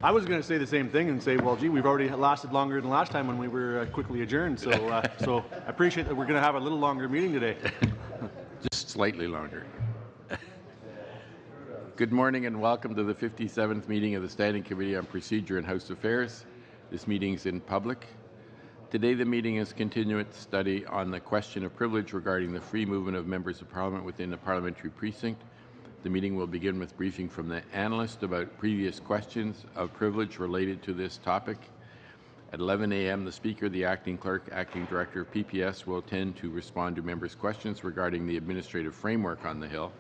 I was going to say the same thing and say, well, gee, we've already lasted longer than last time when we were quickly adjourned. So, so I appreciate that we're going to have a little longer meeting today. Just slightly longer. Good morning and welcome to the 57th meeting of the Standing Committee on Procedure and House Affairs. This meeting is in public. Today the meeting is continuing study on the question of privilege regarding the free movement of members of Parliament within a parliamentary precinct. The meeting will begin with briefing from the analyst about previous questions of privilege related to this topic. At 11 a.m., the Speaker, the Acting Clerk, Acting Director of PPS will attend to respond to members' questions regarding the administrative framework on the Hill.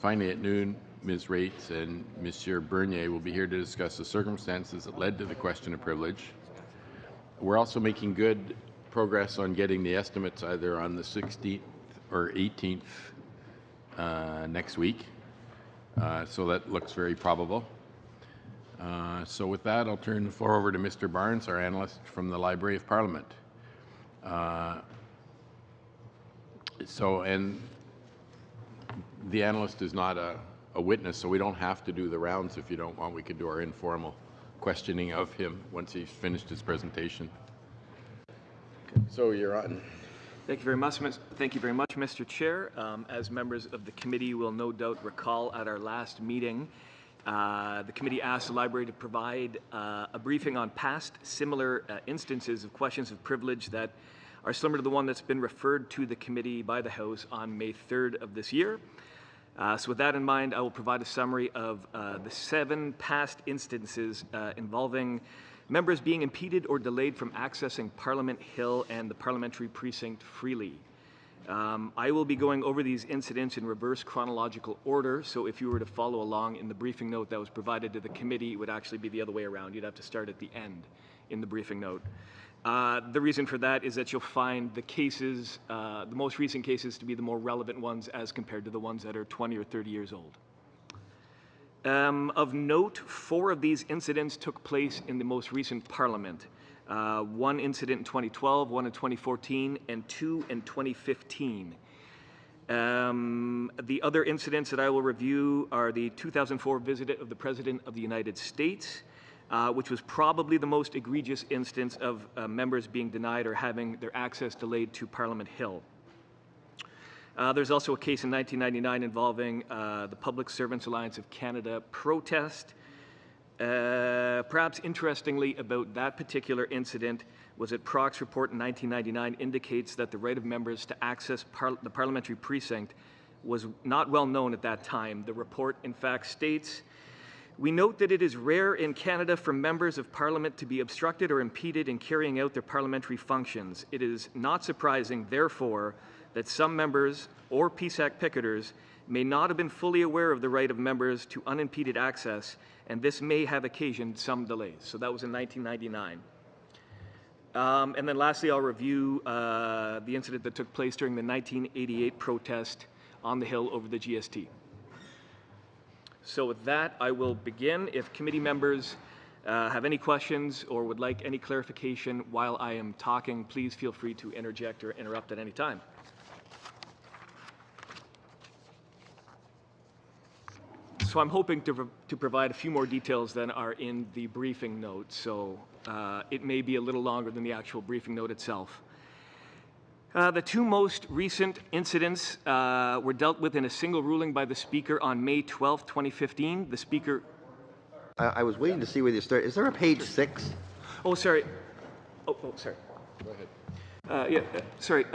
Finally, at noon, Ms. Rates and Monsieur Bernier will be here to discuss the circumstances that led to the question of privilege. We're also making good progress on getting the estimates either on the 16th or 18th next week. So that looks very probable. So with that, I'll turn the floor over to Mr. Barnes, our analyst from the Library of Parliament. And the analyst is not a witness, so we don't have to do the rounds. If you don't want, we could do our informal questioning of him once he's finished his presentation. So you're on. Thank you very much, Mr. Chair. As members of the committee will no doubt recall, at our last meeting, the committee asked the library to provide a briefing on past similar instances of questions of privilege that are similar to the one that's been referred to the committee by the House on May 3rd of this year. So with that in mind, I will provide a summary of the 7 past instances involving members being impeded or delayed from accessing Parliament Hill and the parliamentary precinct freely. I will be going over these incidents in reverse chronological order, so if you were to follow along in the briefing note that was provided to the committee, it would actually be the other way around. You'd have to start at the end in the briefing note. The reason for that is that you'll find the cases, the most recent cases, to be the more relevant ones as compared to the ones that are 20 or 30 years old. Of note, 4 of these incidents took place in the most recent Parliament. 1 incident in 2012, 1 in 2014, and 2 in 2015. The other incidents that I will review are the 2004 visit of the President of the United States, which was probably the most egregious instance of members being denied or having their access delayed to Parliament Hill. There's also a case in 1999 involving the Public Servants Alliance of Canada protest. Perhaps interestingly about that particular incident was that PROC's report in 1999 indicates that the right of members to access the parliamentary precinct was not well known at that time. The report in fact states, "We note that it is rare in Canada for members of Parliament to be obstructed or impeded in carrying out their parliamentary functions. It is not surprising, therefore, that some members or PSAC picketers may not have been fully aware of the right of members to unimpeded access, and this may have occasioned some delays." So that was in 1999. And then lastly, I'll review the incident that took place during the 1988 protest on the Hill over the GST. So with that, I will begin. If committee members have any questions or would like any clarification while I am talking, please feel free to interject or interrupt at any time. So I'm hoping to provide a few more details than are in the briefing note, so it may be a little longer than the actual briefing note itself. The 2 most recent incidents were dealt with in a single ruling by the Speaker on May 12, 2015. The Speaker... I was waiting to see where you start. Is there a page 6? Oh, sorry. Oh, sorry. Go ahead. Sorry.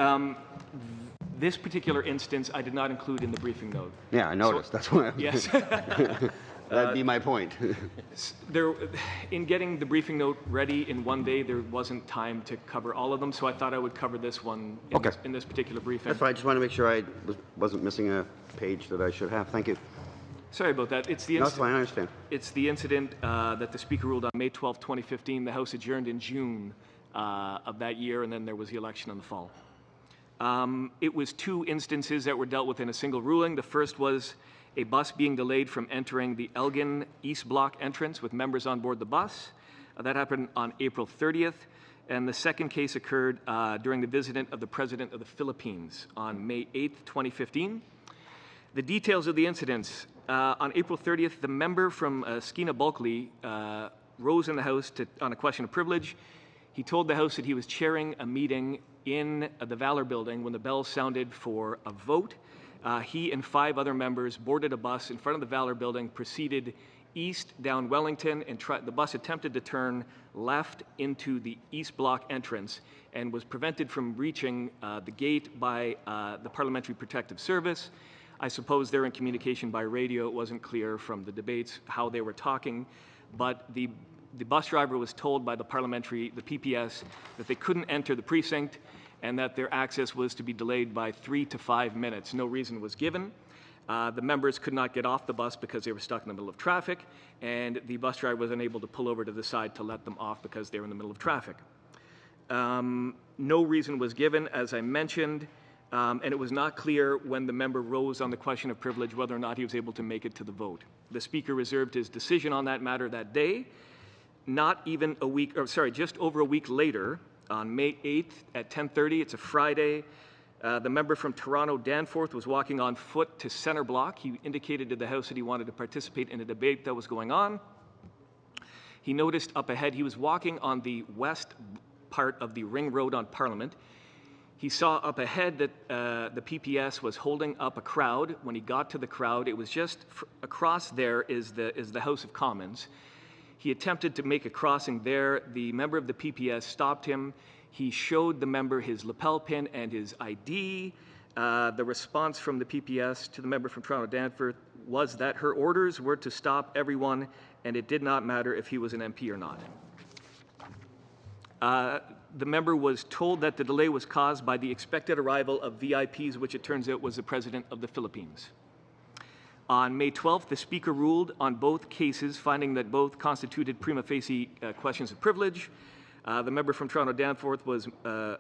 This particular instance I did not include in the briefing note. Yeah, I noticed. So, that's why. Yes. That'd be my point. In getting the briefing note ready in one day, there wasn't time to cover all of them, so I thought I would cover this one in this particular briefing. That's fine. I just want to make sure I wasn't missing a page that I should have. Thank you. Sorry about that. It's the that's fine. I understand. It's the incident that the Speaker ruled on May 12, 2015. The House adjourned in June of that year, and then there was the election in the fall. It was 2 instances that were dealt with in a single ruling. The first was a bus being delayed from entering the Elgin East Block entrance with members on board the bus. That happened on April 30th. And the second case occurred during the visit of the President of the Philippines on May 8th, 2015. The details of the incidents On April 30th, the member from Skeena Bulkley rose in the House on a question of privilege. He told the House that he was chairing a meeting in the Valor Building when the bell sounded for a vote. He and 5 other members boarded a bus in front of the Valor Building, proceeded east down Wellington, and the bus attempted to turn left into the East Block entrance and was prevented from reaching the gate by the Parliamentary Protective Service. I suppose they're in communication by radio. It wasn't clear from the debates how they were talking, but the bus driver was told by the PPS, that they couldn't enter the precinct and that their access was to be delayed by 3 to 5 minutes. No reason was given. The members could not get off the bus because they were stuck in the middle of traffic, and the bus driver was unable to pull over to the side to let them off because they were in the middle of traffic. No reason was given, as I mentioned, and it was not clear when the member rose on the question of privilege whether or not he was able to make it to the vote. The Speaker reserved his decision on that matter that day. Just over a week later, on May 8th at 10:30, it's a Friday, the member from Toronto, Danforth, was walking on foot to Centre Block. He indicated to the House that he wanted to participate in a debate that was going on. He noticed up ahead, he was walking on the west part of the ring road on Parliament. He saw up ahead that the PPS was holding up a crowd. When he got to the crowd, it was just across there is the House of Commons. He attempted to make a crossing there. The member of the PPS stopped him. He showed the member his lapel pin and his ID. The response from the PPS to the member from Toronto Danforth was that her orders were to stop everyone, and it did not matter if he was an MP or not. The member was told that the delay was caused by the expected arrival of VIPs, which it turns out was the President of the Philippines. On May 12th, the Speaker ruled on both cases, finding that both constituted prima facie questions of privilege. The member from Toronto Danforth was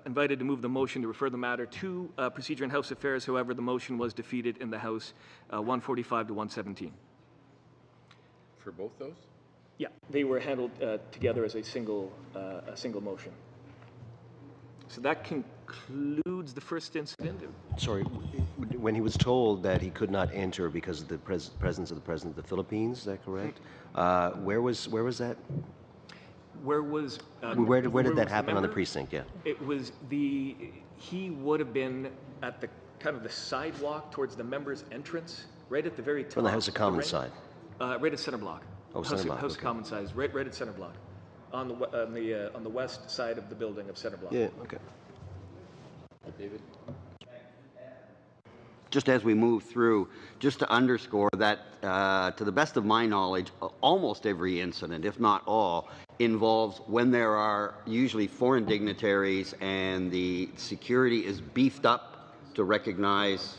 invited to move the motion to refer the matter to Procedure and House Affairs. However, the motion was defeated in the House 145 to 117. For both those? Yeah, they were handled together as a single motion. So that concludes the first incident. Sorry, when he was told that he could not enter because of the presence of the President of the Philippines, is that correct? Where was that? Where was... where did that happen on the precinct, yeah? It was he would have been at the kind of the sidewalk towards the member's entrance, right at the very top. From the House of Commons side? Right at Centre Block. Oh, Centre Block. House of Commons side, right at Centre Block. On the west side of the building of Centre Block. Yeah, okay. David? Just as we move through, just to underscore that, to the best of my knowledge, almost every incident, if not all, involves when there are usually foreign dignitaries and the security is beefed up to recognize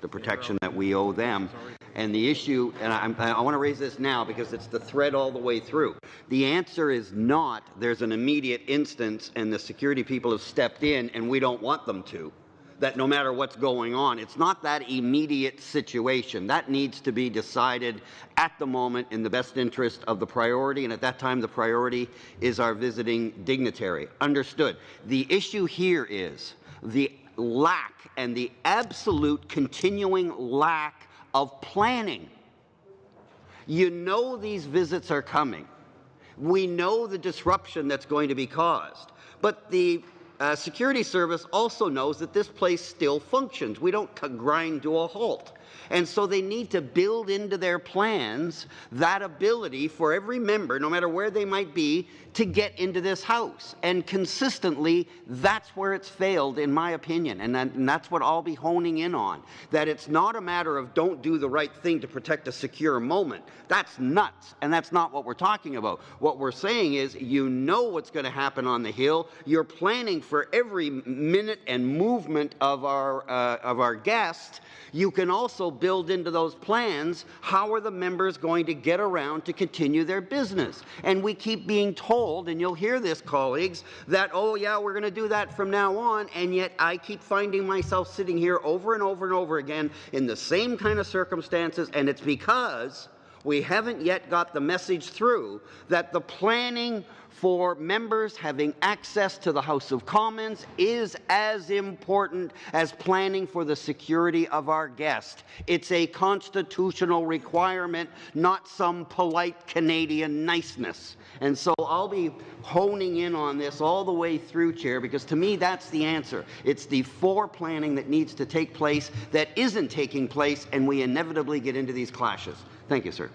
the protection that we owe them. And the issue, and I want to raise this now because it's the thread all the way through. The answer is not there's an immediate instance and the security people have stepped in and we don't want them to. That no matter what's going on, it's not that immediate situation. That needs to be decided at the moment in the best interest of the priority, and at that time the priority is our visiting dignitary. Understood. The issue here is the lack and the absolute continuing lack of planning. You know these visits are coming. We know the disruption that's going to be caused. But the security service also knows that this place still functions. We don't grind to a halt. And so they need to build into their plans that ability for every member, no matter where they might be, to get into this house. And consistently, that's where it's failed, in my opinion. And that's what I'll be honing in on. That it's not a matter of don't do the right thing to protect a secure moment. That's nuts. And that's not what we're talking about. What we're saying is you know what's going to happen on the Hill. You're planning for every minute and movement of our guests. You can also build into those plans how are the members going to get around to continue their business. And we keep being told, and you'll hear this, colleagues, that, oh yeah, we're going to do that from now on, and yet I keep finding myself sitting here over and over and over again in the same kind of circumstances, and it's because We haven't yet got the message through that the planning for members having access to the House of Commons is as important as planning for the security of our guests. It's a constitutional requirement, not some polite Canadian niceness. And so I'll be honing in on this all the way through, Chair, because to me that's the answer. It's the foreplanning that needs to take place that isn't taking place, and we inevitably get into these clashes. Thank you, sir.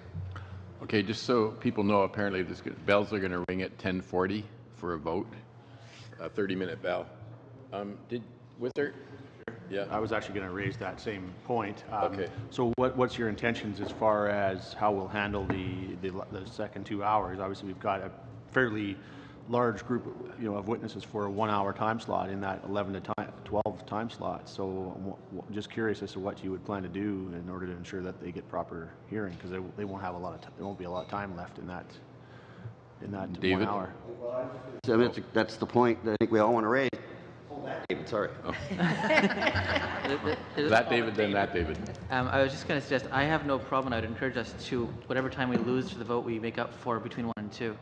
Okay, just so people know, apparently this bells are going to ring at 10:40 for a vote, a 30-minute bell. Was there? Yeah. I was actually going to raise that same point. Okay. So what's your intentions as far as how we'll handle the second 2 hours? Obviously, we've got a fairly large group, of witnesses for a 1 hour time slot in that 11 to 12 time slot. So just curious as to what you would plan to do in order to ensure that they get proper hearing, because they won't have there won't be a lot of time left in that David? 1 hour. So that's the point that I think we all want to raise. David, sorry. Oh. That David, then that David. I was just going to suggest, I have no problem. I would encourage us to, whatever time we lose to the vote, we make up for between 1 and 2.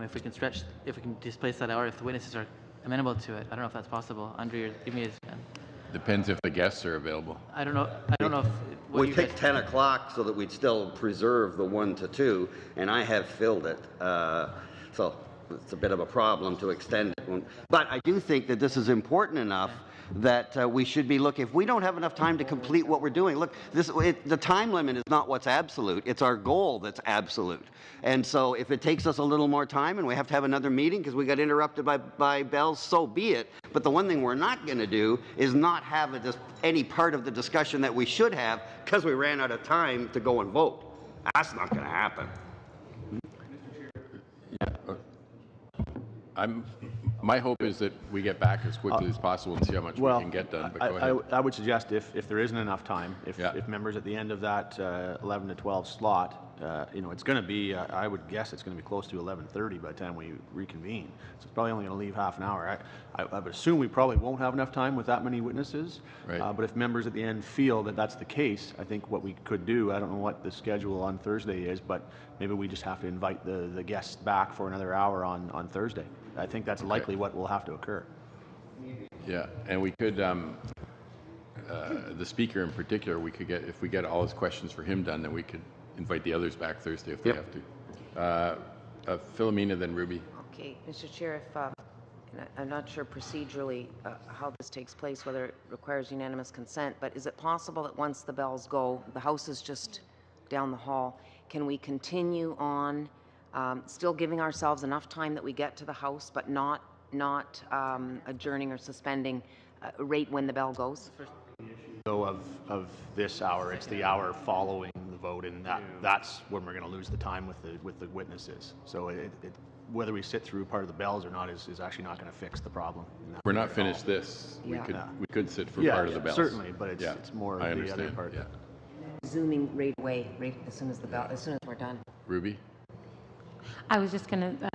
If we can displace that hour, if the witnesses are amenable to it. I don't know if that's possible. Andre, give me a... Depends if the guests are available. I don't know if... We picked 10 o'clock so that we'd still preserve the 1 to 2, and I have filled it. So it's a bit of a problem to extend it. But I do think that this is important enough that we should be looking. If we don't have enough time to complete what we're doing, look, the time limit is not what's absolute. It's our goal that's absolute. And so if it takes us a little more time and we have to have another meeting because we got interrupted by bells, so be it. But the one thing we're not going to do is not have any part of the discussion that we should have because we ran out of time to go and vote. That's not going to happen. My hope is that we get back as quickly as possible and see how much we can get done. But go ahead. I would suggest if there isn't enough time, if members at the end of that 11 to 12 slot, it's going to be, I would guess it's going to be close to 11:30 by the time we reconvene. So it's probably only going to leave half an hour. I would assume we probably won't have enough time with that many witnesses. Right. But if members at the end feel that that's the case, I think what we could do, I don't know what the schedule on Thursday is, but maybe we just have to invite the guests back for another hour on Thursday. I think that's likely what will have to occur. Yeah, and we could, the speaker in particular, if we get all his questions for him done, then we could invite the others back Thursday if they have to. Philomena, then Ruby. Okay, Mr. Chair, and I'm not sure procedurally how this takes place, whether it requires unanimous consent, but is it possible that once the bells go, the House is just down the hall, can we continue on still giving ourselves enough time that we get to the House, but not adjourning or suspending right when the bell goes? So of this hour, it's the hour following the vote, and that's when we're going to lose the time with the witnesses. So whether we sit through part of the bells or not is actually not going to fix the problem. We're not finished this. Yeah. We could sit for part of the bells. Certainly, but it's more I the understand. other part. Yeah. Zooming right away, right as soon as as soon as we're done. Ruby? I was just going to,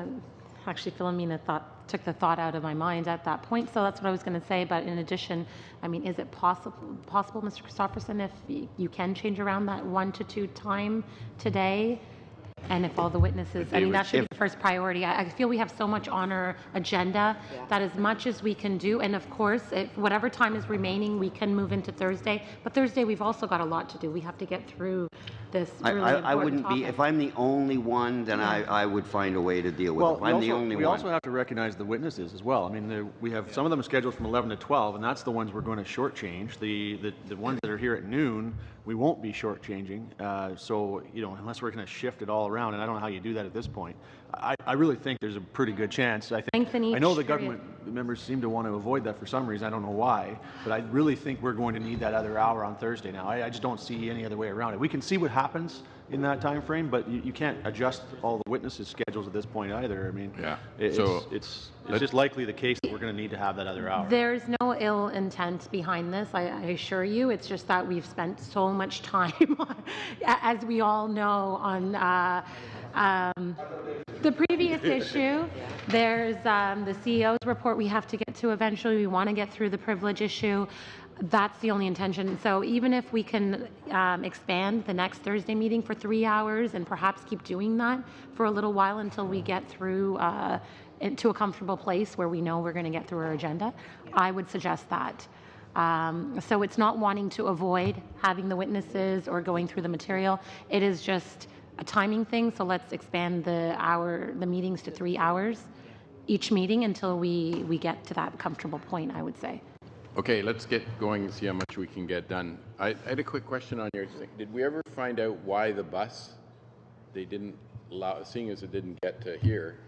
actually Philomena took the thought out of my mind at that point, so that's what I was going to say. But in addition, I mean, is it possible, Mr. Christopherson, if you can change around that 1 to 2 time today? And if all the witnesses, I mean, that should be the first priority. I feel we have so much on our agenda that as much as we can do, and of course, if whatever time is remaining, we can move into Thursday. But Thursday, we've also got a lot to do. We have to get through this really important I wouldn't topic. be, if I'm the only one, then I would find a way to deal with it. If I'm the only one. We also have to recognize the witnesses as well. I mean, we have some of them scheduled from 11 to 12, and that's the ones we're going to shortchange. The ones that are here at noon, we won't be shortchanging. So, unless we're going to shift it all around, and I don't know how you do that at this point. I really think there's a pretty good chance. I know the government members seem to want to avoid that for some reason. I don't know why, but I really think we're going to need that other hour on Thursday now. I just don't see any other way around it. We can see what happens in that time frame, but you can't adjust all the witnesses' schedules at this point either. I mean, it's just likely the case that we're going to need to have that other hour. There's no ill intent behind this, I assure you. It's just that we've spent so much time, as we all know, on the previous issue. There's the CEO's report we have to get to eventually. We want to get through the privilege issue. That's the only intention. So even if we can expand the next Thursday meeting for 3 hours and perhaps keep doing that for a little while until we get through into a comfortable place where we know we're going to get through our agenda, I would suggest that. So it's not wanting to avoid having the witnesses or going through the material. It is just a timing thing. So let's expand the meetings to 3 hours each meeting until we get to that comfortable point, I would say. Okay, let's get going and see how much we can get done. I had a quick question on your thing. Did we ever find out why the bus, they didn't allow, seeing as it didn't get to here,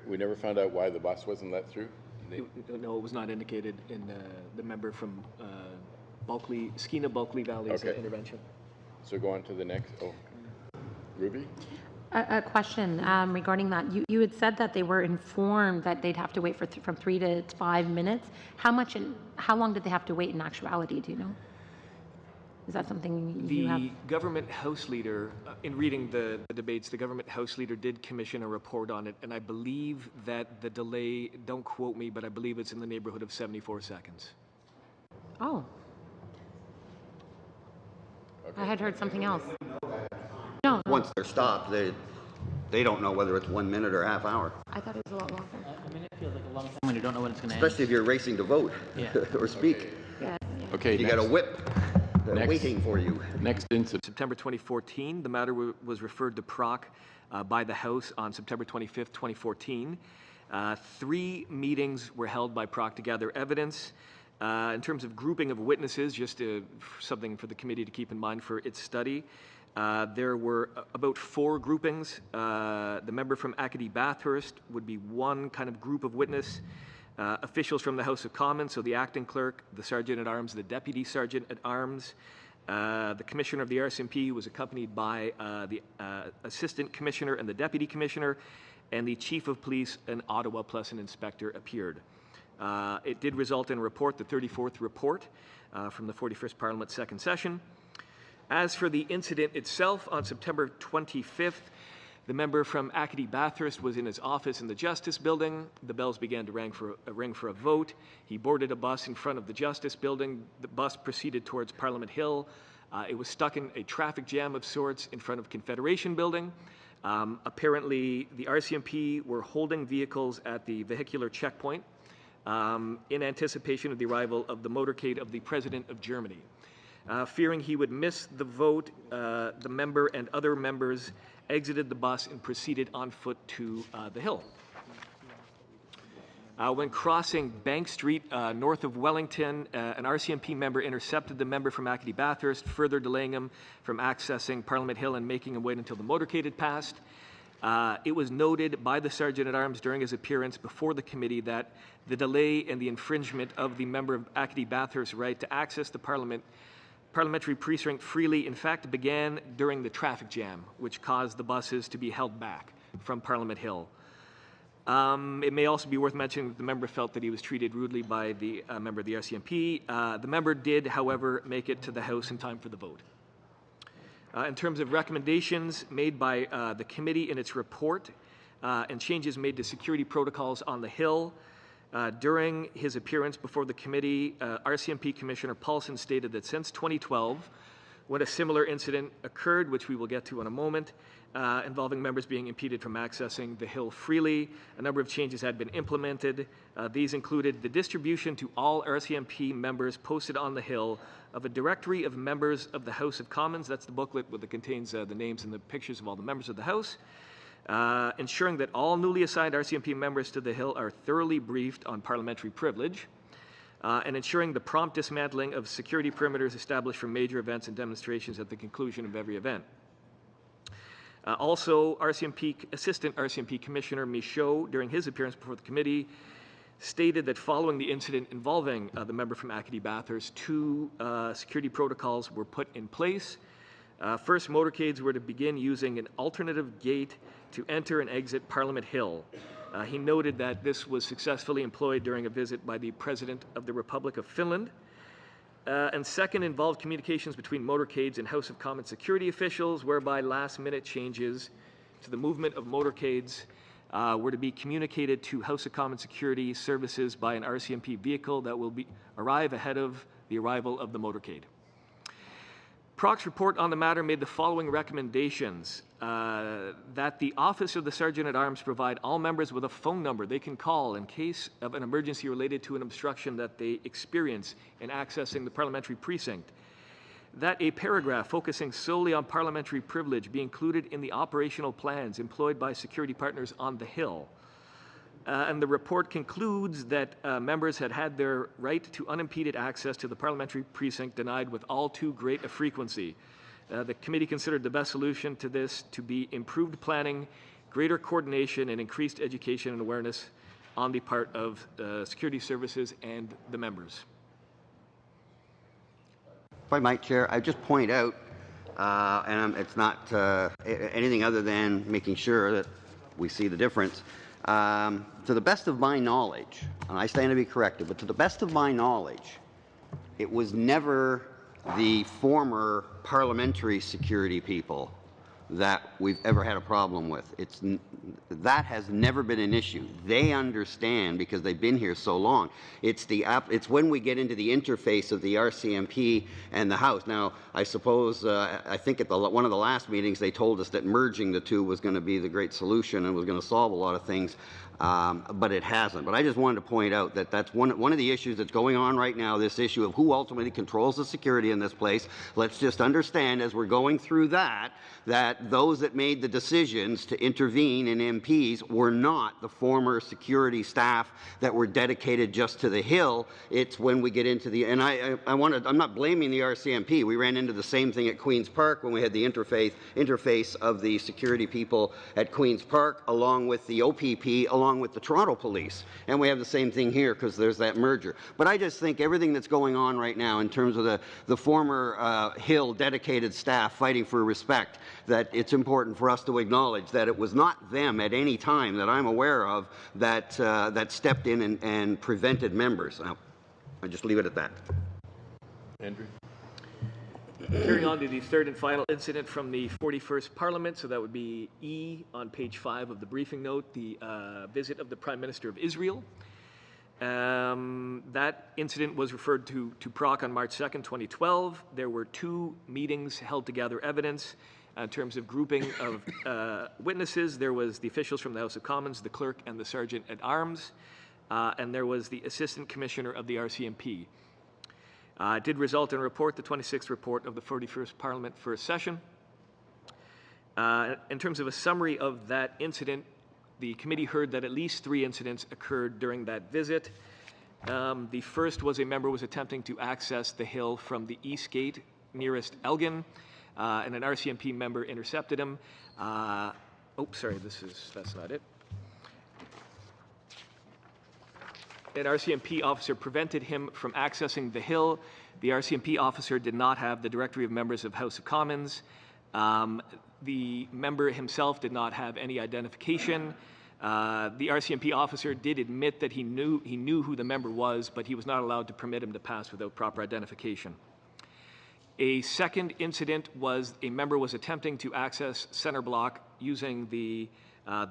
we never found out why the bus wasn't let through? No, it was not indicated in the member from Skeena Bulkley Valley's intervention. So go on to the next. Oh, Ruby? A question regarding that. You had said that they were informed that they'd have to wait from 3 to 5 minutes. How long did they have to wait in actuality? Do you know? Is that something you have? The government House leader, in reading the debates, the government House leader did commission a report on it, and I believe that the delay, don't quote me, but I believe it's in the neighborhood of 74 seconds. Oh. Okay. I had heard something else. No. Once they're stopped, they don't know whether it's 1 minute or a half hour. I thought it was a lot longer. I mean, it feels like a long time when you don't know when it's going to end. Especially if you're racing to vote or speak. Yeah. Okay, You got a whip waiting for you. Next incident. September 2014, the matter was referred to PROC by the House on September 25th, 2014. 3 meetings were held by PROC to gather evidence. In terms of grouping of witnesses, just something for the committee to keep in mind for its study, there were about 4 groupings. The member from Acadie-Bathurst would be one kind of group of witness. Officials from the House of Commons, so the acting clerk, the sergeant-at-arms, the deputy sergeant-at-arms, the commissioner of the RCMP was accompanied by the assistant commissioner and the deputy commissioner, and the chief of police in Ottawa plus an inspector appeared. It did result in a report, the 34th report from the 41st Parliament second session. As for the incident itself, on September 25th, the member from Acadie-Bathurst was in his office in the Justice Building. The bells began to ring for a vote. He boarded a bus in front of the Justice Building. The bus proceeded towards Parliament Hill. It was stuck in a traffic jam of sorts in front of Confederation Building. Apparently, the RCMP were holding vehicles at the vehicular checkpoint in anticipation of the arrival of the motorcade of the President of Germany. Fearing he would miss the vote, the member and other members exited the bus and proceeded on foot to the Hill. When crossing Bank Street north of Wellington, an RCMP member intercepted the member from Acadie-Bathurst, further delaying him from accessing Parliament Hill and making him wait until the motorcade had passed. It was noted by the Sergeant-at-Arms during his appearance before the committee that the delay and the infringement of the member of Acadie-Bathurst's right to access the parliamentary precinct freely, in fact, began during the traffic jam, which caused the buses to be held back from Parliament Hill. It may also be worth mentioning that the member felt that he was treated rudely by the member of the RCMP. The member did, however, make it to the House in time for the vote. In terms of recommendations made by the committee in its report and changes made to security protocols on the Hill, during his appearance before the committee, RCMP Commissioner Paulson stated that since 2012, when a similar incident occurred, which we will get to in a moment, involving members being impeded from accessing the Hill freely, a number of changes had been implemented. These included the distribution to all RCMP members posted on the Hill of a directory of members of the House of Commons. That's the booklet that contains the names and the pictures of all the members of the House. Ensuring that all newly assigned RCMP members to the Hill are thoroughly briefed on parliamentary privilege, and ensuring the prompt dismantling of security perimeters established for major events and demonstrations at the conclusion of every event. Also, Assistant RCMP Commissioner Michaud, during his appearance before the committee, stated that following the incident involving the member from Acadie-Bathurst, 2 security protocols were put in place. First, motorcades were to begin using an alternative gate to enter and exit Parliament Hill. He noted that this was successfully employed during a visit by the President of the Republic of Finland. And second, involved communications between motorcades and House of Commons security officials, whereby last-minute changes to the movement of motorcades were to be communicated to House of Commons Security Services by an RCMP vehicle that will arrive ahead of the arrival of the motorcade. PROC's report on the matter made the following recommendations: that the Office of the Sergeant-at-Arms provide all members with a phone number they can call in case of an emergency related to an obstruction that they experience in accessing the parliamentary precinct; that a paragraph focusing solely on parliamentary privilege be included in the operational plans employed by security partners on the Hill. And the report concludes that members had their right to unimpeded access to the parliamentary precinct denied with all too great a frequency. The committee considered the best solution to this to be improved planning, greater coordination, and increased education and awareness on the part of security services and the members. If I might, Chair, I just point out, and it's not anything other than making sure that we see the difference. To the best of my knowledge, and I stand to be corrected, but to the best of my knowledge, it was never the former parliamentary security people that we've ever had a problem with. That has never been an issue. They understand because they've been here so long. It's when we get into the interface of the RCMP and the House. Now, I suppose, I think at one of the last meetings they told us that merging the two was going to be the great solution and was going to solve a lot of things. But it hasn't. But I just wanted to point out that that's one of the issues that's going on right now, this issue of who ultimately controls the security in this place. Let's just understand as we're going through that those that made the decisions to intervene in MPs were not the former security staff that were dedicated just to the Hill. It's when we get into the, and I'm not blaming the RCMP. We ran into the same thing at Queen's Park when we had the interface of the security people at Queen's Park along with the OPP, along with the Toronto Police. And we have the same thing here because there's that merger. But I just think everything that's going on right now in terms of the former Hill dedicated staff fighting for respect, that it's important for us to acknowledge that it was not them at any time that I'm aware of that stepped in and prevented members. I'll just leave it at that. Andrew? Carrying on to the third and final incident from the 41st Parliament, so that would be E on page 5 of the briefing note, the visit of the Prime Minister of Israel. That incident was referred to PROC on March 2nd, 2012. There were 2 meetings held to gather evidence. In terms of grouping of witnesses, there was the officials from the House of Commons, the clerk, and the Sergeant-at-Arms, and there was the Assistant Commissioner of the RCMP. It did result in a report, the 26th report of the 41st Parliament First Session. In terms of a summary of that incident, the committee heard that at least 3 incidents occurred during that visit. The first was a member was attempting to access the Hill from the east gate nearest Elgin, and an RCMP member intercepted him. That's not it. An RCMP officer prevented him from accessing the Hill. The RCMP officer did not have the directory of members of House of Commons. The member himself did not have any identification. The RCMP officer did admit that he knew who the member was, but he was not allowed to permit him to pass without proper identification. A second incident was a member was attempting to access Centre Block using the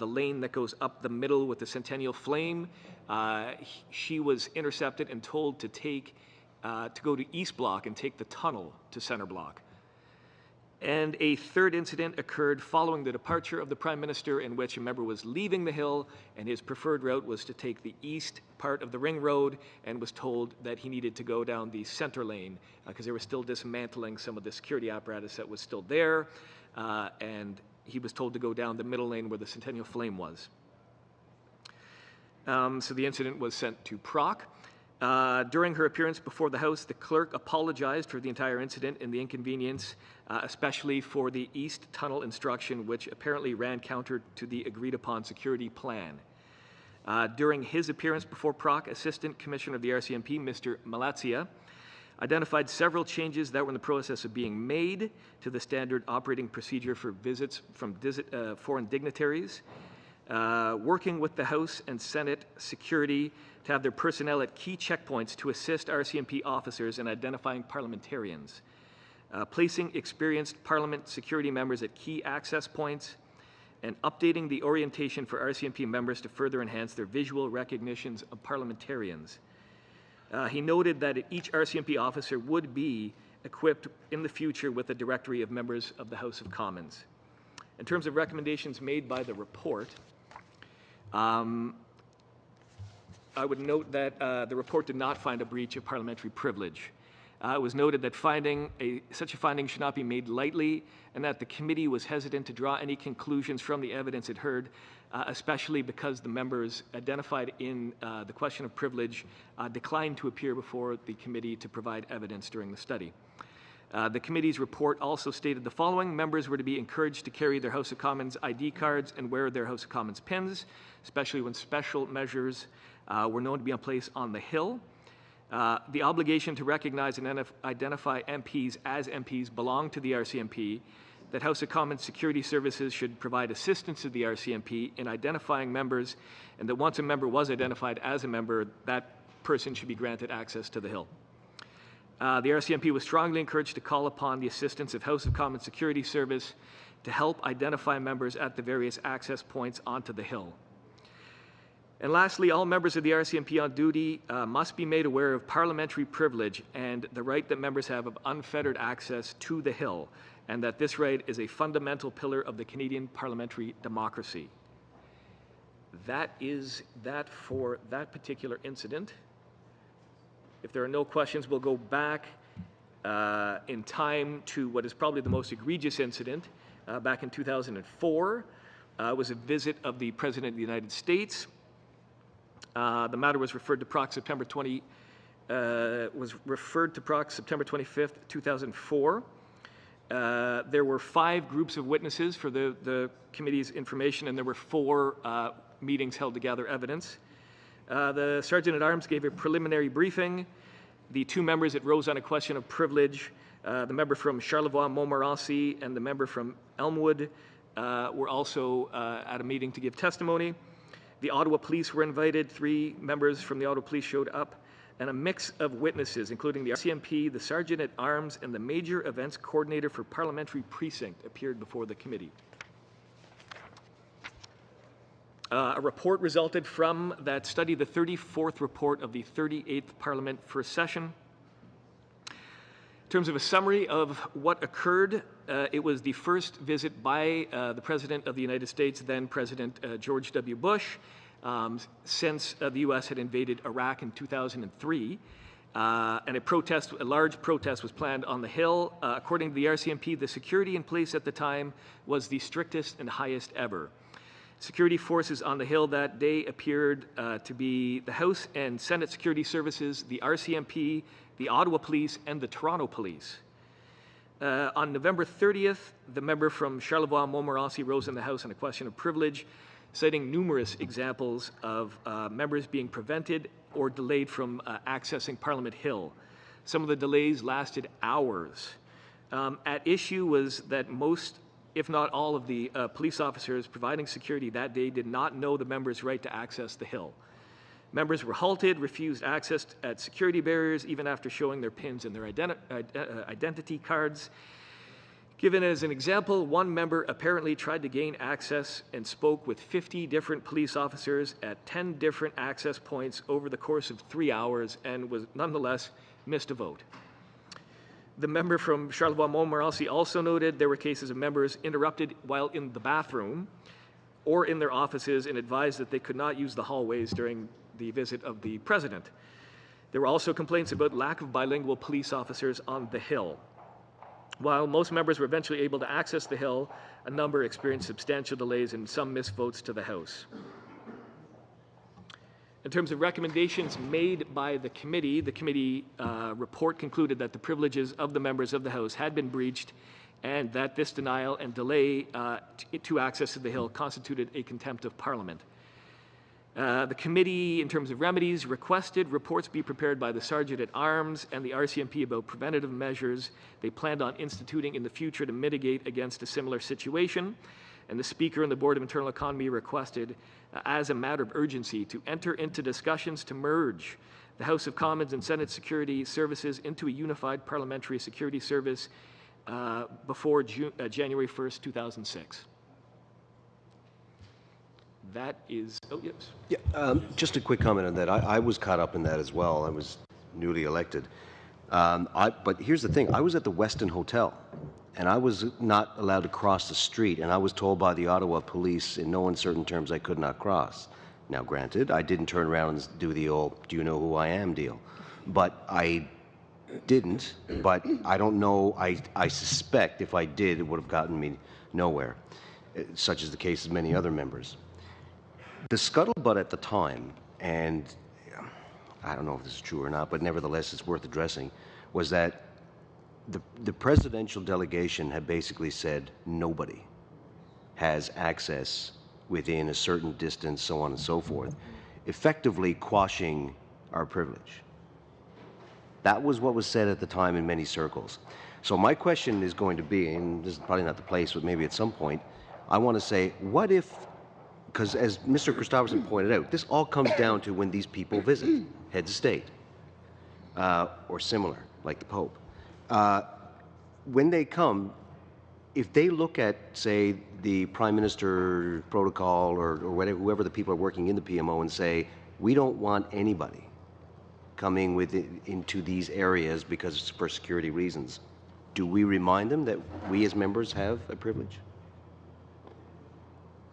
lane that goes up the middle with the Centennial Flame. She was intercepted and told to go to East Block and take the tunnel to Centre Block. And a third incident occurred following the departure of the Prime Minister, in which a member was leaving the Hill and his preferred route was to take the east part of the Ring Road, and was told that he needed to go down the center lane because they were still dismantling some of the security apparatus that was still there, and he was told to go down the middle lane where the Centennial Flame was. So the incident was sent to PROC. During her appearance before the House, the clerk apologized for the entire incident and the inconvenience, especially for the East Tunnel instruction, which apparently ran counter to the agreed-upon security plan. During his appearance before PROC, Assistant Commissioner of the RCMP, Mr. Malatzia, identified several changes that were in the process of being made to the standard operating procedure for visits from foreign dignitaries, working with the House and Senate security to have their personnel at key checkpoints to assist RCMP officers in identifying parliamentarians, placing experienced Parliament security members at key access points, and updating the orientation for RCMP members to further enhance their visual recognitions of parliamentarians. He noted that each RCMP officer would be equipped in the future with a directory of members of the House of Commons. In terms of recommendations made by the report, I would note that the report did not find a breach of parliamentary privilege. It was noted that such a finding should not be made lightly, and that the committee was hesitant to draw any conclusions from the evidence it heard, especially because the members identified in the question of privilege declined to appear before the committee to provide evidence during the study. The committee's report also stated the following: members were to be encouraged to carry their House of Commons ID cards and wear their House of Commons pins, especially when special measures were known to be in place on the Hill. The obligation to recognize and identify MPs as MPs belong to the RCMP, that House of Commons Security Services should provide assistance to the RCMP in identifying members, and that once a member was identified as a member, that person should be granted access to the Hill. The RCMP was strongly encouraged to call upon the assistance of House of Commons Security Service to help identify members at the various access points onto the Hill. And lastly, all members of the RCMP on duty must be made aware of parliamentary privilege and the right that members have of unfettered access to the Hill, and that this right is a fundamental pillar of the Canadian parliamentary democracy. That is that for that particular incident. If there are no questions, we'll go back in time to what is probably the most egregious incident. Back in 2004, was a visit of the President of the United States. The matter was referred to PROC September 25th, 2004. There were 5 groups of witnesses for the committee's information, and there were 4 meetings held to gather evidence. The Sergeant-at-Arms gave a preliminary briefing. The 2 members that rose on a question of privilege, the member from Charlevoix-Montmorency and the member from Elmwood, were also at a meeting to give testimony. The Ottawa Police were invited. 3 members from the Ottawa Police showed up, and a mix of witnesses, including the RCMP, the Sergeant-at-Arms, and the Major Events Coordinator for Parliamentary Precinct, appeared before the committee. A report resulted from that study, the 34th report of the 38th Parliament First Session. In terms of a summary of what occurred, it was the first visit by the President of the United States, then President George W. Bush, since the U.S. had invaded Iraq in 2003. And a large protest was planned on the Hill. According to the RCMP, the security in place at the time was the strictest and highest ever. Security forces on the Hill that day appeared to be the House and Senate Security Services, the RCMP, the Ottawa Police, and the Toronto Police. On November 30th, the member from Charlevoix-Montmorency rose in the House on a question of privilege, citing numerous examples of members being prevented or delayed from accessing Parliament Hill. Some of the delays lasted hours. At issue was that most, if not all, of the police officers providing security that day did not know the members' right to access the Hill. Members were halted, refused access at security barriers, even after showing their pins and their identity cards. Given as an example, one member apparently tried to gain access and spoke with 50 different police officers at 10 different access points over the course of 3 hours and was nonetheless missed a vote. The member from Charlevoix-Montmorency also noted there were cases of members interrupted while in the bathroom or in their offices and advised that they could not use the hallways during the visit of the President. There were also complaints about lack of bilingual police officers on the Hill. While most members were eventually able to access the Hill, a number experienced substantial delays and some missed votes to the House. In terms of recommendations made by the committee report concluded that the privileges of the members of the House had been breached and that this denial and delay to access to the Hill constituted a contempt of Parliament. The committee, in terms of remedies, requested reports be prepared by the Sergeant-at-Arms and the RCMP about preventative measures they planned on instituting in the future to mitigate against a similar situation. And the Speaker and the Board of Internal Economy requested, as a matter of urgency, to enter into discussions to merge the House of Commons and Senate Security Services into a unified parliamentary security service before January 1st, 2006. That is, oh, yes. Yeah, just a quick comment on that. I was caught up in that as well. I was newly elected. But here's the thing. I was at the Westin Hotel, and I was not allowed to cross the street, and I was told by the Ottawa police in no uncertain terms I could not cross. Now, granted, I didn't turn around and do the old, do you know who I am deal. But I didn't, but I don't know, I suspect if I did, it would have gotten me nowhere, such is the case of many other members. The scuttlebutt at the time, and I don't know if this is true or not, but nevertheless it's worth addressing, was that the presidential delegation had basically said nobody has access within a certain distance, so on and so forth, effectively quashing our privilege. That was what was said at the time in many circles. So my question is going to be, and this is probably not the place, but maybe at some point, I want to say, what if, because as Mr. Christopherson pointed out, this all comes down to when these people visit, heads of state, or similar, like the Pope. When they come, if they look at, say, the Prime Minister protocol or whatever, whoever the people are working in the PMO and say, we don't want anybody coming into these areas because for security reasons, do we remind them that we as members have a privilege?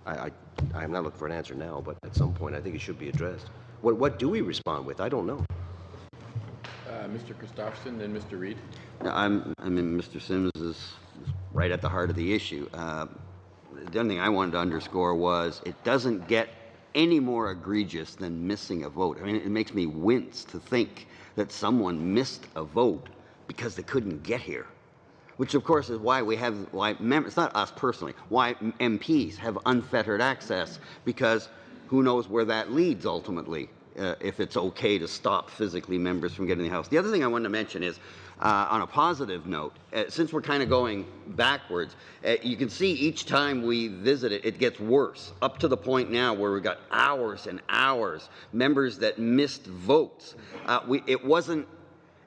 I'm not looking for an answer now, but at some point I think it should be addressed. What do we respond with? I don't know. Mr. Christopherson, then Mr. Reid. I mean, Mr. Sims is right at the heart of the issue. The only thing I wanted to underscore was it doesn't get any more egregious than missing a vote. I mean, it makes me wince to think that someone missed a vote because they couldn't get here. Which, of course, is why it's not us personally, why MPs have unfettered access, because who knows where that leads ultimately, if it's okay to stop physically members from getting in the House. The other thing I wanted to mention is, on a positive note, since we're kind of going backwards, you can see each time we visit it, it gets worse, up to the point now where we've got hours and hours, members that missed votes.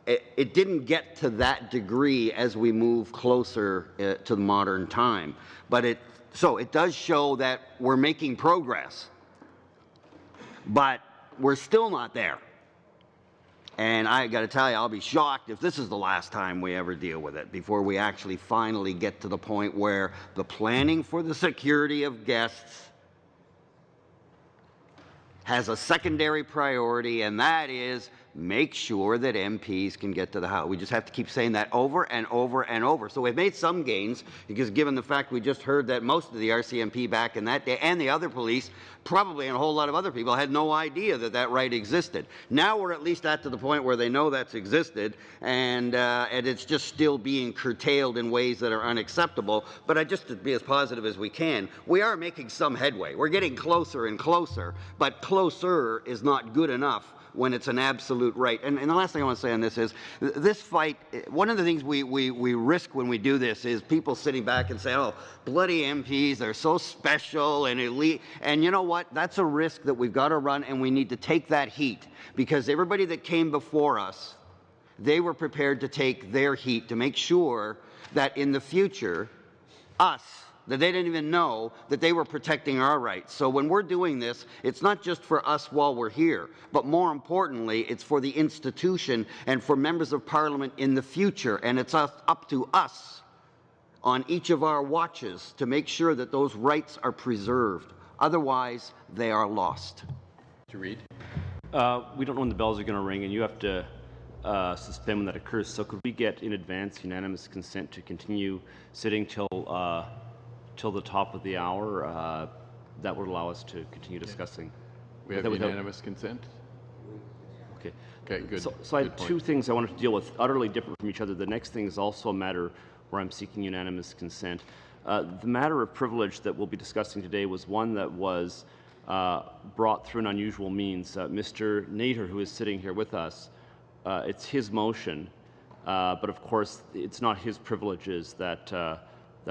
It didn't get to that degree as we move closer to the modern time. But so it does show that we're making progress. But we're still not there. And I got to tell you, I'll be shocked if this is the last time we ever deal with it, before we actually finally get to the point where the planning for the security of guests has a secondary priority, and that is make sure that MPs can get to the House. We just have to keep saying that over and over and over. So we've made some gains, because given the fact we just heard that most of the RCMP back in that day, and the other police, probably and a whole lot of other people, had no idea that that right existed. Now we're at least at to the point where they know that's existed, and it's just still being curtailed in ways that are unacceptable. But just to be as positive as we can, we are making some headway. We're getting closer and closer, but closer is not good enough when it's an absolute right. And the last thing I want to say on this is, this fight, one of the things we risk when we do this is people sitting back and saying, oh, bloody MPs, they're so special and elite. And you know what? That's a risk that we've got to run, and we need to take that heat, because everybody that came before us, they were prepared to take their heat to make sure that in the future, that they didn't even know that they were protecting our rights. So when we're doing this, it's not just for us while we're here, but more importantly, it's for the institution and for members of Parliament in the future. And it's up to us on each of our watches to make sure that those rights are preserved. Otherwise, they are lost. To Reid. We don't know when the bells are going to ring, and you have to suspend when that occurs. So could we get in advance unanimous consent to continue sitting till the top of the hour? That would allow us to continue discussing. We have unanimous consent? Okay. Okay, good. So I have two things I wanted to deal with, utterly different from each other. The next thing is also a matter where I'm seeking unanimous consent. The matter of privilege that we'll be discussing today was one that was brought through an unusual means. Mr. Nader, who is sitting here with us, it's his motion, but of course it's not his privileges that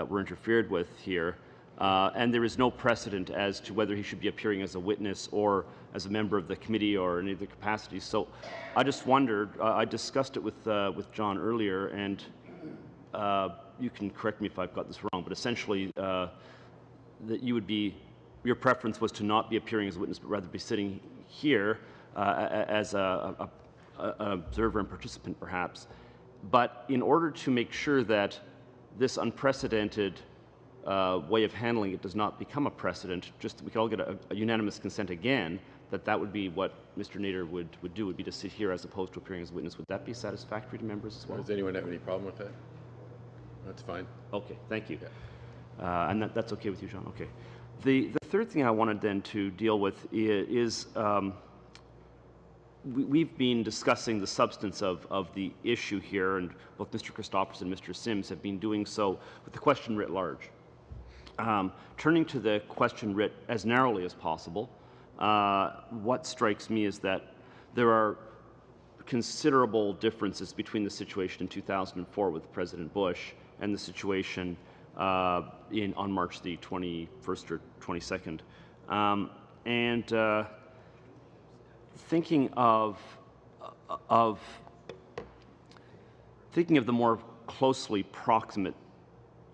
were interfered with here, and there is no precedent as to whether he should be appearing as a witness or as a member of the committee or in either capacity. So I just wondered, I discussed it with John earlier, and you can correct me if I've got this wrong, but essentially that you would be your preference was to not be appearing as a witness, but rather be sitting here as an observer and participant, perhaps. But in order to make sure that this unprecedented way of handling it does not become a precedent, just that we could all get a unanimous consent again, that would be what Mr. Nader would do, would be to sit here as opposed to appearing as a witness. Would that be satisfactory to members as well? Does anyone have any problem with that? That's fine. Okay, thank you. Yeah. And that's okay with you, John? Okay. The third thing I wanted then to deal with is we've been discussing the substance of the issue here, and both Mr. Christopherson and Mr. Sims have been doing so with the question writ large. Turning to the question writ as narrowly as possible, what strikes me is that there are considerable differences between the situation in 2004 with President Bush and the situation on March the 21st or 22nd. Thinking of the more closely proximate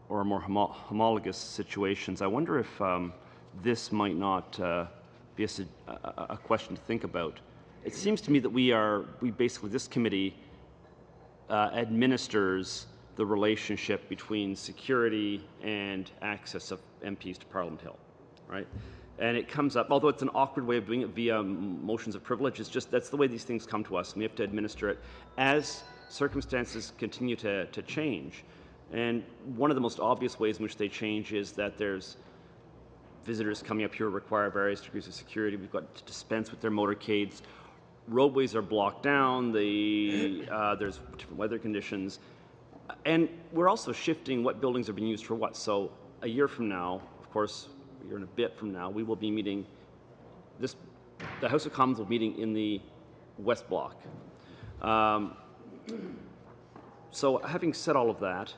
or more homologous situations, I wonder if this might not be a question to think about. It seems to me that this committee administers the relationship between security and access of MPs to Parliament Hill, right? And it comes up, although it's an awkward way of doing it via motions of privilege, it's just that's the way these things come to us, and we have to administer it as circumstances continue to change. And one of the most obvious ways in which they change is that there's visitors coming up here who require various degrees of security. We've got to dispense with their motorcades. Roadways are blocked down. There's different weather conditions. And we're also shifting what buildings are being used for what. So a year from now, of course, a year and a bit from now, we will be meeting, the House of Commons will be meeting in the West Block. So having said all of that,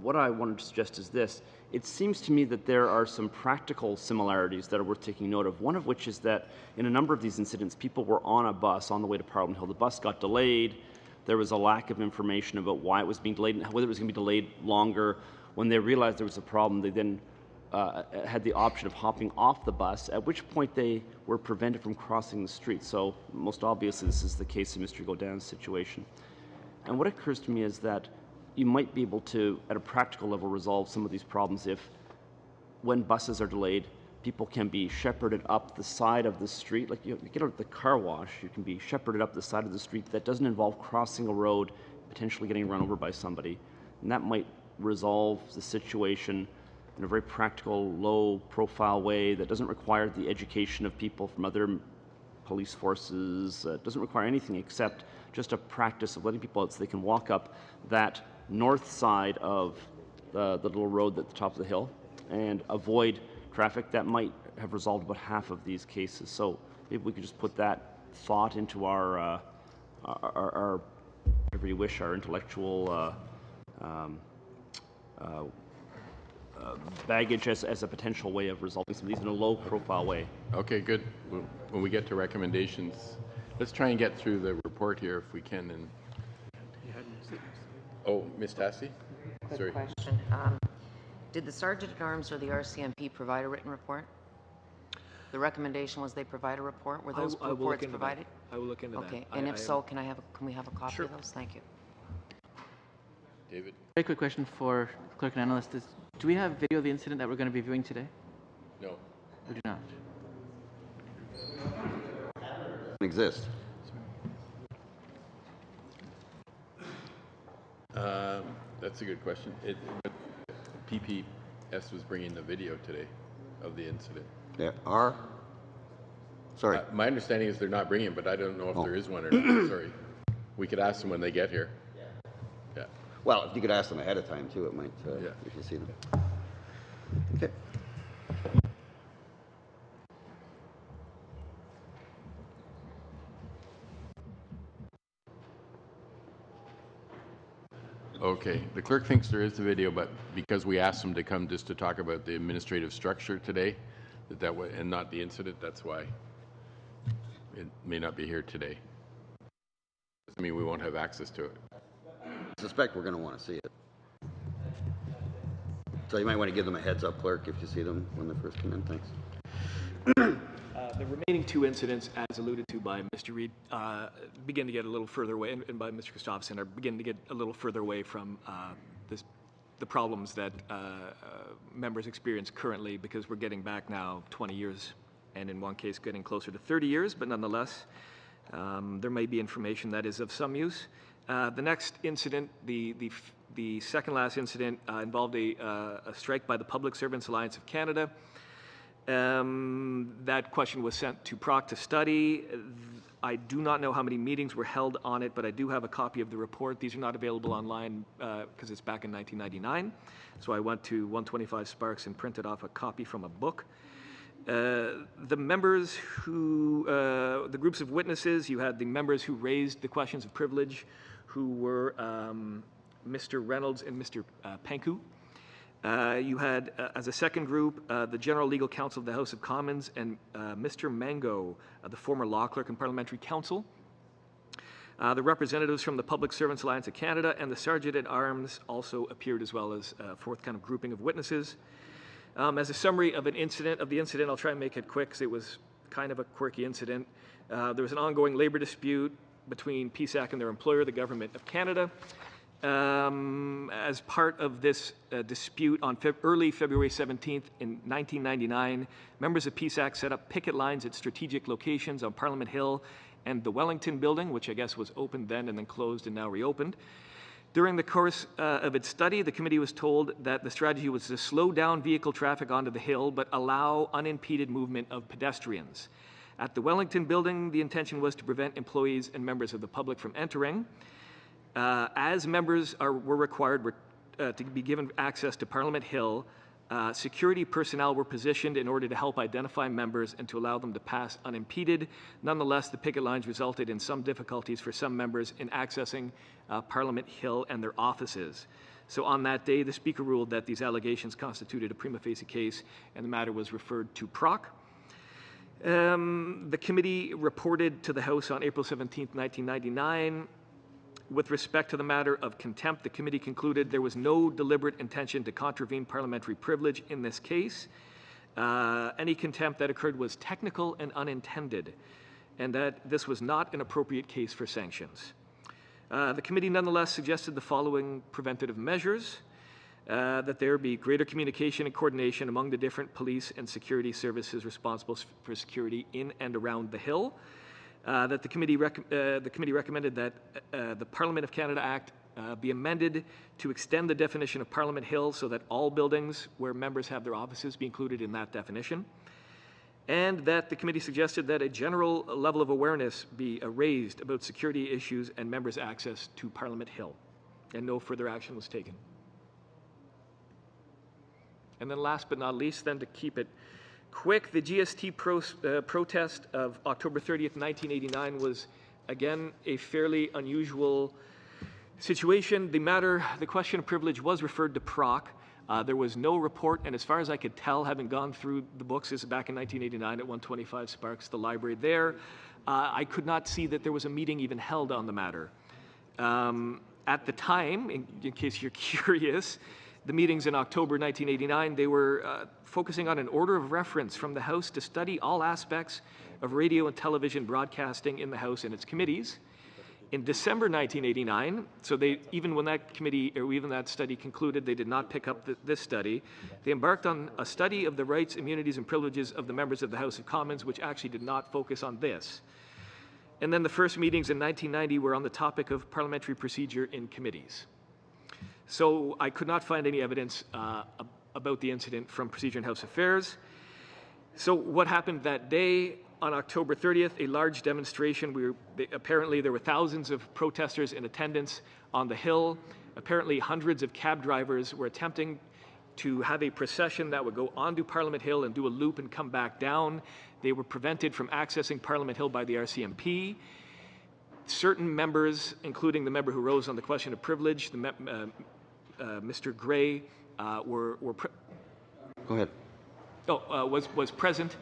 what I wanted to suggest is this. It seems to me that there are some practical similarities that are worth taking note of, one of which is that in a number of these incidents, people were on a bus on the way to Parliament Hill. The bus got delayed. There was a lack of information about why it was being delayed and whether it was going to be delayed longer. When they realized there was a problem, they then had the option of hopping off the bus, at which point they were prevented from crossing the street. So most obviously this is the case in Mr. Godin's situation. And what occurs to me is that you might be able to, at a practical level, resolve some of these problems if, when buses are delayed, people can be shepherded up the side of the street. Like you get out at the car wash, you can be shepherded up the side of the street. That doesn't involve crossing a road, potentially getting run over by somebody. And that might resolve the situation in a very practical, low-profile way that doesn't require the education of people from other police forces. Doesn't require anything except just a practice of letting people out so they can walk up that north side of the little road at the top of the hill and avoid traffic. That might have resolved about half of these cases. So maybe we could just put that thought into our whatever you wish, our intellectual baggage as a potential way of resolving some of these in a low-profile way. Okay, good. When we get to recommendations, let's try and get through the report here if we can. And oh, Ms. Tassi? Quick Sorry. question. Did the Sergeant at Arms or the RCMP provide a written report? The recommendation was they provide a report. Were those reports provided? I will look into that. Okay, and if so, can we have a copy of those? Thank you. David? Very quick question for clerk and analyst is, do we have video of the incident that we're going to be viewing today? No. We do not. Exist. That's a good question. PPS was bringing the video today of the incident. There are. Sorry. My understanding is they're not bringing it, but I don't know if there is one or not. Sorry. We could ask them when they get here. Yeah. Well, if you could ask them ahead of time too, it might. Yeah. You can see them. Okay. Okay. The clerk thinks there is a video, but because we asked them to come just to talk about the administrative structure today, and not the incident, that's why it may not be here today. Doesn't mean we won't have access to it. I suspect we're going to want to see it. So you might want to give them a heads up, clerk, if you see them when they first come in. Thanks. The remaining two incidents, as alluded to by Mr. Reid, begin to get a little further away, and by Mr. Christopherson, are beginning to get a little further away from the problems that members experience currently, because we're getting back now 20 years, and in one case getting closer to 30 years, but nonetheless, there may be information that is of some use. The next incident, the second last incident, involved a strike by the Public Servants Alliance of Canada. That question was sent to PROC to study. I do not know how many meetings were held on it, but I do have a copy of the report. These are not available online because it's back in 1999. So I went to 125 Sparks and printed off a copy from a book. The members who, the groups of witnesses, you had the members who raised the questions of privilege, who were Mr. Reynolds and Mr. Panku. You had, as a second group, the General Legal Counsel of the House of Commons and Mr. Mango, the former law clerk and parliamentary counsel. The representatives from the Public Servants Alliance of Canada and the Sergeant at Arms also appeared, as well as a fourth kind of grouping of witnesses. As a summary of the incident, I'll try and make it quick because it was kind of a quirky incident. There was an ongoing labor dispute between PSAC and their employer, the Government of Canada. As part of this dispute on early February 17th in 1999, members of PSAC set up picket lines at strategic locations on Parliament Hill and the Wellington Building, which I guess was opened then and then closed and now reopened. During the course of its study, the committee was told that the strategy was to slow down vehicle traffic onto the hill but allow unimpeded movement of pedestrians. At the Wellington Building, the intention was to prevent employees and members of the public from entering. As members were required to be given access to Parliament Hill, security personnel were positioned in order to help identify members and to allow them to pass unimpeded. Nonetheless, the picket lines resulted in some difficulties for some members in accessing Parliament Hill and their offices. So on that day, the Speaker ruled that these allegations constituted a prima facie case, and the matter was referred to PROC. The committee reported to the House on April 17, 1999. With respect to the matter of contempt, the committee concluded there was no deliberate intention to contravene parliamentary privilege in this case. Any contempt that occurred was technical and unintended, and that this was not an appropriate case for sanctions. The committee nonetheless suggested the following preventative measures: that there be greater communication and coordination among the different police and security services responsible for security in and around the Hill. That the committee recommended that the Parliament of Canada Act be amended to extend the definition of Parliament Hill so that all buildings where members have their offices be included in that definition. And that the committee suggested that a general level of awareness be raised about security issues and members' access to Parliament Hill. And no further action was taken. And then last but not least, then to keep it quick, the GST protest of October 30th, 1989 was, again, a fairly unusual situation. The question of privilege was referred to PROC. There was no report, and as far as I could tell, having gone through the books, this is back in 1989 at 125 Sparks, the library there, I could not see that there was a meeting even held on the matter. At the time, in case you're curious, the meetings in October 1989, they were focusing on an order of reference from the House to study all aspects of radio and television broadcasting in the House and its committees. In December 1989, so even when that committee or even that study concluded, they did not pick up this study. They embarked on a study of the rights, immunities, and privileges of the members of the House of Commons, which actually did not focus on this. And then the first meetings in 1990 were on the topic of parliamentary procedure in committees. So I could not find any evidence about the incident from Procedure and House Affairs. So what happened that day? On October 30th, a large demonstration. Apparently there were thousands of protesters in attendance on the Hill. Apparently hundreds of cab drivers were attempting to have a procession that would go onto Parliament Hill and do a loop and come back down. They were prevented from accessing Parliament Hill by the RCMP. Certain members, including the member who rose on the question of privilege, Mr. Gray, Go ahead. Was present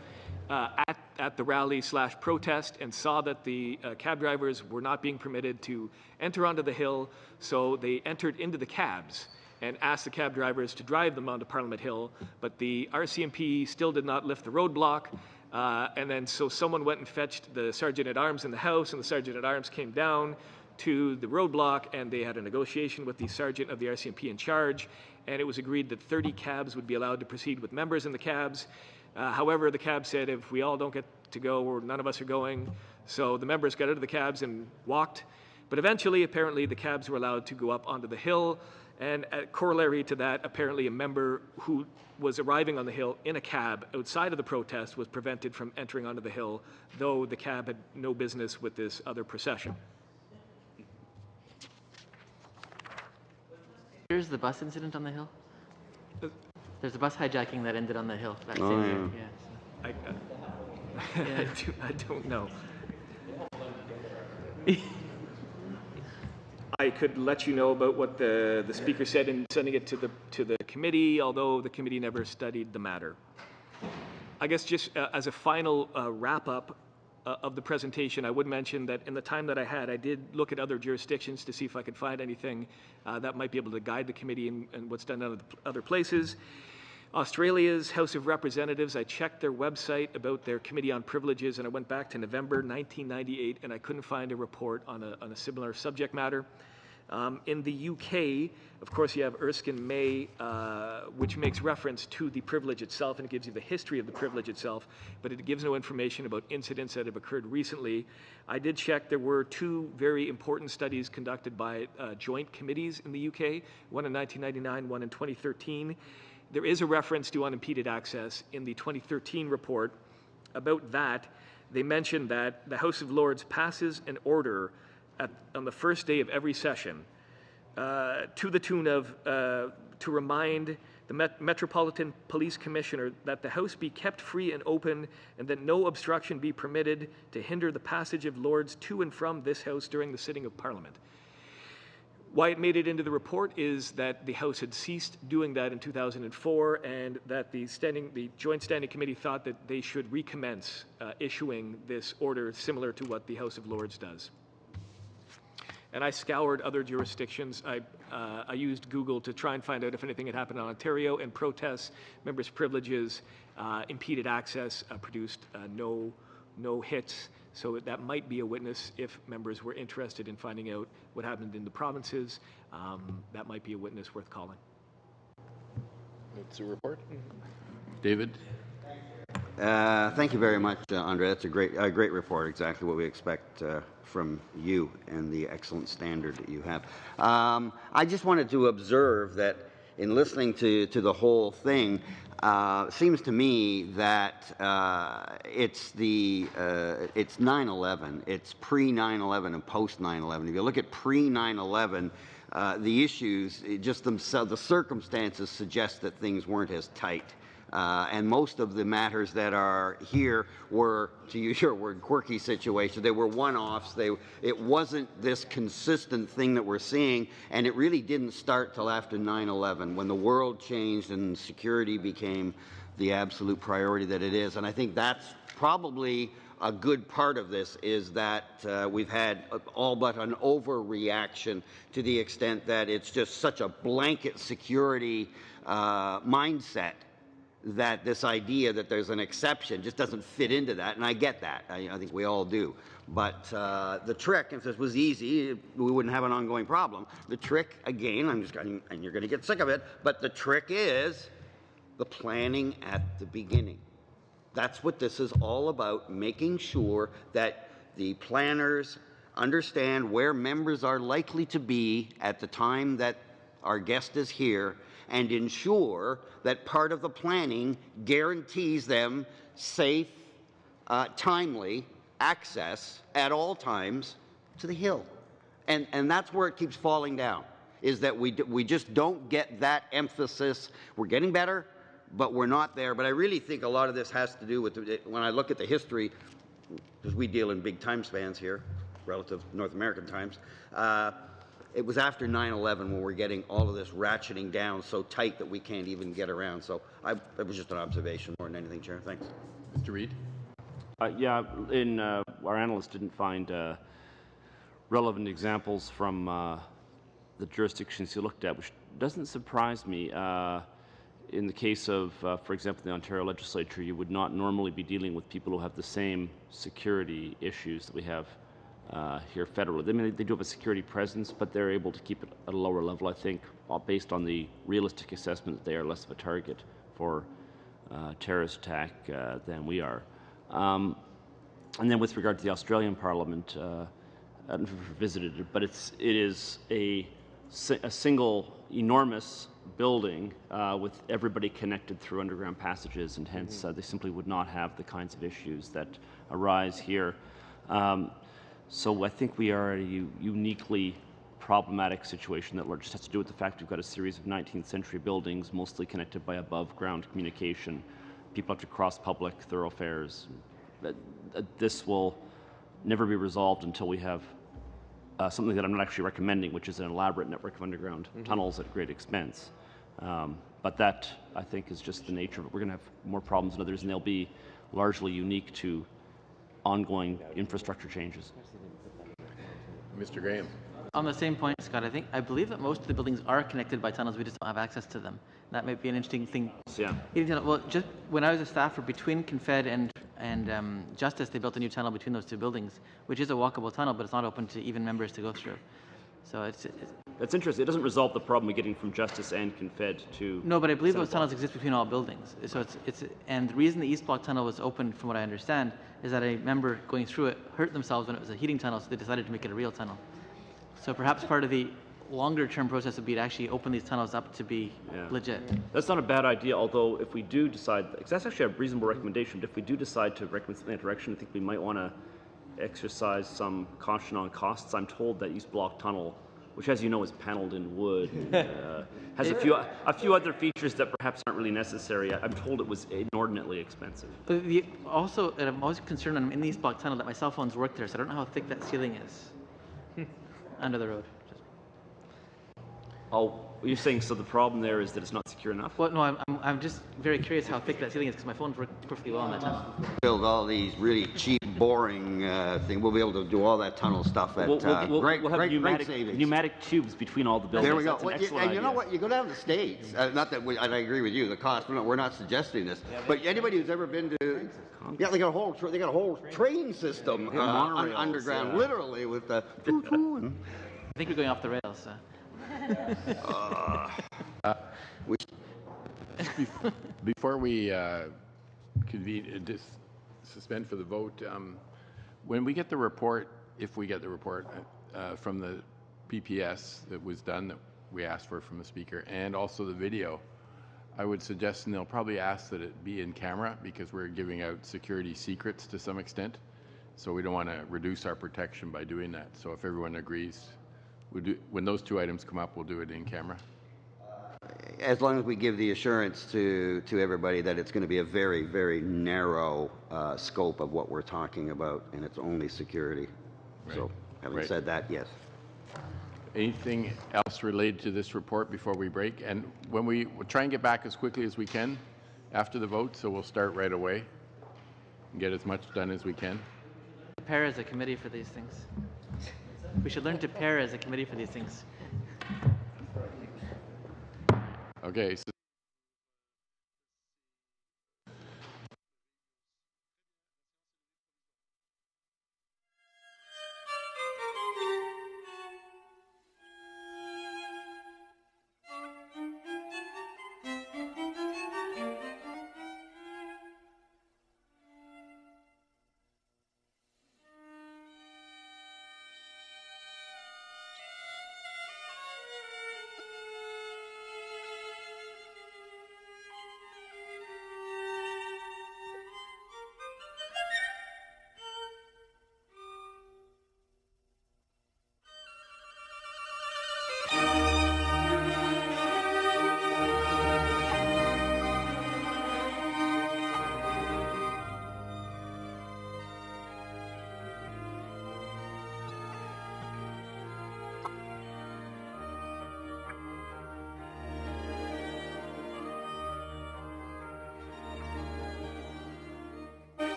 at the rally/protest and saw that the cab drivers were not being permitted to enter onto the Hill, so they entered into the cabs and asked the cab drivers to drive them onto Parliament Hill, but the RCMP still did not lift the roadblock. And then so someone went and fetched the Sergeant-at-Arms in the house, and the Sergeant-at-Arms came down to the roadblock, and they had a negotiation with the Sergeant of the RCMP in charge, and it was agreed that 30 cabs would be allowed to proceed with members in the cabs. However, the cab said if we all don't get to go, or none of us are going, so the members got out of the cabs and walked. But eventually, apparently, the cabs were allowed to go up onto the hill, and corollary to that, apparently a member who was arriving on the hill in a cab outside of the protest was prevented from entering onto the hill, though the cab had no business with this other procession. Here's the bus incident on the hill. There's a bus hijacking that ended on the hill that same year. Yeah, so. I don't know. I could let you know about what the speaker said in sending it to the committee, although the committee never studied the matter. I guess just as a final wrap-up of the presentation, I would mention that in the time that I had, I did look at other jurisdictions to see if I could find anything that might be able to guide the committee in what's done in other places. Australia's House of Representatives, I checked their website about their Committee on Privileges, and I went back to November 1998, and I couldn't find a report on a similar subject matter. In the UK, of course, you have Erskine May, which makes reference to the privilege itself, and it gives you the history of the privilege itself, but it gives no information about incidents that have occurred recently. I did check. There were two very important studies conducted by joint committees in the UK, one in 1999, one in 2013. There is a reference to unimpeded access in the 2013 report. About that, they mentioned that the House of Lords passes an order on the first day of every session to the tune of to remind the Metropolitan Police Commissioner that the House be kept free and open and that no obstruction be permitted to hinder the passage of Lords to and from this House during the sitting of Parliament. Why it made it into the report is that the House had ceased doing that in 2004, and that the Joint Standing Committee thought that they should recommence issuing this order similar to what the House of Lords does. And I scoured other jurisdictions. I used Google to try and find out if anything had happened in Ontario, and protests, members' privileges, impeded access produced no hits. So that might be a witness if members were interested in finding out what happened in the provinces. That might be a witness worth calling. That's a report. David? Thank you very much, Andre. That's a great report, exactly what we expect from you and the excellent standard that you have. I just wanted to observe that in listening to the whole thing, seems to me that it's 9/11. It's pre-9/11 and post-9/11. If you look at pre-9/11, the issues, just themselves, the circumstances suggest that things weren't as tight. And most of the matters that are here were, to use your word, quirky situations. They were one-offs. It wasn't this consistent thing that we're seeing, and it really didn't start till after 9/11, when the world changed and security became the absolute priority that it is. And I think that's probably a good part of this, is that we've had all but an overreaction to the extent that it's just such a blanket security mindset, that this idea that there's an exception just doesn't fit into that, and I get that. I think we all do. But the trick, if this was easy, we wouldn't have an ongoing problem. The trick, again, and you're going to get sick of it, but the trick is the planning at the beginning. That's what this is all about, making sure that the planners understand where members are likely to be at the time that our guest is here, and ensure that part of the planning guarantees them safe, timely access at all times to the Hill. And that's where it keeps falling down, is that we just don't get that emphasis. We're getting better, but we're not there. But I really think a lot of this has to do with, when I look at the history, because we deal in big time spans here, relative to North American times, it was after 9/11 when we're getting all of this ratcheting down so tight that we can't even get around. So that was just an observation more than anything, Chair. Thanks. Mr. Reid? Our analysts didn't find relevant examples from the jurisdictions you looked at, which doesn't surprise me. In the case of, for example, the Ontario legislature, you would not normally be dealing with people who have the same security issues that we have here federally. I mean, they do have a security presence, but they're able to keep it at a lower level, I think, based on the realistic assessment that they are less of a target for terrorist attack than we are. And then with regard to the Australian Parliament, I've never visited it, but it is a single enormous building with everybody connected through underground passages, and hence they simply would not have the kinds of issues that arise here. So I think we are at a uniquely problematic situation that just has to do with the fact we've got a series of 19th century buildings mostly connected by above ground communication. People have to cross public thoroughfares. This will never be resolved until we have something that I'm not actually recommending, which is an elaborate network of underground tunnels at great expense. But that, I think, is just the nature of it. We're going to have more problems than others, and they'll be largely unique to ongoing infrastructure changes. Mr. Graham. On the same point, Scott, I believe that most of the buildings are connected by tunnels. We just don't have access to them. That might be an interesting thing. Yeah. Well, just when I was a staffer between Confed and Justice, they built a new tunnel between those two buildings, which is a walkable tunnel, but it's not open to even members to go through. So it's That's interesting. It doesn't resolve the problem of getting from Justice and Confed to... No, but I believe those tunnels exist between all buildings. So and the reason the East Block tunnel was open, from what I understand, is that a member going through it hurt themselves when it was a heating tunnel, so they decided to make it a real tunnel. So perhaps part of the longer-term process would be to actually open these tunnels up to be legit. That's not a bad idea, although if we do decide, because that's actually a reasonable recommendation, but if we do decide to recommend something in that direction, I think we might want to exercise some caution on costs. I'm told that East Block Tunnel, which, as you know, is paneled in wood, has a few other features that perhaps aren't really necessary. I'm told it was inordinately expensive. Also, I'm always concerned when I'm in the East Block Tunnel that my cell phones work there, so I don't know how thick that ceiling is under the road. Oh, you're saying so the problem there is that it's not secure enough? Well, no, I'm just very curious how thick that ceiling is because my phones work perfectly well on that tunnel. Build all these really cheap, boring thing. We'll be able to do all that tunnel stuff at We'll great have savings. pneumatic tubes between all the buildings. There we go. That's an Well, excellent and you know idea. what? You go down to the States. Not that and I agree with you. The cost. We're not suggesting this. But anybody who's ever been to, they got a whole train system underground, literally with the. I think we're going off the rails. Before we convene, suspend for the vote, when we get the report, if we get the report from the PPS that was done, that we asked for from the speaker, and also the video, I would suggest, and they'll probably ask that it be in camera because we're giving out security secrets to some extent. So we don't want to reduce our protection by doing that. So if everyone agrees, when those two items come up, we'll do it in camera. As long as we give the assurance to everybody that it's going to be a very, very narrow scope of what we're talking about, and it's only security. Right. So, having said that, yes. Anything else related to this report before we break? And we'll try and get back as quickly as we can after the vote, so we'll start right away and get as much done as we can. Prepare as a committee for these things. We should learn to pair as a committee for these things. Okay. So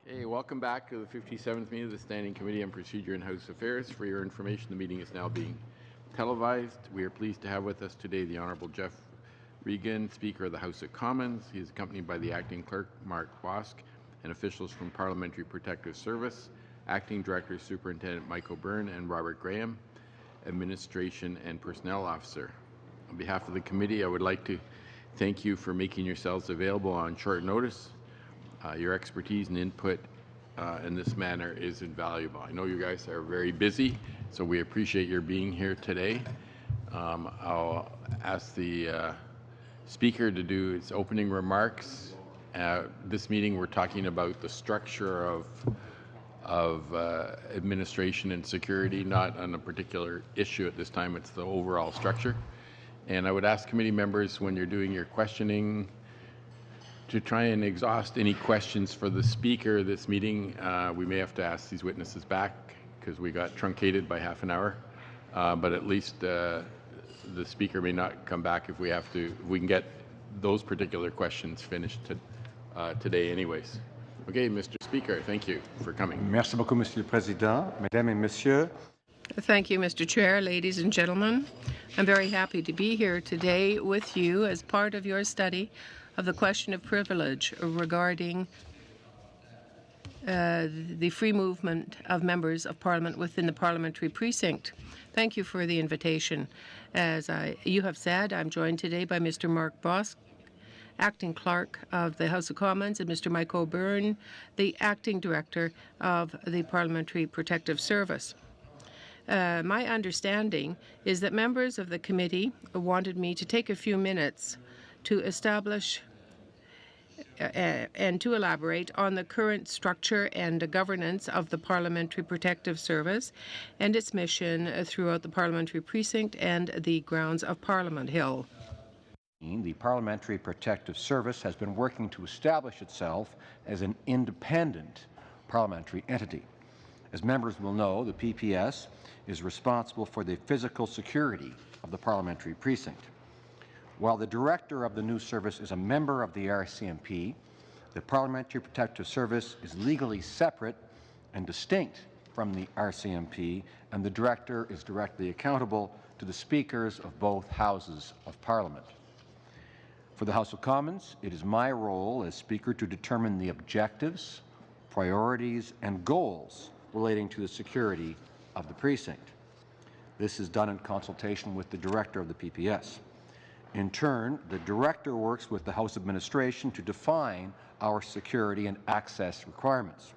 Okay, welcome back to the 57th meeting of the Standing Committee on Procedure and House Affairs. For your information, the meeting is now being televised. We are pleased to have with us today the Honourable Jeff Regan, Speaker of the House of Commons. He is accompanied by the Acting Clerk, Mark Bosk, and officials from Parliamentary Protective Service, Acting Director Superintendent Michael Byrne, and Robert Graham, Administration and Personnel Officer. On behalf of the committee, I would like to thank you for making yourselves available on short notice. Your expertise and input in this manner is invaluable. I know you guys are very busy, so we appreciate your being here today. I'll ask the Speaker to do its opening remarks. This meeting, we're talking about the structure of administration and security, not on a particular issue at this time. It's the overall structure. And I would ask committee members, when you're doing your questioning, to try and exhaust any questions for the Speaker this meeting. We may have to ask these witnesses back because we got truncated by half an hour, but at least the Speaker may not come back if we have to. If we can get those particular questions finished today anyways. Okay, Mr. Speaker, thank you for coming. Merci beaucoup, Monsieur le Président. Mesdames et Messieurs. Thank you, Mr. Chair, ladies and gentlemen. I'm very happy to be here today with you as part of your study of the question of privilege regarding the free movement of members of Parliament within the parliamentary precinct. Thank you for the invitation. As you have said, I'm joined today by Mr. Mark Bosk, Acting Clerk of the House of Commons, and Mr. Michael Byrne, the Acting Director of the Parliamentary Protective Service. My understanding is that members of the committee wanted me to take a few minutes to establish and to elaborate on the current structure and governance of the Parliamentary Protective Service and its mission throughout the parliamentary precinct and the grounds of Parliament Hill. The Parliamentary Protective Service has been working to establish itself as an independent parliamentary entity. As members will know, the PPS is responsible for the physical security of the parliamentary precinct. While the director of the new service is a member of the RCMP, the Parliamentary Protective Service is legally separate and distinct from the RCMP, and the director is directly accountable to the speakers of both houses of Parliament. For the House of Commons, it is my role as Speaker to determine the objectives, priorities, and goals relating to the security of the precinct. This is done in consultation with the director of the PPS. In turn, the director works with the House administration to define our security and access requirements.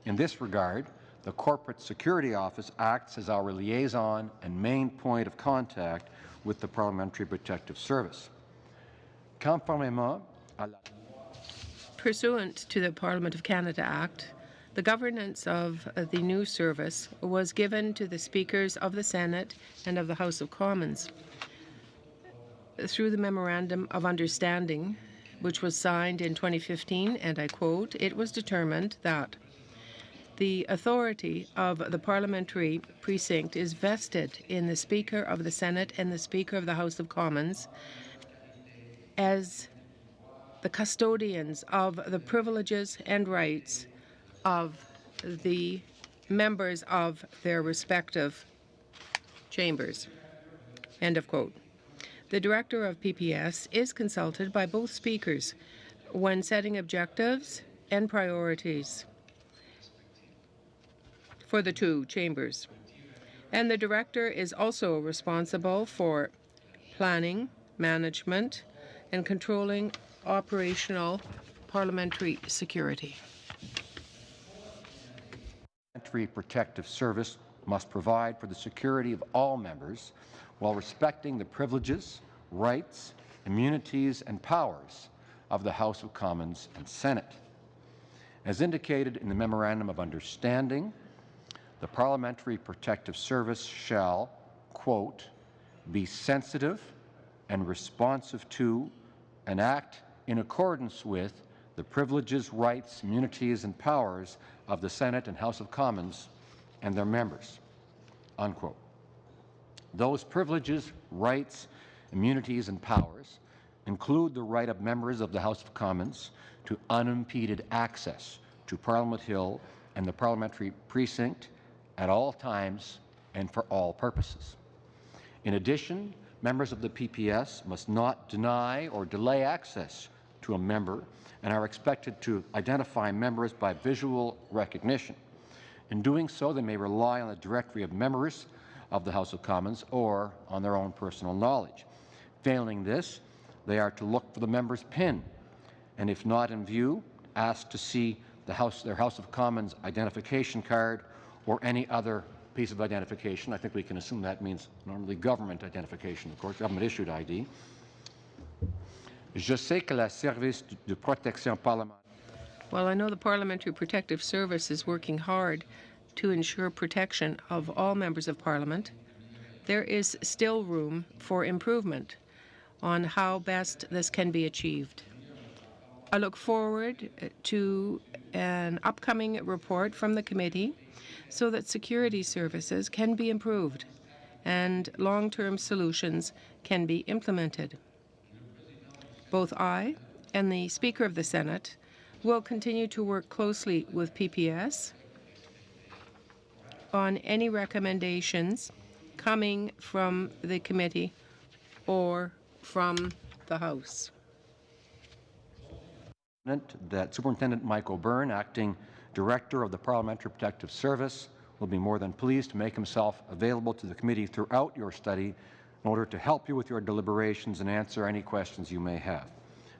In this regard, the Corporate Security Office acts as our liaison and main point of contact with the Parliamentary Protective Service. Pursuant to the Parliament of Canada Act, the governance of the new service was given to the Speakers of the Senate and of the House of Commons. Through the Memorandum of Understanding, which was signed in 2015, and I quote, it was determined that the authority of the parliamentary precinct is vested in the Speaker of the Senate and the Speaker of the House of Commons as the custodians of the privileges and rights of the members of their respective chambers. End of quote. The director of PPS is consulted by both speakers when setting objectives and priorities for the two chambers. And the director is also responsible for planning, management, and controlling operational parliamentary security. The Parliamentary Protective Service must provide for the security of all members while respecting the privileges, rights, immunities, and powers of the House of Commons and Senate. As indicated in the Memorandum of Understanding, the Parliamentary Protective Service shall, quote, be sensitive and responsive to and act in accordance with the privileges, rights, immunities, and powers of the Senate and House of Commons and their members, unquote. Those privileges, rights, immunities, and powers include the right of members of the House of Commons to unimpeded access to Parliament Hill and the parliamentary precinct at all times and for all purposes. In addition, members of the PPS must not deny or delay access to a member and are expected to identify members by visual recognition. In doing so, they may rely on the directory of members of the House of Commons or on their own personal knowledge. Failing this, they are to look for the member's PIN, and if not in view, ask to see their House of Commons identification card or any other piece of identification. I think we can assume that means normally government identification, of course, government-issued ID. Je sais que le service de protection parlementaire. Well, I know the Parliamentary Protective Service is working hard to ensure protection of all members of Parliament. There is still room for improvement on how best this can be achieved. I look forward to an upcoming report from the committee so that security services can be improved and long-term solutions can be implemented. Both I and the Speaker of the Senate will continue to work closely with PPS on any recommendations coming from the committee or from the House. That Superintendent Michael Byrne, Acting Director of the Parliamentary Protective Service, will be more than pleased to make himself available to the committee throughout your study in order to help you with your deliberations and answer any questions you may have.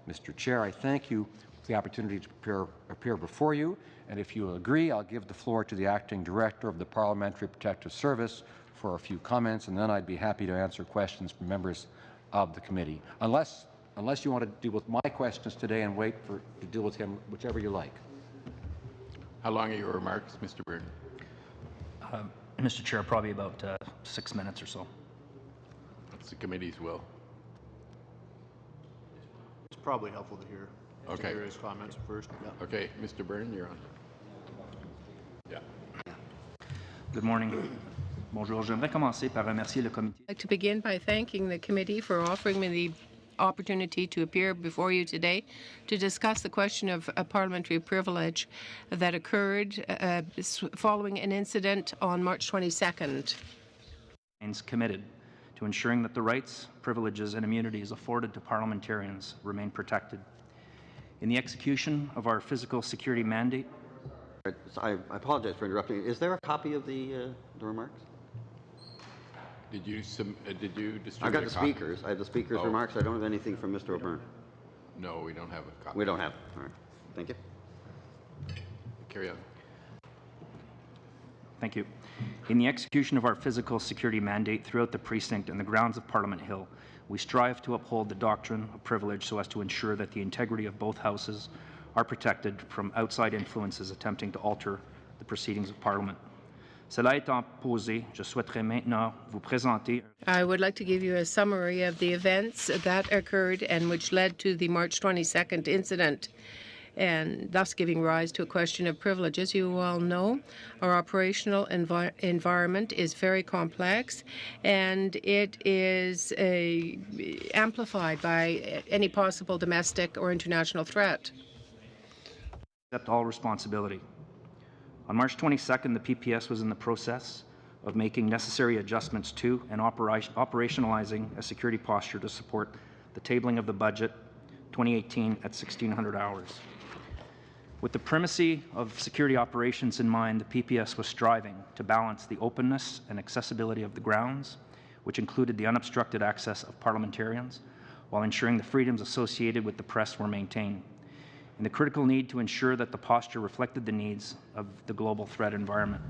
Mr. Chair, I thank you for the opportunity to appear before you, and if you agree, I'll give the floor to the Acting Director of the Parliamentary Protective Service for a few comments, and then I'd be happy to answer questions from members of the committee. Unless you want to deal with my questions today and wait to deal with him, whichever you like. How long are your remarks, Mr. Byrne? Mr. Chair, probably about 6 minutes or so. That's the committee's will. It's probably helpful to hear, hear his comments first. Yeah. Okay, Mr. Byrne, you're on. Yeah. Good morning. Bonjour. J'aimerais commencer par remercier le comité. I'd like to begin by thanking the committee for offering me the opportunity to appear before you today to discuss the question of a parliamentary privilege that occurred following an incident on March 22nd. Remains committed to ensuring that the rights, privileges, and immunities afforded to parliamentarians remain protected. In the execution of our physical security mandate. I apologize for interrupting. Is there a copy of the remarks? Did you distribute I got the speakers. I have the speakers' remarks. I don't have anything from Mr. O'Byrne. No, we don't have a copy. We don't have it. All right. Thank you. Carry on. Thank you. In the execution of our physical security mandate throughout the precinct and the grounds of Parliament Hill, we strive to uphold the doctrine of privilege so as to ensure that the integrity of both houses are protected from outside influences attempting to alter the proceedings of Parliament. Cela étant posé, je souhaiterais maintenant vous présenter. I would like to give you a summary of the events that occurred and which led to the March 22nd incident, and thus giving rise to a question of privilege. As you all know, our operational environment is very complex, and it is amplified by any possible domestic or international threat. Accept all responsibility. On March 22nd, the PPS was in the process of making necessary adjustments to and operationalizing a security posture to support the tabling of the budget 2018 at 1600 hours. With the primacy of security operations in mind, the PPS was striving to balance the openness and accessibility of the grounds, which included the unobstructed access of parliamentarians, while ensuring the freedoms associated with the press were maintained, and the critical need to ensure that the posture reflected the needs of the global threat environment.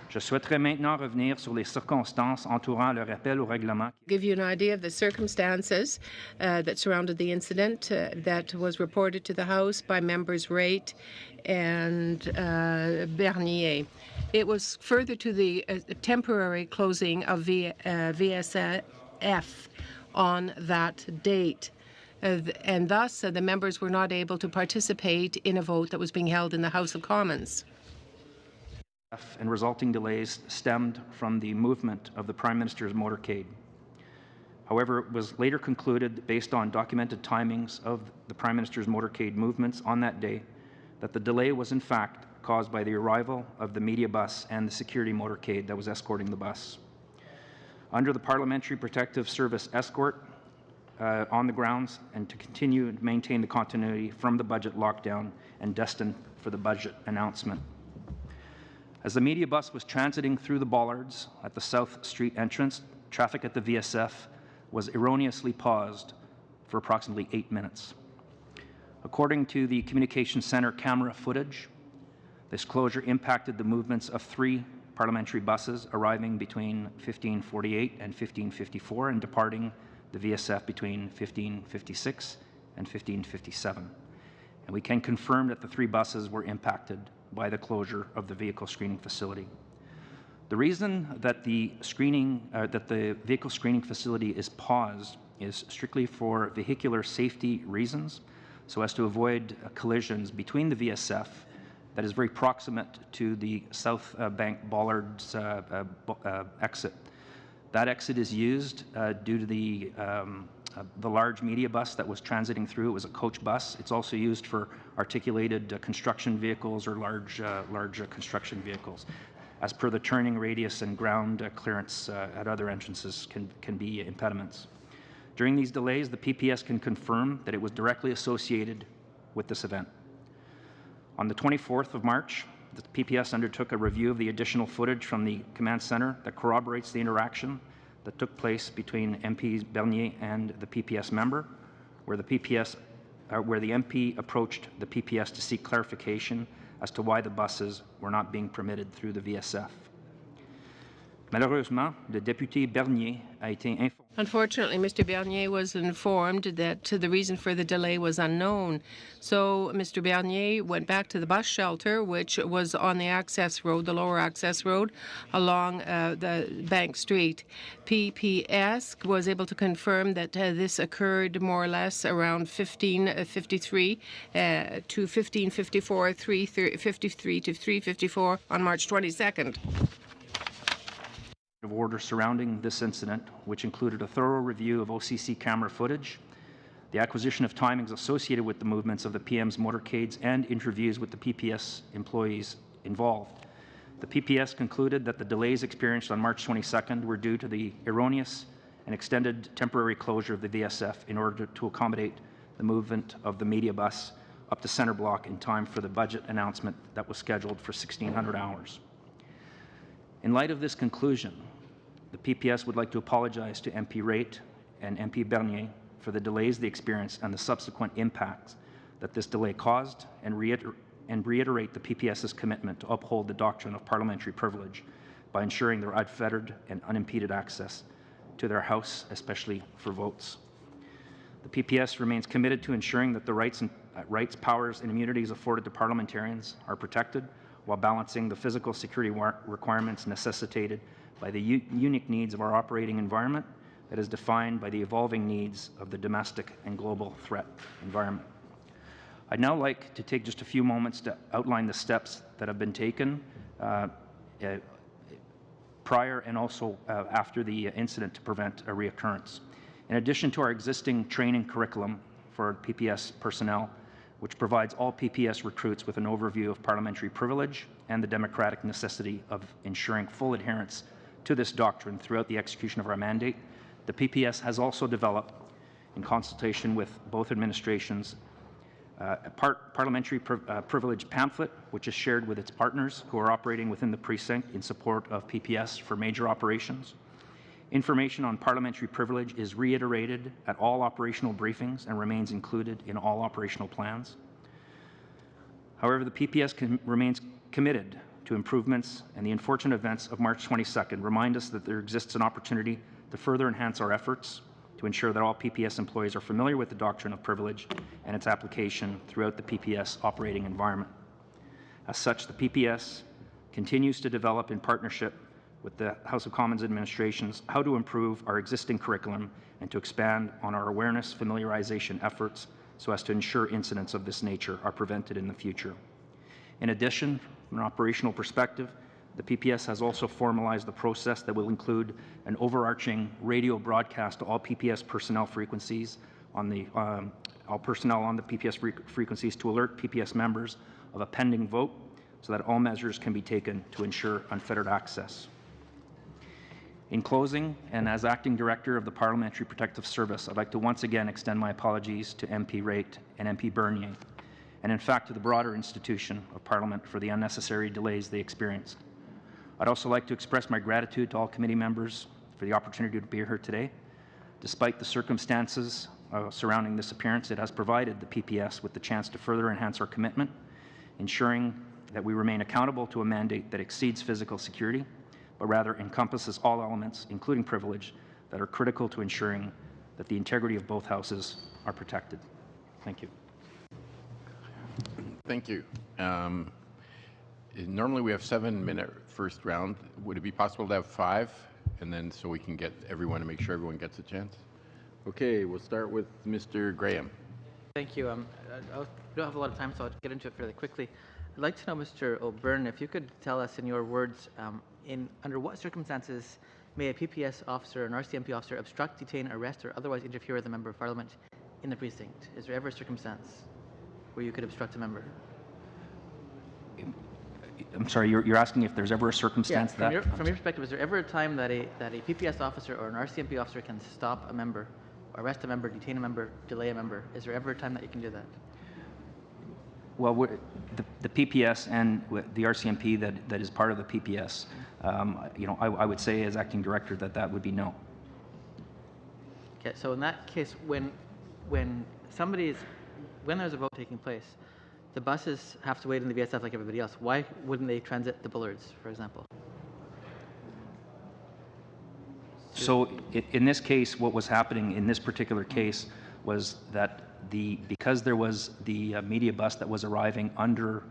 Je souhaiterais maintenant revenir sur les circonstances entourant le rappel au règlement. Give you an idea of the circumstances that surrounded the incident that was reported to the House by members Raitt and Bernier. It was further to the temporary closing of VSF on that date. And thus, the members were not able to participate in a vote that was being held in the House of Commons. And resulting delays stemmed from the movement of the Prime Minister's motorcade. However, it was later concluded, based on documented timings of the Prime Minister's motorcade movements on that day, that the delay was in fact caused by the arrival of the media bus and the security motorcade that was escorting the bus. Under the Parliamentary Protective Service escort on the grounds and to continue to maintain the continuity from the budget lockdown and destined for the budget announcement. As the media bus was transiting through the bollards at the South Street entrance, traffic at the VSF was erroneously paused for approximately 8 minutes. According to the Communications Centre camera footage, this closure impacted the movements of 3 parliamentary buses arriving between 15:48 and 15:54 and departing the VSF between 15:56 and 15:57. And we can confirm that the 3 buses were impacted by the closure of the vehicle screening facility. The reason that the vehicle screening facility is paused is strictly for vehicular safety reasons, so as to avoid collisions between the VSF that is very proximate to the South Bank Bollards exit. That exit is used due to the large media bus that was transiting through. It was a coach bus. It's also used for articulated construction vehicles or large construction vehicles. As per the turning radius and ground clearance at other entrances can be impediments. During these delays, the PPS can confirm that it was directly associated with this event. On the 24th of March, the PPS undertook a review of the additional footage from the command center that corroborates the interaction that took place between MP Bernier and the PPS member, where the MP approached the PPS to seek clarification as to why the buses were not being permitted through the VSF. Malheureusement, le député Bernier a été informé. Unfortunately, Mr. Bernier was informed that the reason for the delay was unknown. So Mr. Bernier went back to the bus shelter, which was on the access road, the lower access road, along the Bank Street. PPS was able to confirm that this occurred more or less around 15:53 to 15:54, 3:53 to 3:54 on March 22nd. Of order surrounding this incident, which included a thorough review of OCC camera footage, the acquisition of timings associated with the movements of the PM's motorcades, and interviews with the PPS employees involved. The PPS concluded that the delays experienced on March 22nd were due to the erroneous and extended temporary closure of the VSF in order to accommodate the movement of the media bus up to Centre Block in time for the budget announcement that was scheduled for 1600 hours. In light of this conclusion, the PPS would like to apologize to MP Raitt and MP Bernier for the delays they experienced and the subsequent impacts that this delay caused, and reiterate the PPS's commitment to uphold the doctrine of parliamentary privilege by ensuring their unfettered and unimpeded access to their House, especially for votes. The PPS remains committed to ensuring that the rights, powers, and immunities afforded to parliamentarians are protected while balancing the physical security requirements necessitated by the unique needs of our operating environment that is defined by the evolving needs of the domestic and global threat environment. I'd now like to take just a few moments to outline the steps that have been taken prior and also after the incident to prevent a reoccurrence. In addition to our existing training curriculum for PPS personnel, which provides all PPS recruits with an overview of parliamentary privilege and the democratic necessity of ensuring full adherence to this doctrine throughout the execution of our mandate, the PPS has also developed, in consultation with both administrations, a parliamentary privilege pamphlet, which is shared with its partners who are operating within the precinct in support of PPS for major operations. Information on parliamentary privilege is reiterated at all operational briefings and remains included in all operational plans. However, the PPS remains committed to improvements, and the unfortunate events of March 22nd remind us that there exists an opportunity to further enhance our efforts to ensure that all PPS employees are familiar with the doctrine of privilege and its application throughout the PPS operating environment. As such, the PPS continues to develop in partnership with the House of Commons administrations how to improve our existing curriculum and to expand on our awareness familiarization efforts so as to ensure incidents of this nature are prevented in the future. In addition, from an operational perspective, the PPS has also formalized the process that will include an overarching radio broadcast to all PPS personnel frequencies on the all personnel on the PPS frequencies to alert PPS members of a pending vote so that all measures can be taken to ensure unfettered access. In closing, and as Acting Director of the Parliamentary Protective Service, I'd like to once again extend my apologies to MP Raitt and MP Bernier, and in fact to the broader institution of Parliament for the unnecessary delays they experienced. I'd also like to express my gratitude to all committee members for the opportunity to be here today. Despite the circumstances surrounding this appearance, it has provided the PPS with the chance to further enhance our commitment, ensuring that we remain accountable to a mandate that exceeds physical security, but rather encompasses all elements, including privilege, that are critical to ensuring that the integrity of both houses are protected. Thank you. Thank you. Normally we have 7-minute first round. Would it be possible to have 5, and then so we can get everyone to make sure everyone gets a chance? Okay, we'll start with Mr. Graham. Thank you. I don't have a lot of time, so I'll get into it fairly quickly. I'd like to know, Mr. O'Byrne, if you could tell us in your words, under what circumstances may a PPS officer or an RCMP officer obstruct, detain, arrest, or otherwise interfere with a member of Parliament in the precinct? Is there ever a circumstance where you could obstruct a member? I'm sorry, you're asking if there's ever a circumstance from your perspective, is there ever a time that a PPS officer or an RCMP officer can stop a member, arrest a member, detain a member, delay a member? Is there ever a time that you can do that? Well, the PPS and the RCMP that is part of the PPS, I would say as acting director that would be no. Okay, so in that case, when there's a vote taking place, the buses have to wait in the VSF like everybody else. Why wouldn't they transit the Bullards, for example? So in this case, what was happening in this particular case was that because there was the media bus that was arriving under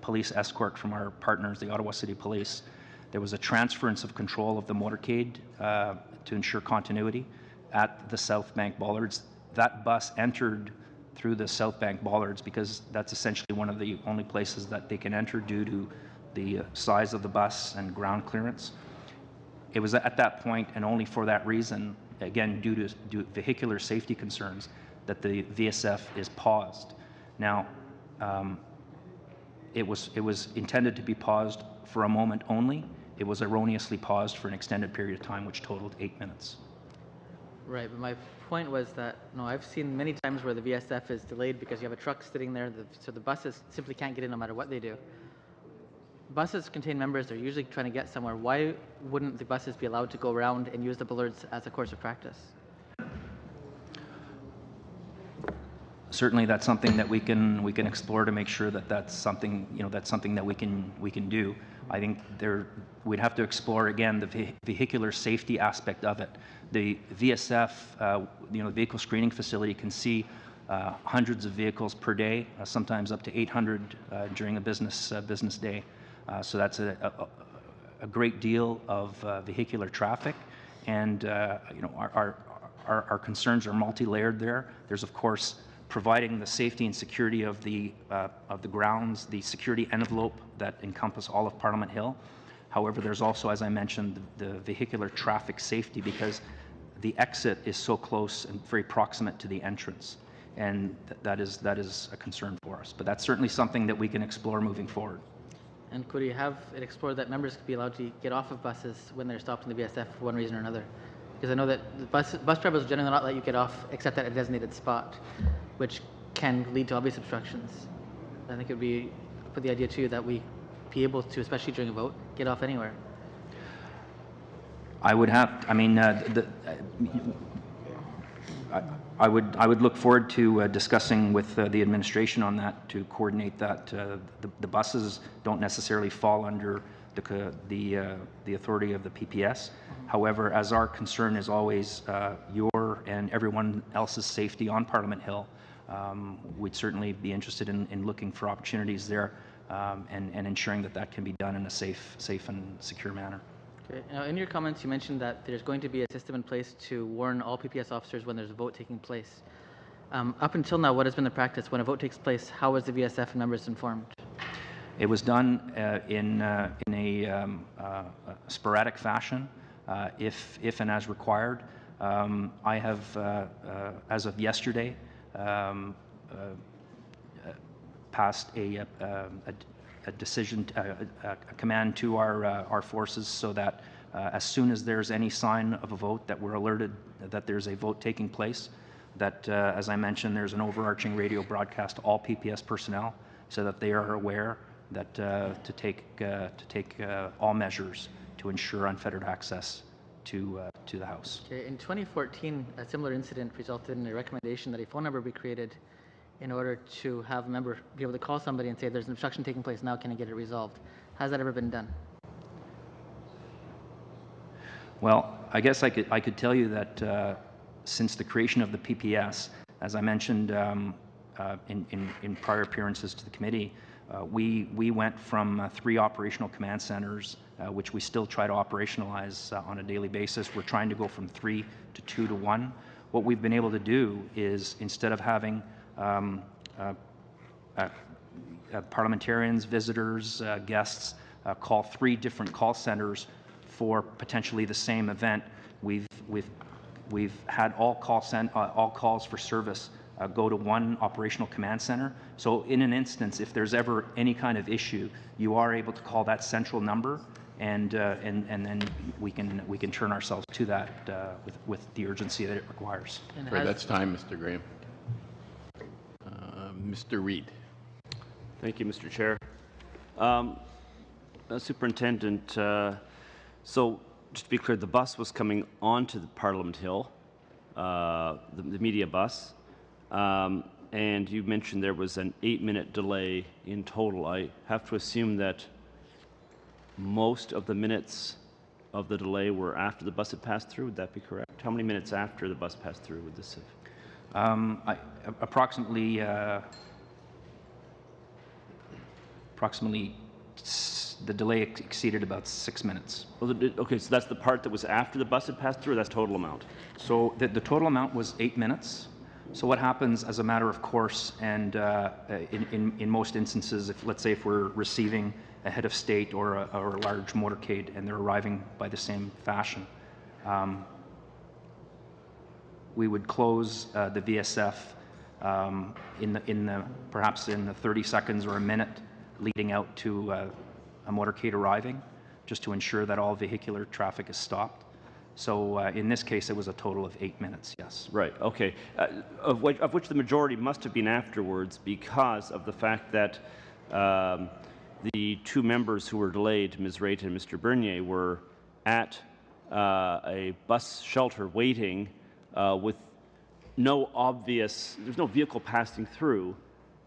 police escort from our partners, the Ottawa City Police, there was a transference of control of the motorcade to ensure continuity at the South Bank Bollards. That bus entered through the South Bank Bollards because that's essentially one of the only places that they can enter due to the size of the bus and ground clearance. It was at that point, and only for that reason, again due to vehicular safety concerns, that the VSF is paused. Now, it was intended to be paused for a moment only. It was erroneously paused for an extended period of time, which totaled 8 minutes. Right, but my point was that, I've seen many times where the VSF is delayed because you have a truck sitting there, so the buses simply can't get in no matter what they do. Buses contain members, they're usually trying to get somewhere. Why wouldn't the buses be allowed to go around and use the Bullards as a course of practice? Certainly, that's something that we can explore to make sure that that's something that we can do. I think we'd have to explore again the vehicular safety aspect of it. The VSF, vehicle screening facility can see hundreds of vehicles per day, sometimes up to 800 during a business day. So that's a great deal of vehicular traffic, and our concerns are multi-layered there. There's of course providing the safety and security of the grounds, the security envelope that encompass all of Parliament Hill. However, there's also, as I mentioned, the vehicular traffic safety because the exit is so close and very proximate to the entrance, and that is a concern for us. But that's certainly something that we can explore moving forward. And could you have it explored that members could be allowed to get off of buses when they're stopped in the VSF for one reason or another? Because I know that the bus drivers generally not let you get off except at a designated spot, which can lead to obvious obstructions. I think it would be put the idea too that we be able to, especially during a vote, get off anywhere. I would look forward to discussing with the administration on that to coordinate that. The buses don't necessarily fall under the authority of the PPS. However, as our concern is always your and everyone else's safety on Parliament Hill, we'd certainly be interested in looking for opportunities there and ensuring that can be done in a safe and secure manner. Okay. Now, in your comments, you mentioned that there's going to be a system in place to warn all PPS officers when there's a vote taking place. Up until now, what has been the practice? When a vote takes place, how is the VSF members informed? It was done in a sporadic fashion, if and as required. I have, as of yesterday, passed a decision, a command to our forces, so that as soon as there's any sign of a vote, that we're alerted that there's a vote taking place. That, as I mentioned, there's an overarching radio broadcast to all PPS personnel, so that they are aware that to take all measures to ensure unfettered access to the House. Okay. In 2014, a similar incident resulted in a recommendation that a phone number be created in order to have a member be able to call somebody and say, there's an obstruction taking place now, can I get it resolved? Has that ever been done? Well, I guess I could tell you that since the creation of the PPS, as I mentioned in prior appearances to the committee, we went from 3 operational command centers, which we still try to operationalize on a daily basis. We're trying to go from 3 to 2 to 1. What we've been able to do is, instead of having parliamentarians, visitors, guests call 3 different call centers for potentially the same event, we've had all calls for service go to one operational command center. So in an instance, if there's ever any kind of issue, you are able to call that central number, and then we can turn ourselves to that with the urgency that it requires. Right, that's time, Mr. Graham. Mr. Reid. Thank you, Mr. Chair. Superintendent, so just to be clear, the bus was coming onto the Parliament Hill, the media bus, and you mentioned there was an 8-minute delay in total. I have to assume that most of the minutes of the delay were after the bus had passed through. Would that be correct? How many minutes after the bus passed through would this have? Approximately the delay exceeded about 6 minutes. Well, okay, so that's the part that was after the bus had passed through, or that's total amount? So the total amount was 8 minutes. So what happens as a matter of course, and in most instances, let's say if we're receiving a head of state or a large motorcade and they're arriving by the same fashion, we would close the VSF perhaps in the 30 seconds or a minute leading out to a motorcade arriving, just to ensure that all vehicular traffic is stopped. So in this case, it was a total of 8 minutes, yes. Right, okay. Of which the majority must have been afterwards, because of the fact that the 2 members who were delayed, Ms. Raitt and Mr. Bernier, were at a bus shelter waiting with there's no vehicle passing through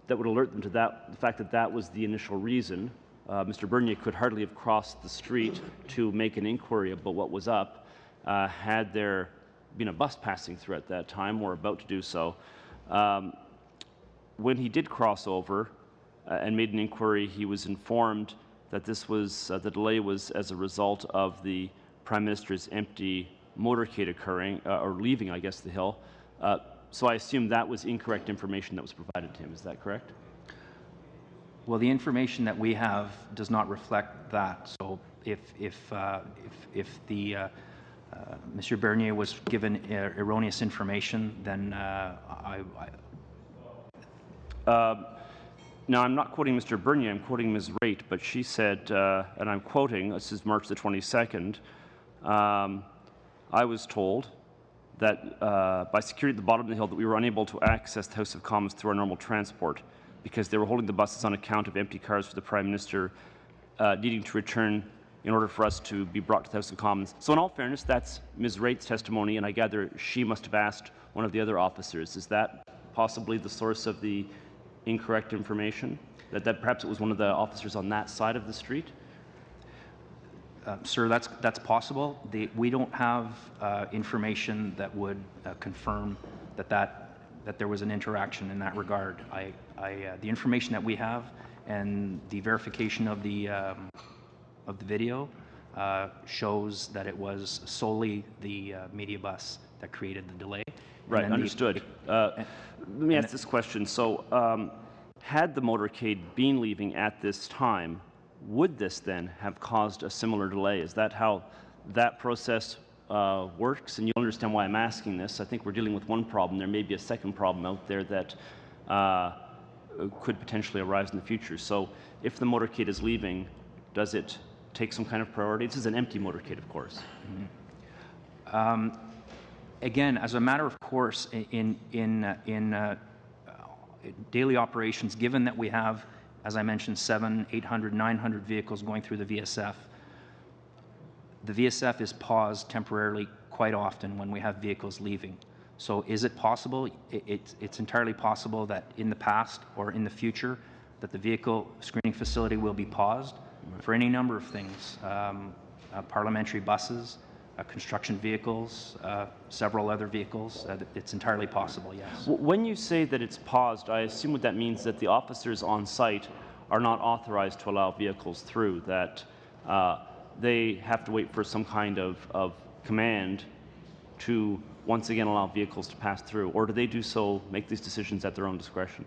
that would alert them to the fact that that was the initial reason. Mr. Bernier could hardly have crossed the street to make an inquiry about what was up had there been a bus passing through at that time or about to do so. When he did cross over and made an inquiry, he was informed that this was the delay was as a result of the Prime Minister's empty motorcade occurring or leaving, I guess, the Hill. So I assume that was incorrect information that was provided to him. Is that correct? Well, the information that we have does not reflect that. So if the Mr. Bernier was given erroneous information, then now, I'm not quoting Mr. Bernier, I'm quoting Ms. Raitt, but she said, and I'm quoting, this is March the 22nd, I was told that by security at the bottom of the hill that we were unable to access the House of Commons through our normal transport because they were holding the buses on account of empty cars for the Prime Minister needing to return in order for us to be brought to the House of Commons. So in all fairness, that's Ms. Wright's testimony, and I gather she must have asked one of the other officers. Is that possibly the source of the incorrect information? That perhaps it was one of the officers on that side of the street? Sir, that's possible. We don't have information that would confirm that there was an interaction in that regard. The information that we have and the verification of the video shows that it was solely the media bus that created the delay. Right, understood. Let me ask this question. So, had the motorcade been leaving at this time, would this then have caused a similar delay? Is that how that process works? And you'll understand why I'm asking this. I think we're dealing with one problem. There may be a second problem out there that could potentially arise in the future. So if the motorcade is leaving, does it take some kind of priority? This is an empty motorcade, of course. Again, as a matter of course, in daily operations, given that we have, as I mentioned, 700, 800, 900 vehicles going through the VSF is paused temporarily quite often when we have vehicles leaving. So is it possible? It's entirely possible that in the past or in the future that the vehicle screening facility will be paused for any number of things, parliamentary buses, construction vehicles, several other vehicles. It's entirely possible, yes. When you say that it's paused, I assume what that means that the officers on site are not authorized to allow vehicles through, that they have to wait for some kind of command to once again allow vehicles to pass through, or do they do so, make these decisions at their own discretion?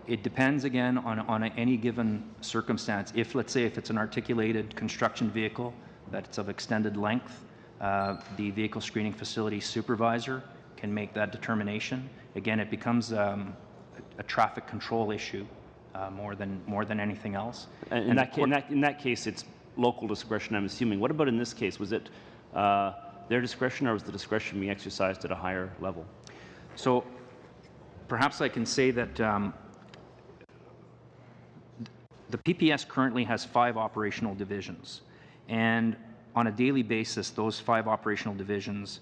It depends again on any given circumstance. If, let's say, if it's an articulated construction vehicle that's of extended length, the vehicle screening facility supervisor can make that determination. Again, it becomes a traffic control issue more than anything else. In that case, it's local discretion, I'm assuming. What about in this case? Was it their discretion, or was the discretion being exercised at a higher level? So perhaps I can say that the PPS currently has 5 operational divisions, and on a daily basis, those 5 operational divisions,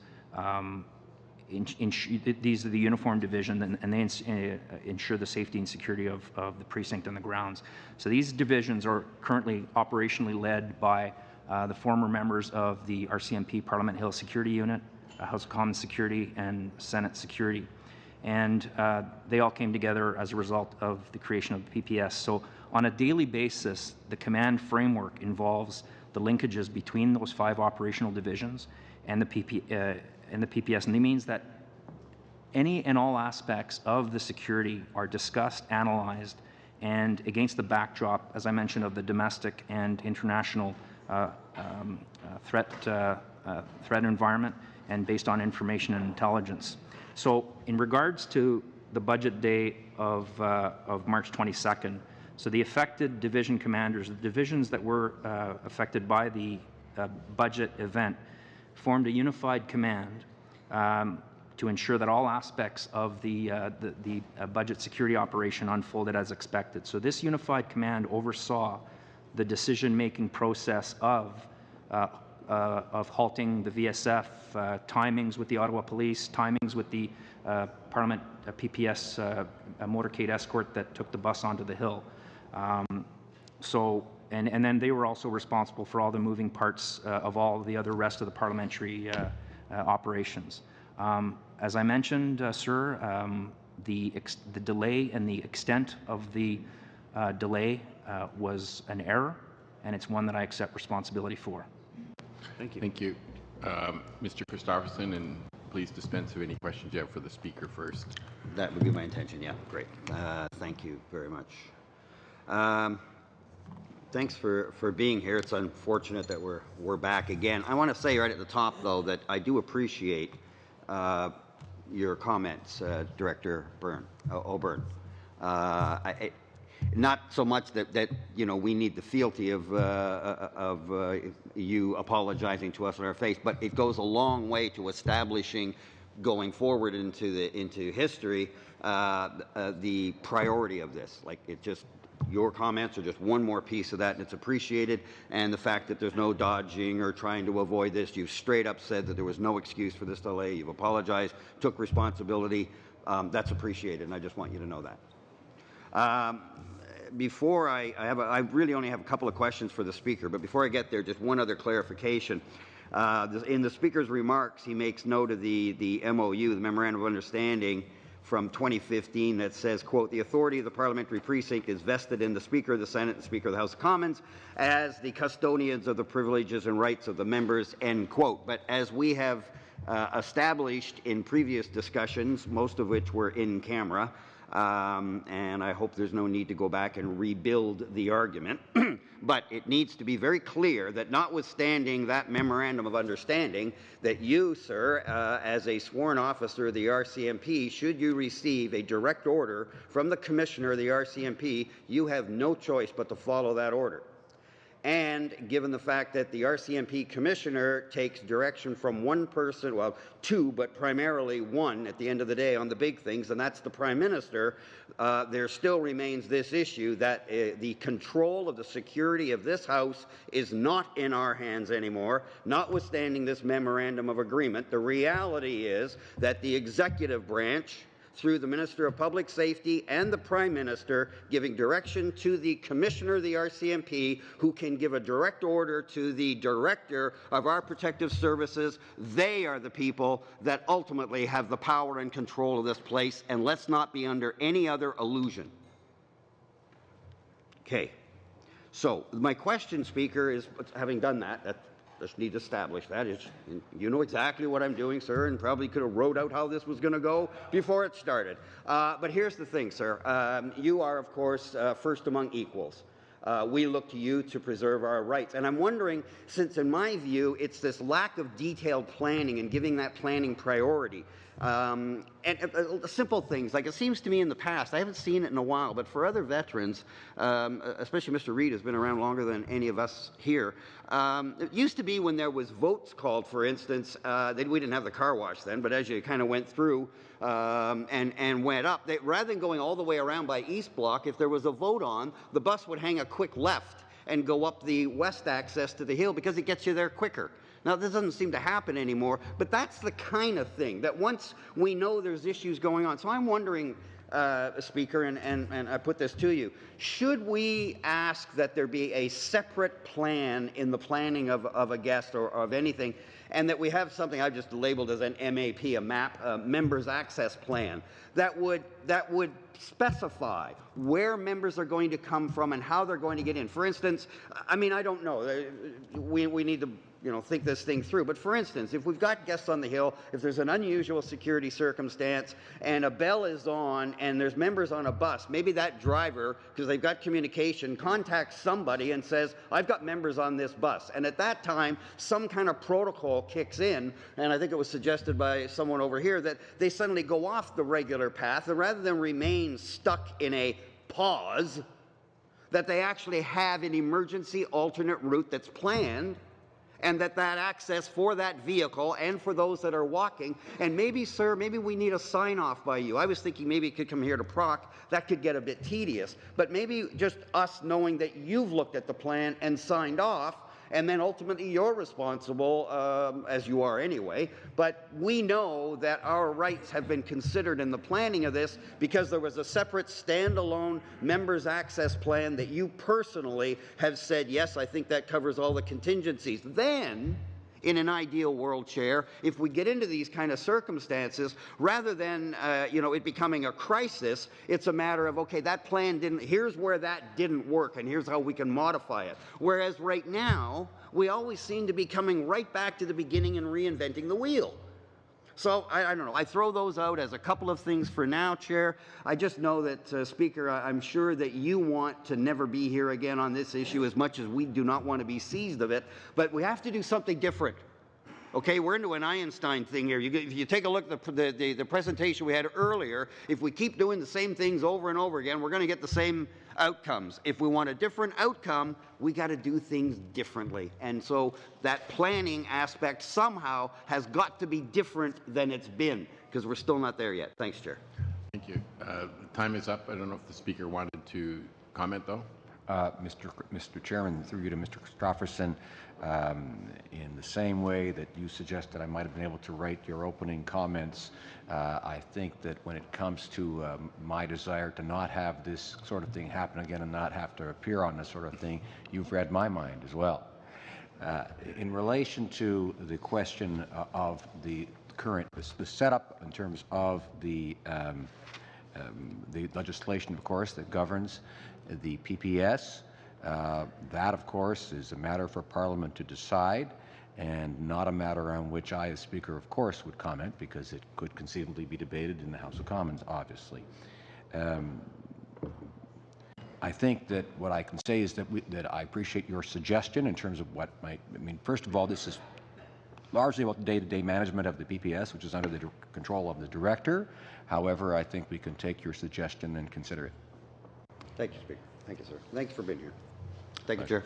these are the uniform division, and they ensure the safety and security of the precinct and the grounds. So these divisions are currently operationally led by the former members of the RCMP Parliament Hill Security Unit, House of Commons Security, and Senate Security. And they all came together as a result of the creation of the PPS. So on a daily basis, the command framework involves the linkages between those 5 operational divisions and the PPS. And it means that any and all aspects of the security are discussed, analyzed, and against the backdrop, as I mentioned, of the domestic and international threat environment, and based on information and intelligence. So in regards to the budget day of March 22nd, so the affected division commanders, the divisions that were affected by the budget event, formed a unified command to ensure that all aspects of the budget security operation unfolded as expected. So this unified command oversaw the decision-making process of halting the VSF, timings with the Ottawa Police, timings with the Parliament PPS motorcade escort that took the bus onto the hill. And then they were also responsible for all the moving parts of all the other rest of the parliamentary operations. As I mentioned, sir, the delay and the extent of the delay was an error, and it's one that I accept responsibility for. Thank you. Thank you. Mr. Christopherson, and please dispense with any questions you have for the speaker first. That would be my intention, yeah. Great. Thank you very much. Thanks for being here. It's unfortunate that we're back again. I want to say right at the top, though, that I do appreciate your comments, Director O'Byrne. Not so much that you know we need the fealty of you apologizing to us in our face, but it goes a long way to establishing, going forward into history, the priority of this. Like it just your comments are just one more piece of that, and it's appreciated. And the fact that there's no dodging or trying to avoid this, you've straight up said that there was no excuse for this delay. You've apologized, took responsibility. That's appreciated, and I just want you to know that. Before I really only have a couple of questions for the Speaker, but before I get there, just one other clarification. In the Speaker's remarks, he makes note of the MOU, the Memorandum of Understanding from 2015 that says, quote, the authority of the parliamentary precinct is vested in the Speaker of the Senate and the Speaker of the House of Commons as the custodians of the privileges and rights of the members, end quote. But as we have established in previous discussions, most of which were in camera, and I hope there's no need to go back and rebuild the argument, but it needs to be very clear that notwithstanding that memorandum of understanding, that you, sir, as a sworn officer of the RCMP, should you receive a direct order from the Commissioner of the RCMP, you have no choice but to follow that order. And given the fact that the RCMP Commissioner takes direction from one person, well, two, but primarily one at the end of the day on the big things, and that's the Prime Minister, there still remains this issue that the control of the security of this House is not in our hands anymore, notwithstanding this memorandum of agreement. The reality is that the executive branch, through the Minister of Public Safety and the Prime Minister, giving direction to the Commissioner of the RCMP, who can give a direct order to the Director of our Protective Services. They are the people that ultimately have the power and control of this place, and let's not be under any other illusion. Okay. So my question, Speaker, is, having done that, just need to establish that. You know exactly what I'm doing, sir, and probably could have wrote out how this was going to go before it started. But here's the thing, sir. You are, of course, first among equals. We look to you to preserve our rights. And I'm wondering, since in my view, it's this lack of detailed planning and giving that planning priority. And simple things, like it seems to me in the past, I haven't seen it in a while, but for other veterans, especially Mr. Reid, who's been around longer than any of us here, it used to be when there was votes called, for instance, we didn't have the car wash then, but as you kind of went through and went up, rather than going all the way around by East Block, if there was a vote on, the bus would hang a quick left and go up the west access to the hill because it gets you there quicker. Now, this doesn't seem to happen anymore, but that's the kind of thing that once we know there's issues going on. So I'm wondering, Speaker, and I put this to you, should we ask that there be a separate plan in the planning of a guest or of anything, and that we have something I've just labeled as an MAP, a map, members access plan, that would specify where members are going to come from and how they're going to get in. For instance, I mean, I don't know. We need to think this thing through. But for instance, if we've got guests on the Hill, if there's an unusual security circumstance and a bell is on and there's members on a bus, maybe that driver, because they've got communication, contacts somebody and says, I've got members on this bus. And at that time, some kind of protocol kicks in, and I think it was suggested by someone over here that they suddenly go off the regular path, and rather than remain stuck in a pause, that they actually have an emergency alternate route that's planned, and that access for that vehicle and for those that are walking, and maybe, sir, maybe we need a sign-off by you. I was thinking maybe it could come here to PROC. That could get a bit tedious, but maybe just us knowing that you've looked at the plan and signed off, and then ultimately you're responsible, as you are anyway, but we know that our rights have been considered in the planning of this because there was a separate standalone members access plan that you personally have said, yes, I think that covers all the contingencies. Then, in an ideal world, Chair, if we get into these kind of circumstances, rather than it becoming a crisis, it's a matter of, okay, that plan didn't, here's where that didn't work, and here's how we can modify it. Whereas right now, we always seem to be coming right back to the beginning and reinventing the wheel. So, I don't know. I throw those out as a couple of things for now, Chair. I just know that, Speaker, I'm sure that you want to never be here again on this issue as much as we do not want to be seized of it, but we have to do something different. Okay, we're into an Einstein thing here. If you take a look at the presentation we had earlier, if we keep doing the same things over and over again, we're going to get the same outcomes. If we want a different outcome, we got to do things differently. And so that planning aspect somehow has got to be different than it's been, because we're still not there yet. Thanks, Chair. Thank you. Time is up. I don't know if the Speaker wanted to comment, though? Mr. Chairman, through you to Mr. Christopherson, in the same way that you suggested I might have been able to write your opening comments, I think that when it comes to my desire to not have this sort of thing happen again and not have to appear on this sort of thing, you've read my mind as well. In relation to the question of the current the setup in terms of the legislation, of course, that governs the PPS, that, of course, is a matter for Parliament to decide and not a matter on which I, as Speaker, of course, would comment, because it could conceivably be debated in the House of Commons, obviously. I think that what I can say is that I appreciate your suggestion in terms of what might, I mean, first of all, this is largely about the day-to-day management of the PPS, which is under the control of the Director. However, I think we can take your suggestion and consider it. Thank you, Speaker. Thank you, sir. Thank you for being here. Thank you, Chair.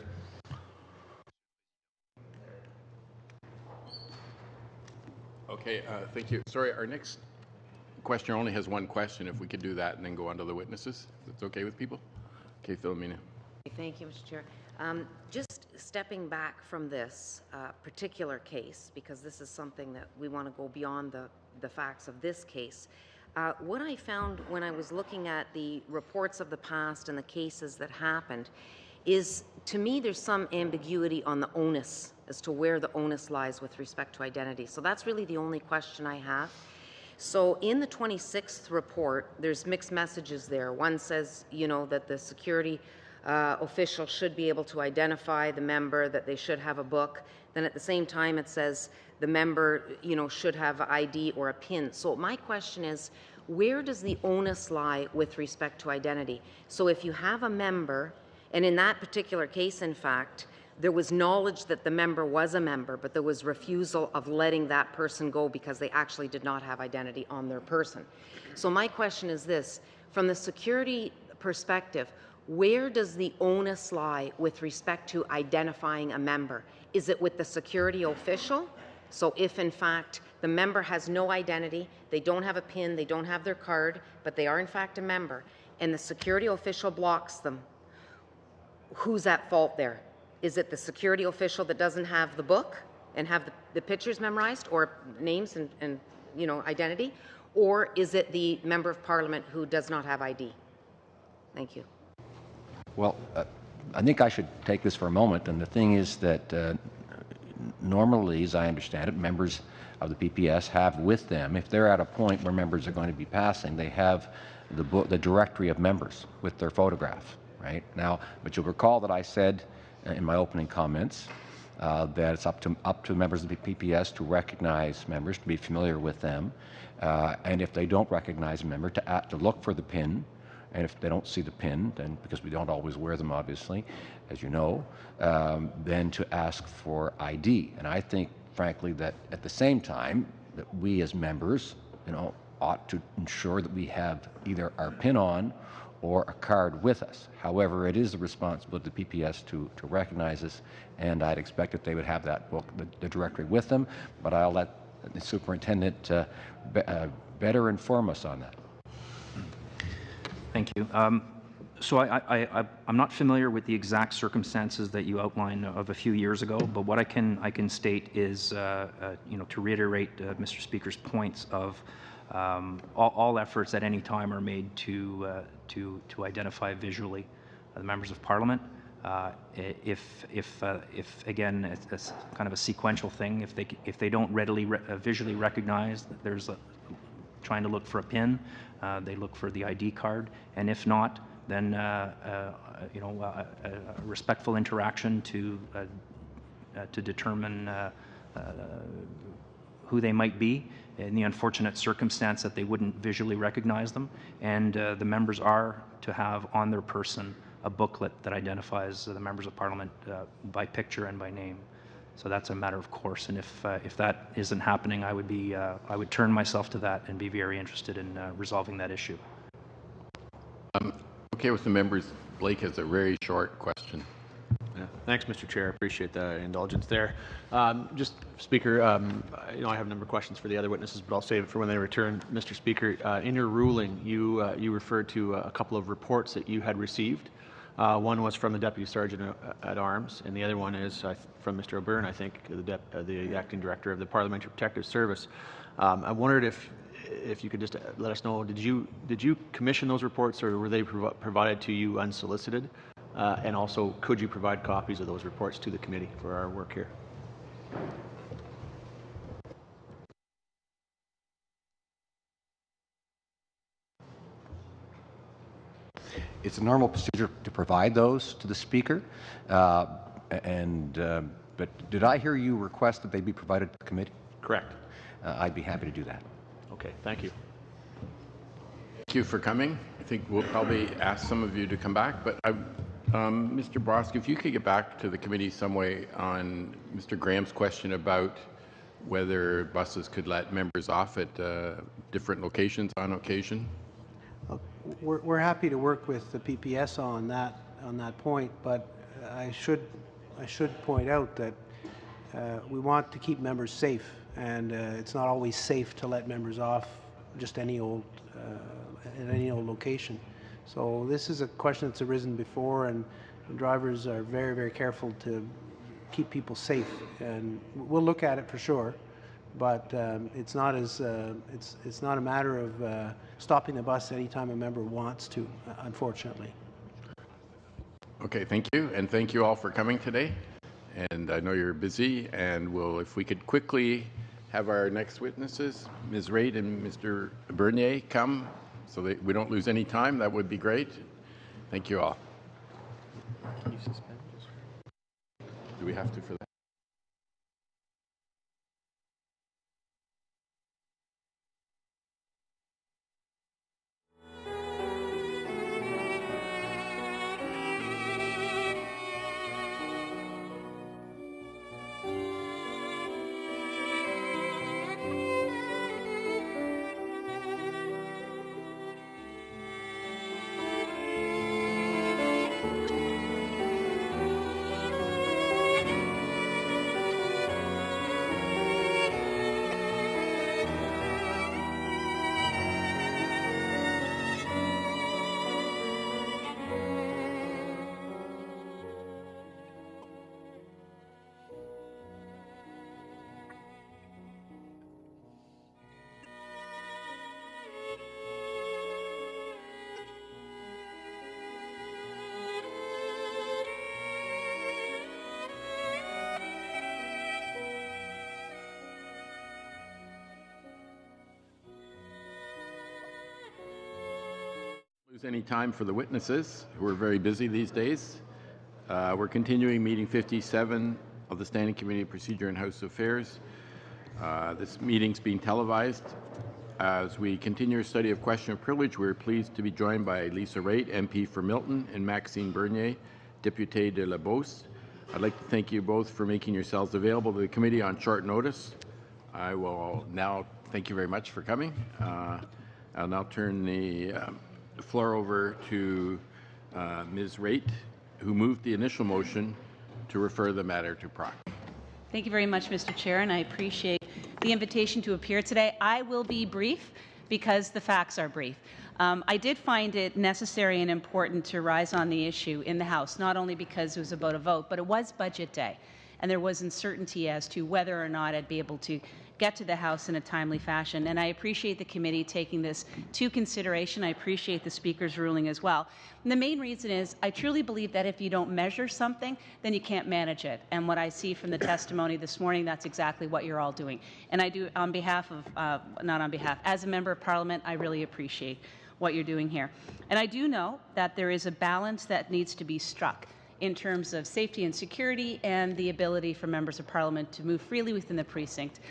Okay, thank you. Sorry, our next questioner only has one question. If we could do that and then go on to the witnesses, if it's okay with people. Okay, Philomena. Thank you, Mr. Chair. Just stepping back from this particular case, because this is something that we want to go beyond the facts of this case. What I found when I was looking at the reports of the past and the cases that happened is, to me, there's some ambiguity on the onus as to where the onus lies with respect to identity. So that's really the only question I have. So in the 26th report, there's mixed messages there. One says, you know, that the security official should be able to identify the member, that they should have a book. Then at the same time, it says the member, you know, should have an ID or a PIN. So my question is, where does the onus lie with respect to identity? So if you have a member, and in that particular case, in fact, there was knowledge that the member was a member, but there was refusal of letting that person go because they actually did not have identity on their person. So my question is this, from the security perspective, where does the onus lie with respect to identifying a member? Is it with the security official? So if, in fact, the member has no identity, they don't have a PIN, they don't have their card, but they are, in fact, a member, and the security official blocks them, who's at fault there? Is it the security official that doesn't have the book and have the pictures memorized, or names and you know, identity? Or is it the member of Parliament who does not have ID? Thank you. Well, I think I should take this for a moment, and the thing is that normally, as I understand it, members of the PPS have with them, if they're at a point where members are going to be passing, they have the directory of members with their photograph, right? Now, but you'll recall that I said in my opening comments that it's up to members of the PPS to recognize members, to be familiar with them, and if they don't recognize a member, to look for the PIN. And if they don't see the PIN, then, because we don't always wear them, obviously, as you know, then to ask for ID. And I think, frankly, that at the same time, that we as members, you know, ought to ensure that we have either our PIN on or a card with us. However, it is the responsibility of the PPS to recognize us, and I'd expect that they would have that book, the directory with them, but I'll let the superintendent better inform us on that. Thank you. So I'm not familiar with the exact circumstances that you outlined of a few years ago, but what I can state is, you know, to reiterate Mr. Speaker's points of all efforts at any time are made to identify visually the members of Parliament. If again, it's kind of a sequential thing. If they don't readily visually recognize, there's trying to look for a PIN, they look for the ID card, and if not, then you know, a respectful interaction to determine who they might be in the unfortunate circumstance that they wouldn't visually recognize them, and the members are to have on their person a booklet that identifies the members of Parliament by picture and by name. So that's a matter of course, and if that isn't happening, I would turn myself to that and be very interested in resolving that issue. Okay, with the members, Blake has a very short question. Yeah. Thanks, Mr. Chair. I appreciate the indulgence there. Just, Speaker, you know, I have a number of questions for the other witnesses, but I'll save it for when they return. Mr. Speaker, in your ruling, you referred to a couple of reports that you had received One was from the Deputy Sergeant at Arms, and the other one is from Mr. O'Byrne, I think, the Acting Director of the Parliamentary Protective Service. I wondered if you could just let us know, did you commission those reports, or were they provided to you unsolicited? And also, could you provide copies of those reports to the committee for our work here? It's a normal procedure to provide those to the Speaker, but did I hear you request that they be provided to the committee? Correct. I'd be happy to do that. Okay, thank you. Thank you for coming. I think we'll probably ask some of you to come back, but Mr. Brosk, if you could get back to the committee some way on Mr. Graham's question about whether buses could let members off at different locations on occasion. We're happy to work with the PPS on that point, but I should point out that we want to keep members safe, and it's not always safe to let members off just any old at any old location. So this is a question that's arisen before, and drivers are very, very careful to keep people safe, and we'll look at it for sure. But it's not a matter of stopping the bus anytime a member wants to, unfortunately. Okay, thank you, and thank you all for coming today. And I know you're busy, and if we could quickly have our next witnesses, Ms. Raitt and Mr. Bernier, come so that we don't lose any time, that would be great. Thank you all. Can you suspend? Do we have to for that? Any time for the witnesses who are very busy these days. We're continuing meeting 57 of the Standing Committee of Procedure and House Affairs. This meeting's being televised. As we continue our study of question of privilege, we're pleased to be joined by Lisa Raitt, MP for Milton, and Maxime Bernier, Député de la Beauce. I'd like to thank you both for making yourselves available to the committee on short notice. I will now thank you very much for coming. I'll now turn the floor over to Ms. Raitt, who moved the initial motion to refer the matter to PROC. Thank you very much, Mr. Chair, and I appreciate the invitation to appear today. I will be brief because the facts are brief. I did find it necessary and important to rise on the issue in the House, not only because it was about a vote, but it was budget day, and there was uncertainty as to whether or not I'd be able to get to the House in a timely fashion. And I appreciate the committee taking this to consideration. I appreciate the Speaker's ruling as well. And the main reason is I truly believe that if you don't measure something, then you can't manage it. And what I see from the testimony this morning, that's exactly what you're all doing. And I do, on behalf of, not on behalf, as a member of Parliament, I really appreciate what you're doing here. And I do know that there is a balance that needs to be struck in terms of safety and security and the ability for members of Parliament to move freely within the precinct.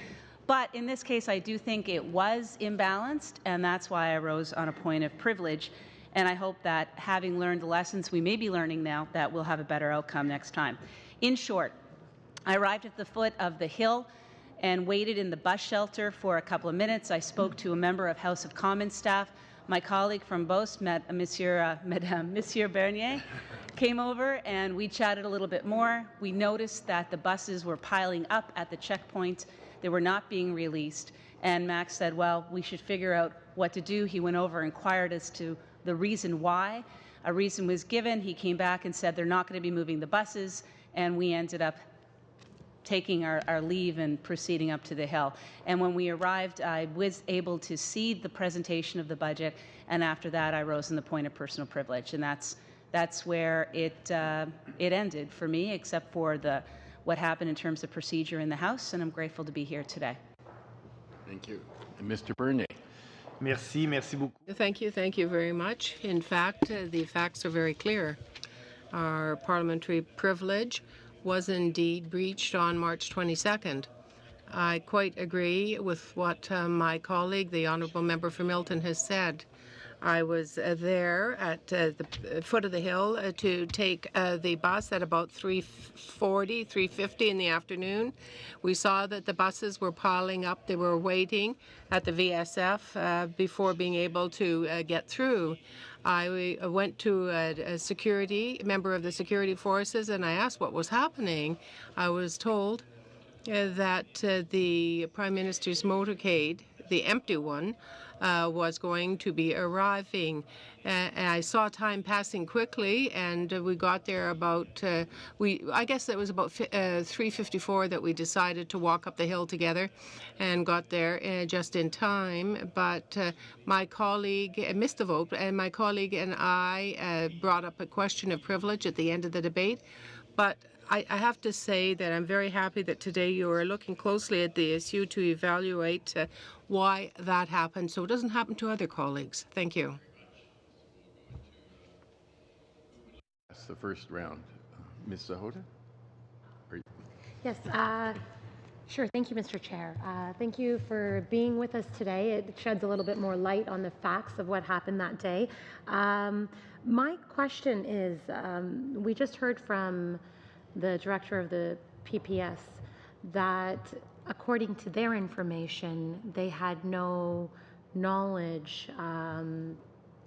But in this case, I do think it was imbalanced, and that's why I rose on a point of privilege. And I hope that having learned the lessons we may be learning now, that we'll have a better outcome next time. In short, I arrived at the foot of the hill and waited in the bus shelter for a couple of minutes. I spoke to a member of House of Commons staff. My colleague from Beauce, Monsieur Bernier, came over and we chatted a little bit more. We noticed that the buses were piling up at the checkpoint. They were not being released. And Max said, well, we should figure out what to do. He went over and inquired as to the reason why. A reason was given. He came back and said they're not going to be moving the buses, and we ended up taking our leave and proceeding up to the Hill. And when we arrived, I was able to see the presentation of the budget, and after that I rose in the point of personal privilege, and that's where it ended for me, except for what happened in terms of procedure in the House, and I'm grateful to be here today. Thank you. And Mr. Bernier. Merci beaucoup. Thank you very much. In fact, the facts are very clear. Our parliamentary privilege was indeed breached on March 22nd. I quite agree with what my colleague, the Honourable Member for Milton, has said. I was there at the foot of the hill to take the bus at about 3:40, 3:50 in the afternoon. We saw that the buses were piling up. They were waiting at the VSF before being able to get through. I went to a member of the security forces, and I asked what was happening. I was told that the Prime Minister's motorcade, the empty one, was going to be arriving. And I saw time passing quickly, and we got there about, I guess it was about 3:54 that we decided to walk up the hill together and got there just in time. But my colleague missed the vote, and my colleague and I brought up a question of privilege at the end of the debate. But I have to say that I'm very happy that today you are looking closely at the issue to evaluate why that happened so it doesn't happen to other colleagues. Thank you. That's the first round. Ms. Sahota? Yes, sure. Thank you, Mr. Chair. Thank you for being with us today. It sheds a little bit more light on the facts of what happened that day. My question is, we just heard from the director of the PPS that according to their information, they had no knowledge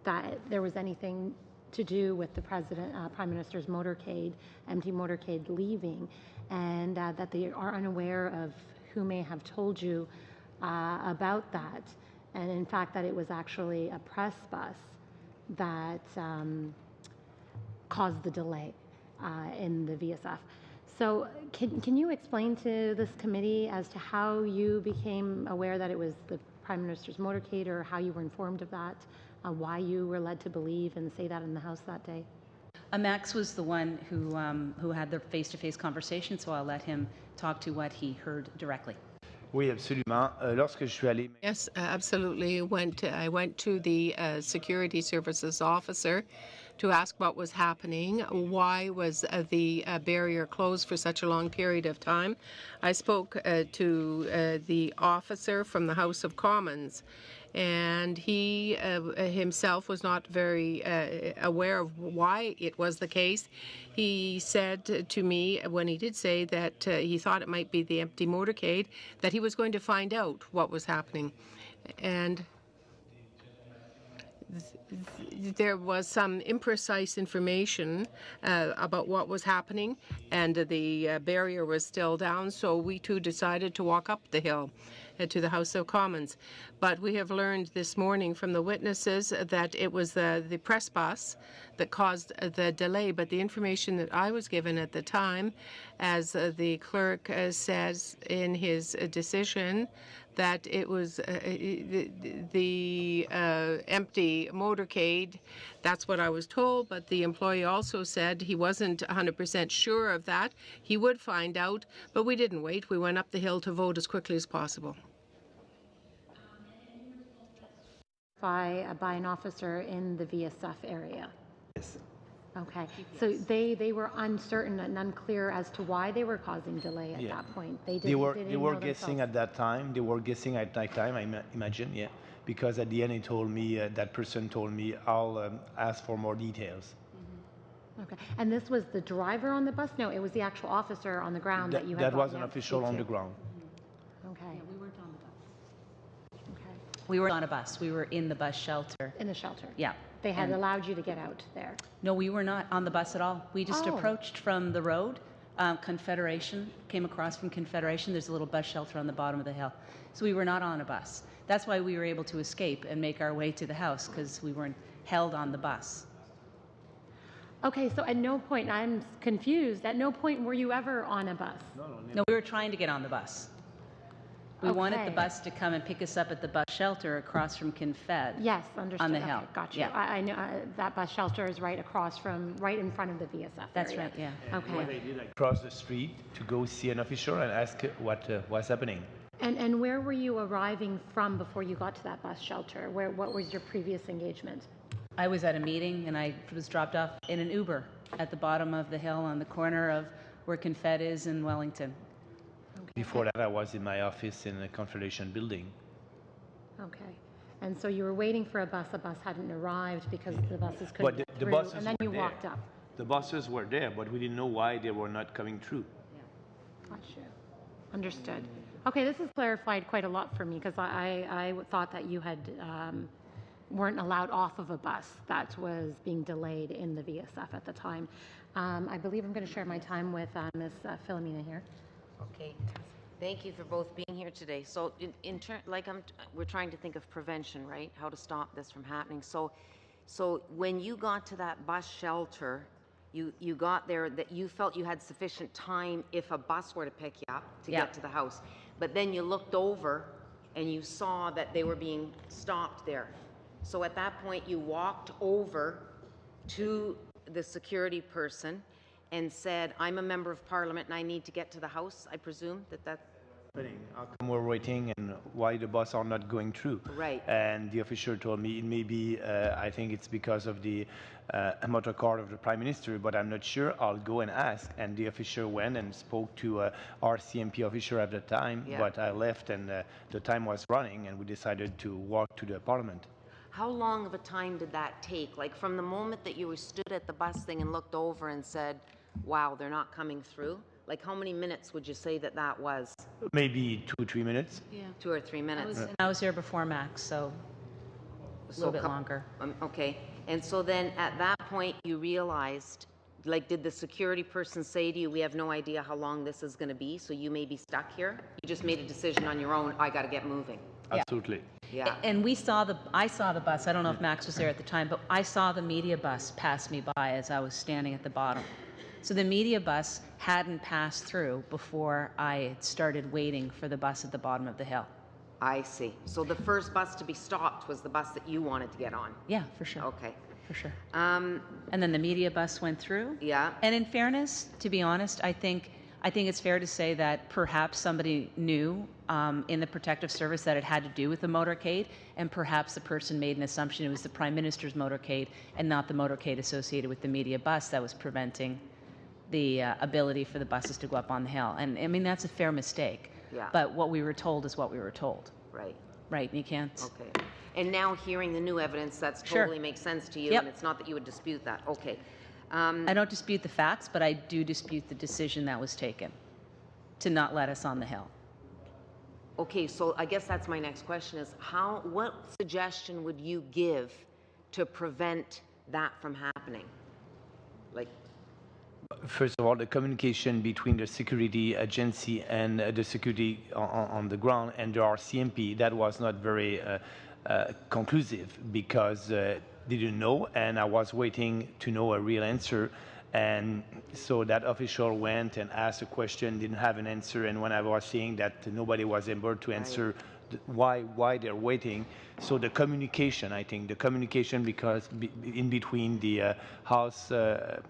that there was anything to do with the Prime Minister's motorcade, empty motorcade leaving, and that they are unaware of who may have told you about that. And in fact, that it was actually a press bus that caused the delay in the VSF. So can you explain to this committee as to how you became aware that it was the Prime Minister's motorcade, or how you were informed of that, why you were led to believe and say that in the House that day? Max was the one who had the face-to-face conversation, so I'll let him talk to what he heard directly. Oui, absolument. Lorsque je suis allé... Yes, absolutely. I went to the security services officer to ask what was happening. Why was the barrier closed for such a long period of time? I spoke to the officer from the House of Commons, and he himself was not very aware of why it was the case. He said to me, when he did say that he thought it might be the empty motorcade, that he was going to find out what was happening. And there was some imprecise information about what was happening, and the barrier was still down, so we too decided to walk up the hill to the House of Commons. But we have learned this morning from the witnesses that it was the press bus that caused the delay. But the information that I was given at the time, as the clerk says in his decision, that it was the empty motorcade. That's what I was told, but the employee also said he wasn't 100% sure of that. He would find out, but we didn't wait. We went up the hill to vote as quickly as possible. By an officer in the VSF area? Yes. Okay, so they were uncertain and unclear as to why they were causing delay at that point. They were guessing at that time. They were guessing at that time, I imagine, yeah. Because at the end, he told me, that person told me, I'll ask for more details. Okay, and this was the driver on the bus? No, it was the actual officer on the ground that you had. That was an official on the ground. Okay. Yeah, we weren't on the bus. Okay. We were on a bus. We were in the bus shelter. In the shelter? Yeah. They had allowed you to get out there? No, we were not on the bus at all. We just approached from the road. Confederation, came across from Confederation. There's a little bus shelter on the bottom of the hill. So we were not on a bus. That's why we were able to escape and make our way to the house, because we weren't held on the bus. Okay, so at no point, I'm confused, at no point were you ever on a bus? No, we were trying to get on the bus. We wanted the Okay. bus to come and pick us up at the bus shelter across from Confed. Yes, understood. On the Okay, hill. got you. Yeah. I know that bus shelter is right in front of the VSF That's area. right, yeah. And what Okay. I did, I crossed the street to go see an official and ask what was happening. And where were you arriving from before you got to that bus shelter? What was your previous engagement? I was at a meeting and I was dropped off in an Uber at the bottom of the hill on the corner of where Confed is in Wellington. Before that, I was in my office in the Confederation building. Okay. And so you were waiting for a bus hadn't arrived because the buses couldn't But get the through, buses and then were you there. walked up. The buses were there, but we didn't know why they were not coming through. Gotcha. Understood. Okay, this has clarified quite a lot for me because I thought that you had weren't allowed off of a bus that was being delayed in the VSF at the time. I believe I'm going to share my time with Ms. Philomena here. Okay. Thank you for both being here today. So, we're trying to think of prevention, right? How to stop this from happening. So when you got to that bus shelter, you got there that you felt you had sufficient time if a bus were to pick you up to get to the house. But then you looked over and you saw that they were being stopped there. So at that point, you walked over to the security person and said, I'm a member of parliament and I need to get to the house. I presume that's... How come we're waiting and why the bus are not going through? Right. And the official told me it may be, I think it's because of the motor car of the Prime Minister, but I'm not sure. I'll go and ask. And the official went and spoke to our CMP officer at the time, but I left and the time was running and we decided to walk to the Parliament. How long of a time did that take? Like from the moment that you stood at the bus thing and looked over and said, wow, they're not coming through? Like how many minutes would you say that was? Maybe 2 or 3 minutes. Yeah. 2 or 3 minutes. I was here before Max, so a little bit longer. Okay. And so then at that point you realized, like did the security person say to you, we have no idea how long this is going to be, so you may be stuck here? You just made a decision on your own, I got to get moving. Absolutely. Yeah. And I saw the bus. I don't know if Max was there at the time, but I saw the media bus pass me by as I was standing at the bottom. So the media bus hadn't passed through before I started waiting for the bus at the bottom of the hill. I see. So the first bus to be stopped was the bus that you wanted to get on? Yeah, for sure. Okay. For sure. And then the media bus went through. Yeah. And in fairness, to be honest, I think it's fair to say that perhaps somebody knew in the protective service that it had to do with the motorcade, and perhaps the person made an assumption it was the Prime Minister's motorcade and not the motorcade associated with the media bus that was preventing the ability for the buses to go up on the hill. And I mean, that's a fair mistake. Yeah. But what we were told is what we were told. Right. Right, and you can't. Okay. And now hearing the new evidence, that's totally makes sense to you, Yep. and it's not that you would dispute that. Okay. I don't dispute the facts, but I do dispute the decision that was taken to not let us on the hill. Okay, so I guess that's my next question is what suggestion would you give to prevent that from happening? Like, First of all, the communication between the security agency and the security on the ground and the RCMP, that was not very conclusive because they didn't know, and I was waiting to know a real answer. And so that official went and asked a question, didn't have an answer, and when I was saying that nobody was able to answer why they're waiting. So the communication, I think, because in between the house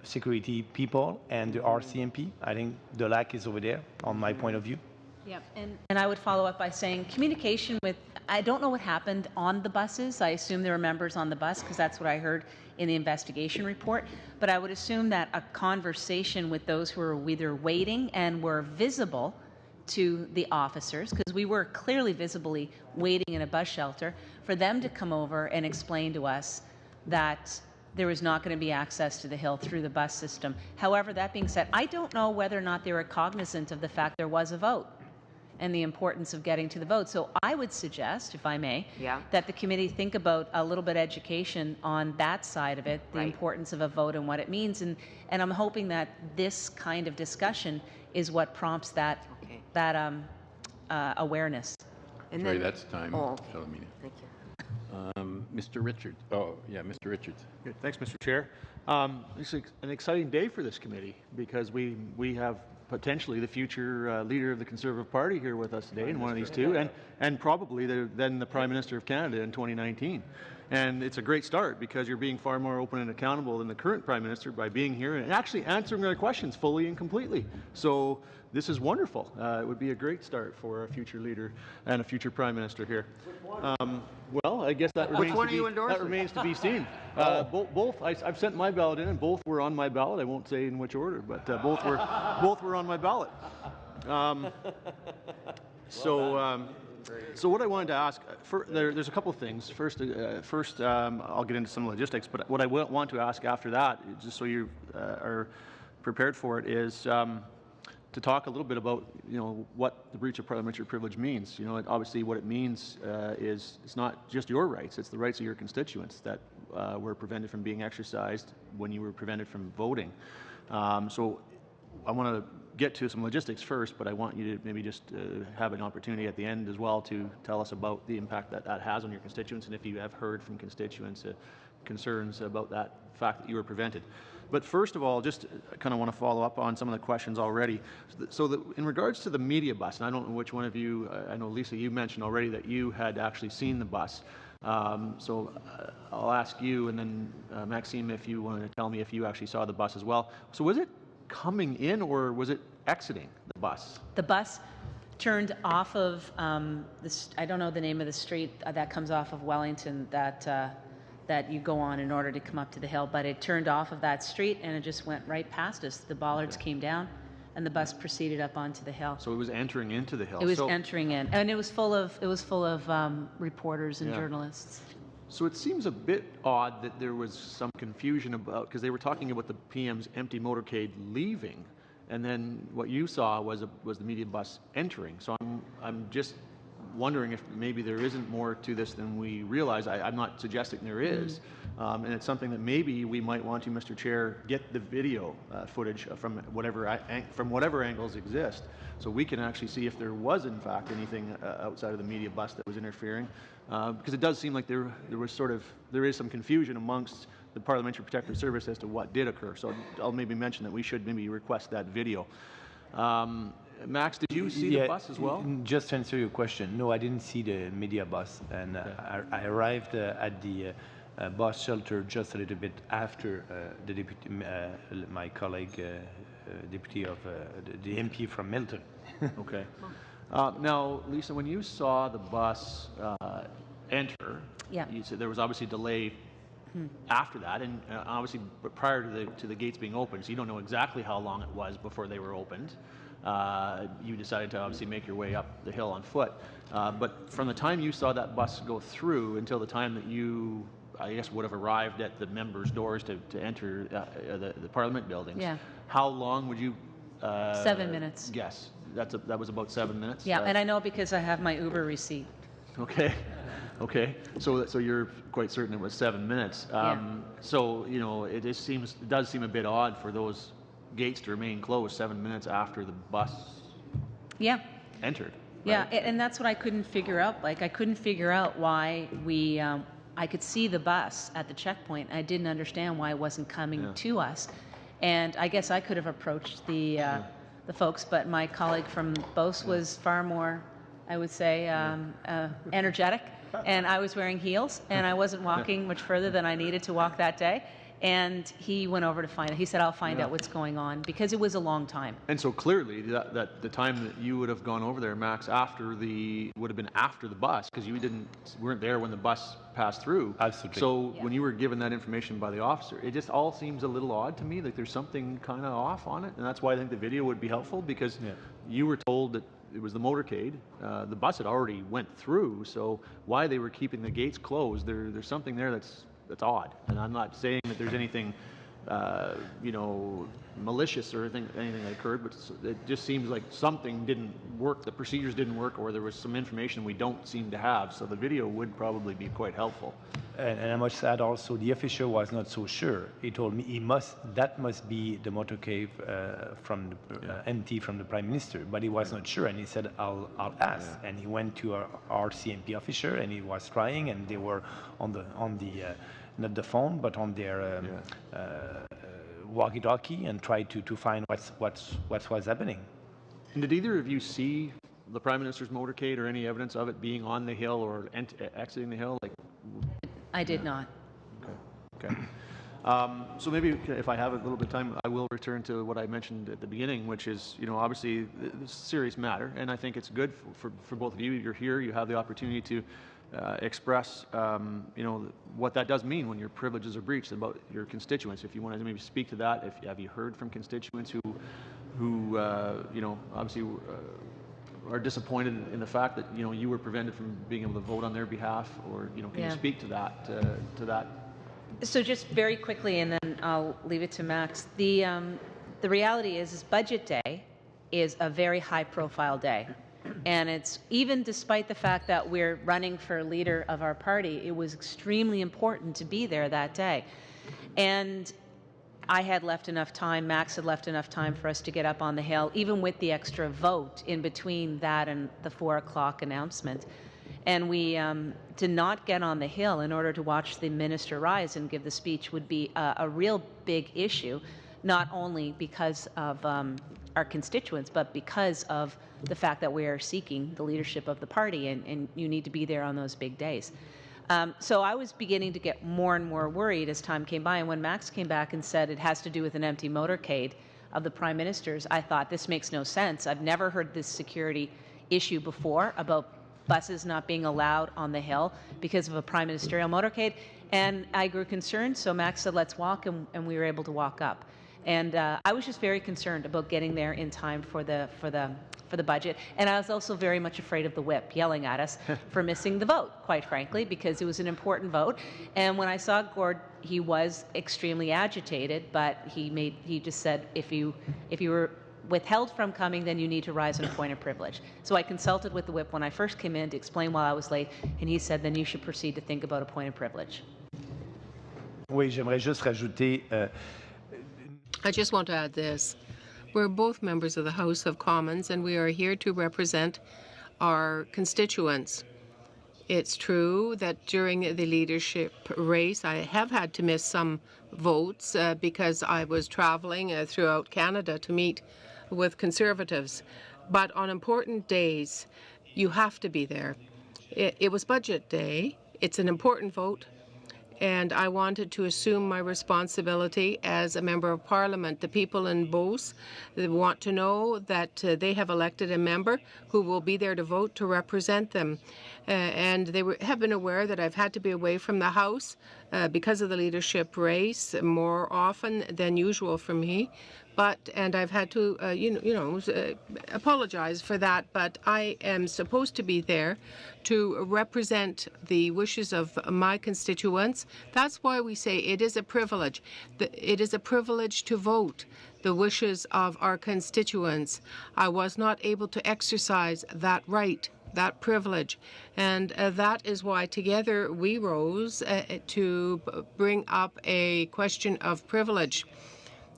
security people and the RCMP, I think the lack is over there, on my point of view. Yep, and I would follow up by saying communication with, I don't know what happened on the buses. I assume there were members on the bus because that's what I heard in the investigation report. But I would assume that a conversation with those who were either waiting and were visible to the officers, because we were clearly visibly waiting in a bus shelter, for them to come over and explain to us that there was not going to be access to the hill through the bus system. However, that being said, I don't know whether or not they were cognizant of the fact there was a vote and the importance of getting to the vote. So I would suggest, if I may, that the committee think about a little bit of education on that side of it, the importance of a vote and what it means. And I'm hoping that this kind of discussion is what prompts that awareness. And Sorry, that's time. Oh, okay. Philomena. Thank you. Mr. Richards. Oh, yeah, Mr. Richards. Good. Thanks, Mr. Chair. It's an exciting day for this committee because we have potentially the future leader of the Conservative Party here with us today in one of these two, and probably then the Prime Minister of Canada in 2019. And it's a great start because you're being far more open and accountable than the current Prime Minister by being here and actually answering our questions fully and completely. So this is wonderful. It would be a great start for a future leader and a future Prime Minister here. Well, I guess that remains to be seen. Both I've sent my ballot in, and both were on my ballot. I won't say in which order, but both were on my ballot. So what I wanted to ask, there's a couple of things. First, I'll get into some logistics, but what I want to ask after that, just so you are prepared for it, is to talk a little bit about, what the breach of parliamentary privilege means. Obviously what it means is it's not just your rights, it's the rights of your constituents that were prevented from being exercised when you were prevented from voting. So I want to get to some logistics first, but I want you to maybe just have an opportunity at the end as well to tell us about the impact that has on your constituents, and if you have heard from constituents concerns about that fact that you were prevented. But first of all, just kind of want to follow up on some of the questions already. So in regards to the media bus, and I don't know which one of you, I know Lisa, you mentioned already that you had actually seen the bus. So I'll ask you, and then Maxime, if you wanted to tell me if you actually saw the bus as well. So was it coming in or was it exiting the bus? The bus turned off of I don't know the name of the street that comes off of Wellington that you go on in order to come up to the hill, but it turned off of that street and it just went right past us. The bollards came down and the bus proceeded up onto the hill. So it was entering into the hill. It was entering in, and it was full of reporters and journalists. So it seems a bit odd that there was some confusion about, because they were talking about the PM's empty motorcade leaving, and then what you saw was the media bus entering. So I'm just wondering if maybe there isn't more to this than we realize. I'm not suggesting there is, and it's something that maybe we might want to, Mr. Chair, get the video footage from whatever angles exist, so we can actually see if there was in fact anything outside of the media bus that was interfering, because it does seem like there is some confusion amongst the Parliamentary Protective Service as to what did occur. So I'll maybe mention that we should maybe request that video. Max, did you see the bus as well? Just to answer your question, no, I didn't see the media bus, and I arrived at the bus shelter just a little bit after the deputy, my colleague, deputy of the MP from Milton. Okay. Now, Lisa, when you saw the bus enter, you said there was obviously a delay after that, and obviously prior to the gates being opened, so you don't know exactly how long it was before they were opened. You decided to obviously make your way up the hill on foot. But from the time you saw that bus go through until the time that you, I guess, would have arrived at the members' doors to enter the Parliament buildings, how long would you 7 minutes. Guess? That was about 7 minutes? Yeah, and I know because I have my Uber receipt. Okay. Okay, so you're quite certain it was 7 minutes. So it does seem a bit odd for those gates to remain closed 7 minutes after the bus entered. Yeah, and that's what I couldn't figure out. Like, I couldn't figure out why I could see the bus at the checkpoint. I didn't understand why it wasn't coming to us. And I guess I could have approached the folks, but my colleague from BOS was far more, I would say, energetic. And I was wearing heels, and I wasn't walking much further than I needed to walk that day. And he went over to find it. He said, I'll find out what's going on, because it was a long time. And so clearly that the time that you would have gone over there, Max, would have been after the bus, because you weren't there when the bus passed through. Absolutely. So when you were given that information by the officer, it just all seems a little odd to me, like there's something kind of off on it. And that's why I think the video would be helpful, because you were told that it was the motorcade. The bus had already went through, so why they were keeping the gates closed, there's something there that's odd. And I'm not saying that there's anything, malicious or anything that occurred, but it just seems like something didn't work, the procedures didn't work, or there was some information we don't seem to have. So the video would probably be quite helpful. and I must add also, the official was not so sure. He told me that must be the motorcade from the empty from the Prime Minister, but he was not sure, and he said, I'll ask. And he went to our CMP officer, and he was trying, and they were on the not the phone, but on their walkie-talkie, and tried to find what was happening. And did either of you see the Prime Minister's motorcade or any evidence of it being on the hill or exiting the hill? Like, I did not. Okay. So maybe if I have a little bit of time, I will return to what I mentioned at the beginning, which is, obviously this is a serious matter, and I think it's good for both of you. You're here, you have the opportunity to express, what that does mean when your privileges are breached about your constituents. If you want to maybe speak to that, have you heard from constituents who obviously are disappointed in the fact that you were prevented from being able to vote on their behalf, or can you speak to that? So just very quickly, and then I'll leave it to Max. The reality is Budget Day is a very high-profile day, and it's even despite the fact that we're running for leader of our party, it was extremely important to be there that day, and I had left enough time, Max had left enough time for us to get up on the Hill, even with the extra vote in between that and the 4 o'clock announcement. And we to not get on the Hill in order to watch the minister rise and give the speech would be a real big issue, not only because of our constituents, but because of the fact that we are seeking the leadership of the party, and you need to be there on those big days. So I was beginning to get more and more worried as time came by, and when Max came back and said it has to do with an empty motorcade of the Prime Minister's, I thought, this makes no sense. I've never heard this security issue before about buses not being allowed on the Hill because of a Prime Ministerial motorcade, and I grew concerned, so Max said, let's walk, and we were able to walk up. And I was just very concerned about getting there in time for the budget, and I was also very much afraid of the whip yelling at us for missing the vote, quite frankly, because it was an important vote. And when I saw Gord, he was extremely agitated, but he just said, if you were withheld from coming, then you need to rise on a point of privilege. So I consulted with the whip when I first came in to explain why I was late, and he said, then you should proceed to think about a point of privilege. Oui, j'aimerais juste rajouter. I just want to add this. We're both members of the House of Commons, and we are here to represent our constituents. It's true that during the leadership race, I have had to miss some votes because I was traveling throughout Canada to meet with Conservatives. But on important days, you have to be there. It was Budget Day. It's an important vote. And I wanted to assume my responsibility as a member of Parliament. The people in Beauce want to know that they have elected a member who will be there to vote to represent them. And they have been aware that I've had to be away from the House because of the leadership race more often than usual for me. And I've had to, apologize for that. But I am supposed to be there to represent the wishes of my constituents. That's why we say it is a privilege. It is a privilege to vote the wishes of our constituents. I was not able to exercise that right, that privilege. And that is why together we rose to bring up a question of privilege,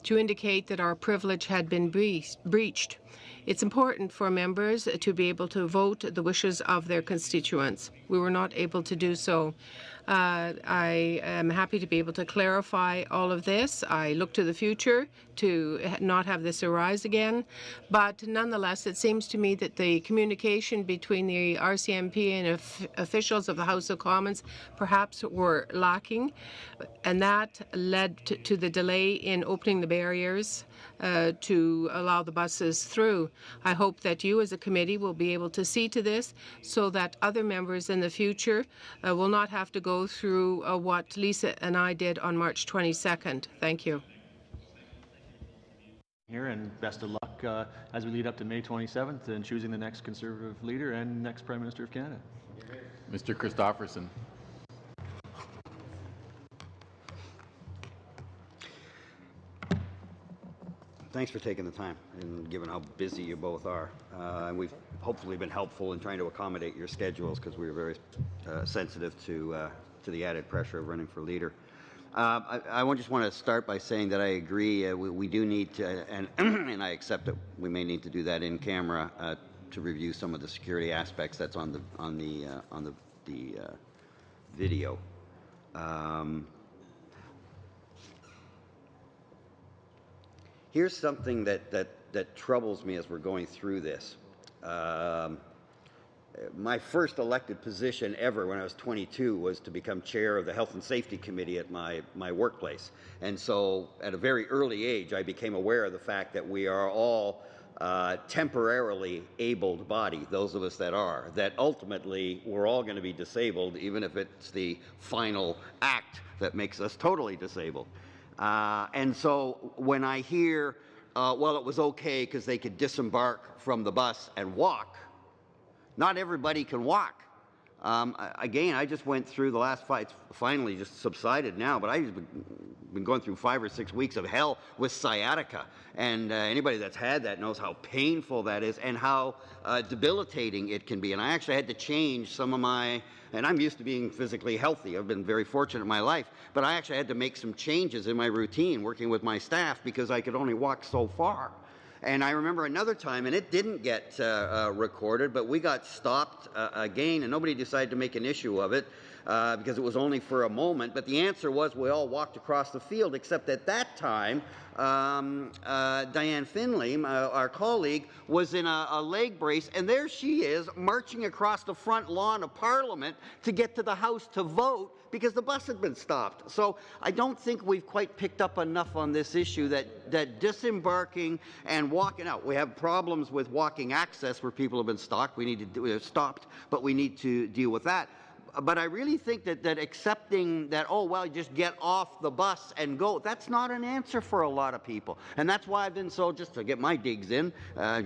to indicate that our privilege had been breached. It's important for members to be able to vote the wishes of their constituents. We were not able to do so. I am happy to be able to clarify all of this. I look to the future to not have this arise again. But nonetheless, it seems to me that the communication between the RCMP and officials of the House of Commons perhaps were lacking, and that led to the delay in opening the barriers to allow the buses through. I hope that you as a committee will be able to see to this so that other members in the future will not have to go through what Lisa and I did on March 22nd. Thank you. Here, and best of luck as we lead up to May 27th and choosing the next Conservative leader and next Prime Minister of Canada. Mr. Christofferson. Thanks for taking the time, and given how busy you both are. And we've hopefully been helpful in trying to accommodate your schedules, because we were very sensitive to the added pressure of running for leader. I just want to start by saying that I agree. We do need to, and I accept that we may need to do that in camera to review some of the security aspects that's on the video. Here's something that troubles me as we're going through this. My first elected position ever when I was 22 was to become chair of the Health and Safety Committee at my workplace. And so at a very early age, I became aware of the fact that we are all temporarily able-bodied, those of us that are, that ultimately we're all going to be disabled, even if it's the final act that makes us totally disabled. And so when I hear, well, it was okay because they could disembark from the bus and walk, not everybody can walk. Again, I just went through the last fight, finally just subsided now, but I've been going through 5 or 6 weeks of hell with sciatica. And anybody that's had that knows how painful that is and how debilitating it can be. And I actually had to change some of my, and I'm used to being physically healthy. I've been very fortunate in my life, but I actually had to make some changes in my routine working with my staff because I could only walk so far. And I remember another time, and it didn't get recorded, but we got stopped again, and nobody decided to make an issue of it because it was only for a moment. But the answer was we all walked across the field, except at that time, Diane Finley, our colleague, was in a leg brace, and there she is marching across the front lawn of Parliament to get to the House to vote because the bus had been stopped. So I don't think we've quite picked up enough on this issue that disembarking and walking out. We have problems with walking access where people have been stopped. We need to stopped, but we need to deal with that. But I really think that accepting that, oh, well, just get off the bus and go, that's not an answer for a lot of people. And that's why I've been so, just to get my digs in,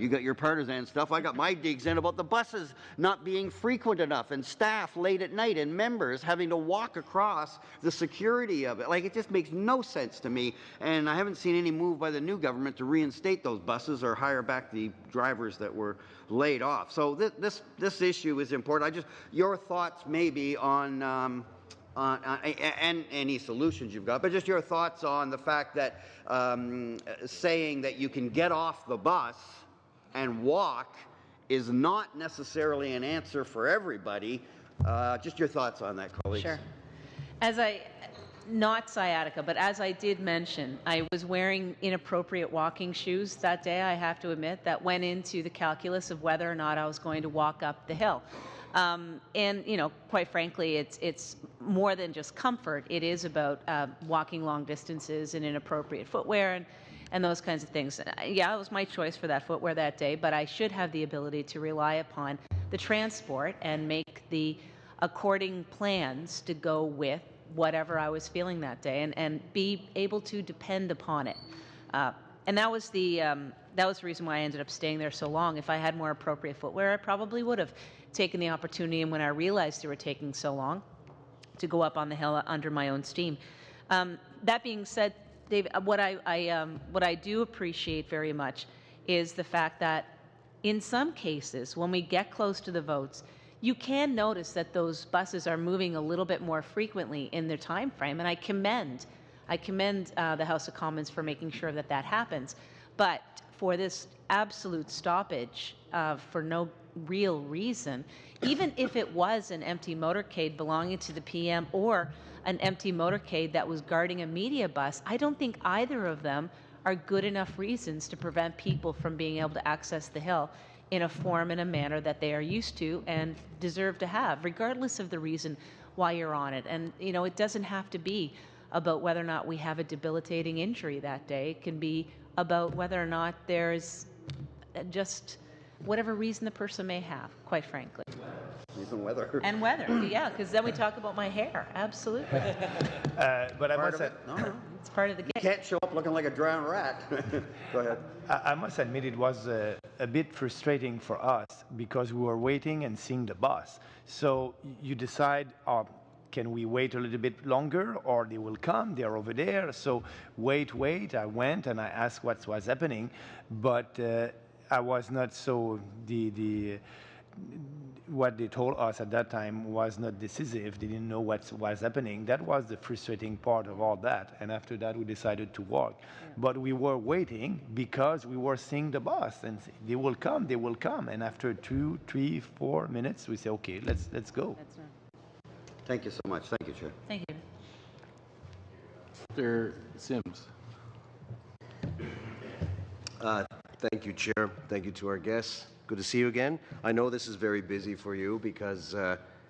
you got your partisan stuff, I got my digs in about the buses not being frequent enough and staff late at night and members having to walk across the security of it. Like, it just makes no sense to me. And I haven't seen any move by the new government to reinstate those buses or hire back the drivers that were laid off. So this issue is important. Your thoughts maybe on and any solutions you've got, but just your thoughts on the fact that saying that you can get off the bus and walk is not necessarily an answer for everybody. Just your thoughts on that, colleagues. Sure. Not sciatica, but as I did mention, I was wearing inappropriate walking shoes that day, I have to admit, that went into the calculus of whether or not I was going to walk up the hill. And, you know, quite frankly, it's more than just comfort. It is about walking long distances in inappropriate footwear and those kinds of things. Yeah, it was my choice for that footwear that day, but I should have the ability to rely upon the transport and make the according plans to go with whatever I was feeling that day and be able to depend upon it. And that was the reason why I ended up staying there so long. If I had more appropriate footwear, I probably would have taken the opportunity, and when I realized they were taking so long, to go up on the hill under my own steam. That being said, Dave, what I do appreciate very much is the fact that in some cases, when we get close to the votes, you can notice that those buses are moving a little bit more frequently in their time frame, and I commend the House of Commons for making sure that that happens. But for this absolute stoppage for no real reason, even if it was an empty motorcade belonging to the PM or an empty motorcade that was guarding a media bus, I don't think either of them are good enough reasons to prevent people from being able to access the Hill in a form and a manner that they are used to and deserve to have, regardless of the reason why you're on it. And, you know, it doesn't have to be about whether or not we have a debilitating injury that day. It can be about whether or not there's just whatever reason the person may have, quite frankly. Even weather. And weather, yeah, because then we talk about my hair, absolutely. But I must say, it's part of the game. You can't show up looking like a drowned rat. Go ahead. I must admit it was a bit frustrating for us because we were waiting and seeing the bus. So you decide, can we wait a little bit longer, or they will come, they're over there. So wait. I went and I asked what was happening, but I was not so what they told us at that time was not decisive. They didn't know what was happening. That was the frustrating part of all that. And after that, we decided to walk. Yeah. But we were waiting because we were seeing the bus, and they will come, they will come. And after 2, 3, 4 minutes, we say, okay, let's go. Thank you so much. Thank you, Chair. Thank you. Mr. Sims. Thank you, Chair. Thank you to our guests. Good to see you again. I know this is very busy for you because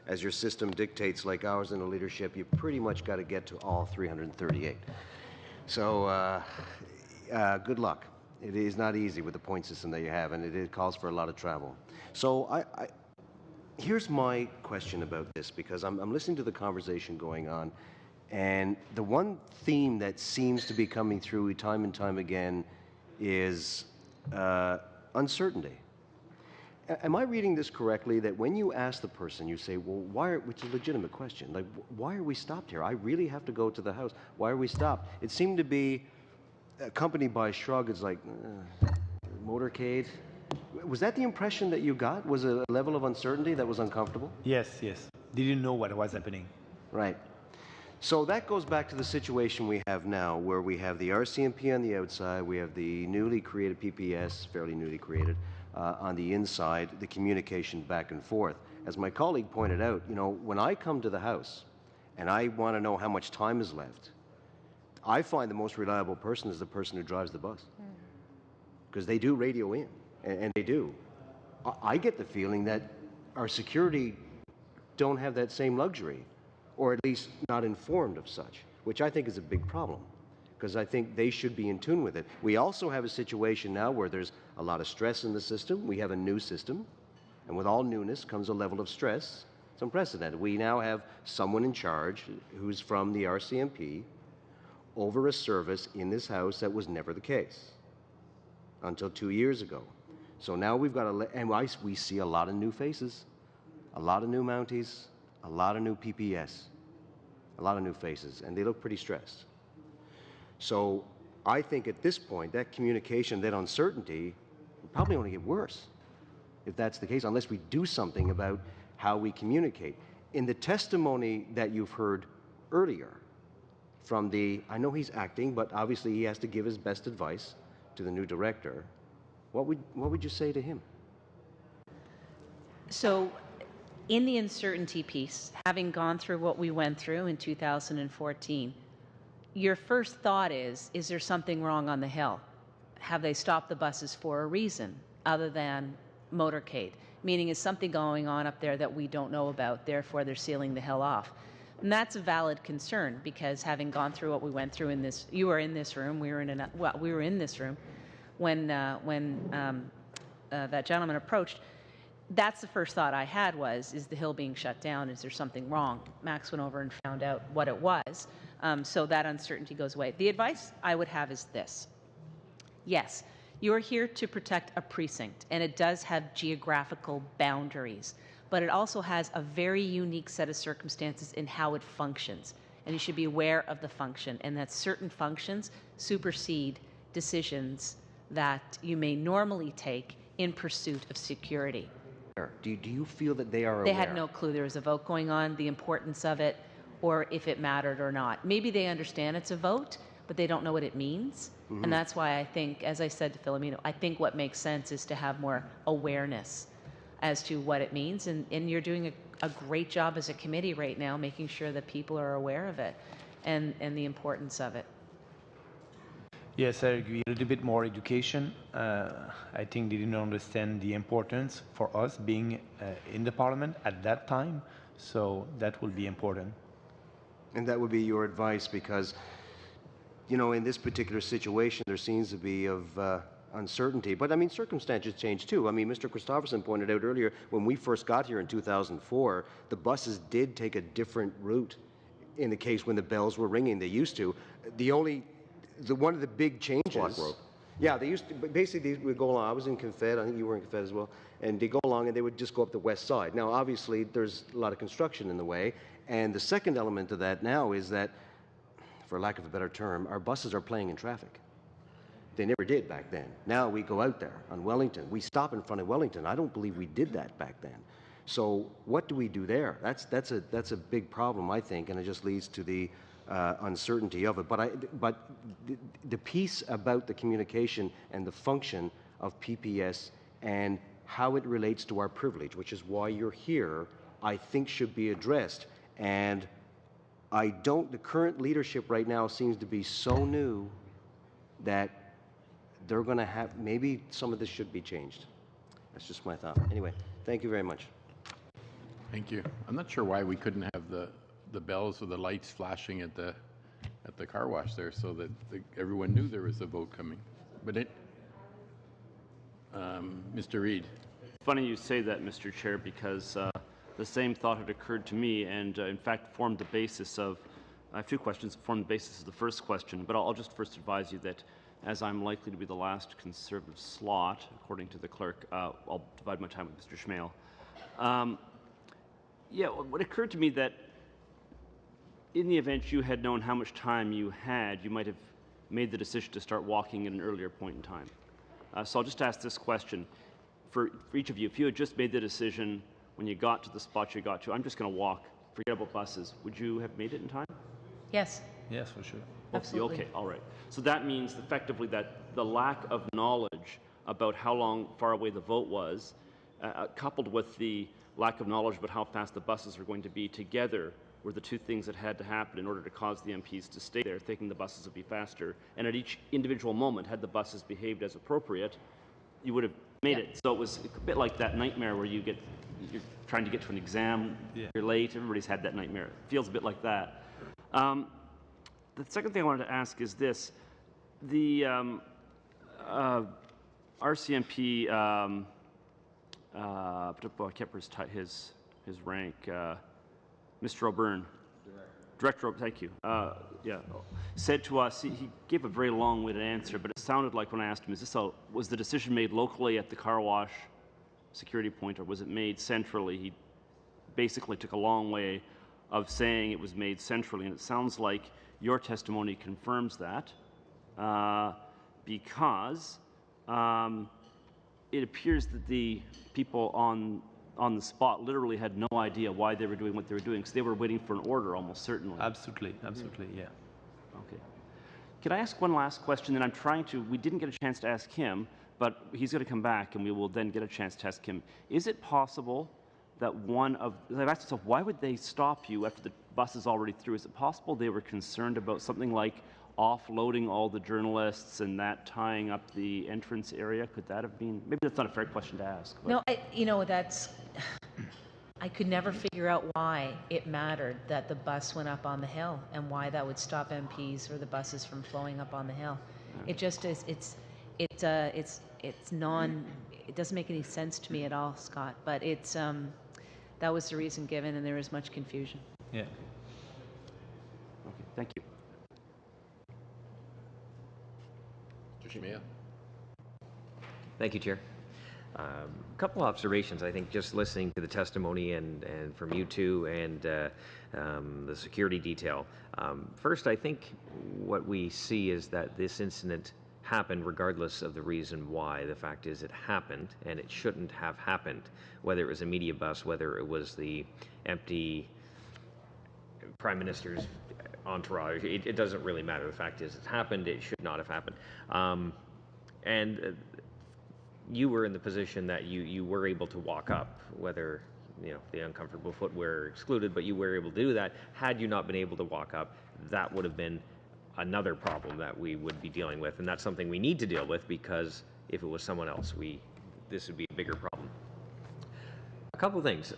as your system dictates, like ours in the leadership, you pretty much got to get to all 338. So good luck. It is not easy with the point system that you have, and it calls for a lot of travel. So here's my question about this, because I'm listening to the conversation going on, and the one theme that seems to be coming through time and time again is uncertainty. Am I reading this correctly, that when you ask the person, you say, well, which is a legitimate question, like, why are we stopped here? I really have to go to the house. Why are we stopped? It seemed to be accompanied by a shrug. It's like, motorcade. Was that the impression that you got? Was it a level of uncertainty that was uncomfortable? Yes. They didn't know what was happening. Right. So that goes back to the situation we have now, where we have the RCMP on the outside, we have the newly created PPS, fairly newly created, on the inside, the communication back and forth. As my colleague pointed out, when I come to the house and I want to know how much time is left, I find the most reliable person is the person who drives the bus, because they do radio in, and they do. I get the feeling that our security don't have that same luxury, or at least not informed of such, which I think is a big problem, because I think they should be in tune with it. We also have a situation now where there's a lot of stress in the system. We have a new system, and with all newness comes a level of stress. It's unprecedented. We now have someone in charge who's from the RCMP over a service in this house that was never the case until 2 years ago. So now we've got we see a lot of new faces, a lot of new Mounties, a lot of new PPS, a lot of new faces, and they look pretty stressed. So I think at this point, that communication, that uncertainty, will probably only get worse if that's the case, unless we do something about how we communicate. In the testimony that you've heard earlier from I know he's acting, but obviously he has to give his best advice to the new director, what would you say to him? So in the uncertainty piece, having gone through what we went through in 2014, your first thought is there something wrong on the Hill? Have they stopped the buses for a reason other than motorcade? Meaning, is something going on up there that we don't know about, therefore they're sealing the Hill off? And that's a valid concern, because having gone through what we went through you were in this room, we were in this room when that gentleman approached. That's the first thought I had was, is the Hill being shut down? Is there something wrong? Max went over and found out what it was. So that uncertainty goes away. The advice I would have is this. Yes, you are here to protect a precinct, and it does have geographical boundaries, but it also has a very unique set of circumstances in how it functions. And you should be aware of the function, and that certain functions supersede decisions that you may normally take in pursuit of security. Do you feel that they are aware? They had no clue there was a vote going on, the importance of it, or if it mattered or not. Maybe they understand it's a vote, but they don't know what it means. Mm-hmm. And that's why I think, as I said to Filomeno, I think what makes sense is to have more awareness as to what it means. And you're doing a great job as a committee right now, making sure that people are aware of it and the importance of it. Yes, I agree. A little bit more education. I think they didn't understand the importance for us being in the parliament at that time, so that will be important. And that would be your advice, because, in this particular situation, there seems to be of uncertainty. But, circumstances change, too. Mr. Christofferson pointed out earlier, when we first got here in 2004, the buses did take a different route in the case when the bells were ringing. They used to. One of the big changes. Block road. Yeah, they used to, basically they would go along. I was in Confed, I think you were in Confed as well, and they go along and they would just go up the west side. Now, obviously, there's a lot of construction in the way, and the second element of that now is that, for lack of a better term, our buses are playing in traffic. They never did back then. Now we go out there on Wellington. We stop in front of Wellington. I don't believe we did that back then. So what do we do there? That's a big problem, I think, and it just leads to the uncertainty of it. But the piece about the communication and the function of PPS and how it relates to our privilege, which is why you're here, I think should be addressed. And the current leadership right now seems to be so new that they're going to have, maybe some of this should be changed. That's just my thought. Anyway, thank you very much. Thank you. I'm not sure why we couldn't have the bells or the lights flashing at the car wash there so that everyone knew there was a vote coming. But Mr. Reid. Funny you say that, Mr. Chair, because the same thought had occurred to me and in fact formed the basis of, I have two questions that form the basis of the first question, but I'll just first advise you that as I'm likely to be the last Conservative slot, according to the clerk, I'll divide my time with Mr. Schmale. Yeah, what occurred to me that in the event you had known how much time you had, you might have made the decision to start walking at an earlier point in time. So I'll just ask this question. For each of you, if you had just made the decision when you got to the spot you got to, I'm just going to walk, forget about buses, would you have made it in time? Yes. Yes, for sure. Absolutely. Okay, all right. So that means effectively that the lack of knowledge about how far away the vote was, coupled with the lack of knowledge about how fast the buses were going to be together, were the two things that had to happen in order to cause the MPs to stay there, thinking the buses would be faster. And at each individual moment, had the buses behaved as appropriate, you would have made it. So it was a bit like that nightmare where you're trying to get to an exam, you're late, everybody's had that nightmare. It feels a bit like that. The second thing I wanted to ask is this. The RCMP, I can't remember his rank, Mr. O'Byrne. Director, thank you. Said to us, he gave a very long-winded answer, but it sounded like when I asked him, was the decision made locally at the car wash security point, or was it made centrally? He basically took a long way of saying it was made centrally, and it sounds like your testimony confirms that, because it appears that the people on the spot literally had no idea why they were doing what they were doing, because they were waiting for an order, almost certainly. Absolutely, yeah. Okay. Can I ask one last question? And we didn't get a chance to ask him, but he's going to come back, and we will then get a chance to ask him. Is it possible that I've asked myself, why would they stop you after the bus is already through? Is it possible they were concerned about something like offloading all the journalists and that tying up the entrance area? Could that have been? Maybe that's not a fair question to ask. But. No, I could never figure out why it mattered that the bus went up on the hill and why that would stop MPs or the buses from flowing up on the hill. It just is. It doesn't make any sense to me at all, Scott. But that was the reason given, and there was much confusion. Yeah. Okay. Thank you. Mr. Schmale. Thank you, Chair. A couple observations, I think, just listening to the testimony and from you two and the security detail. First, I think what we see is that this incident happened regardless of the reason why. The fact is it happened, and it shouldn't have happened, whether it was a media bus, whether it was the empty Prime Minister's entourage. It doesn't really matter. The fact is it happened. It should not have happened. And you were in the position that you were able to walk up, whether the uncomfortable footwear excluded, but you were able to do that. Had you not been able to walk up, that would have been another problem that we would be dealing with, and that's something we need to deal with, because if it was someone else, this would be a bigger problem. A couple things.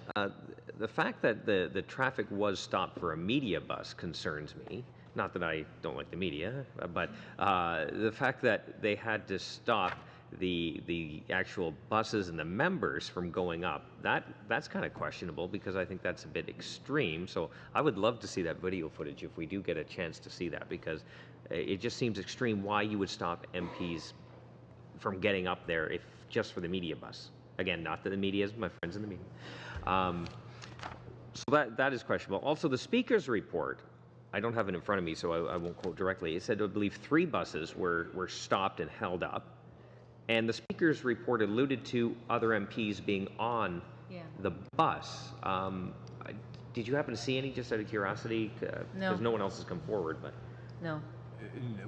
The fact that the traffic was stopped for a media bus concerns me. Not that I don't like the media, but the fact that they had to stop the actual buses and the members from going up, that's kind of questionable, because I think that's a bit extreme. So I would love to see that video footage if we do get a chance to see that, because it just seems extreme why you would stop MPs from getting up there if just for the media bus. Again, not that the media is my friends in the media. So that is questionable. Also, the Speaker's report I don't have it in front of me, so I won't quote directly. It said, I believe, 3 buses were stopped and held up. And the speaker's report alluded to other MPs being on the bus. Did you happen to see any, just out of curiosity? No. Because no one else has come forward. But No.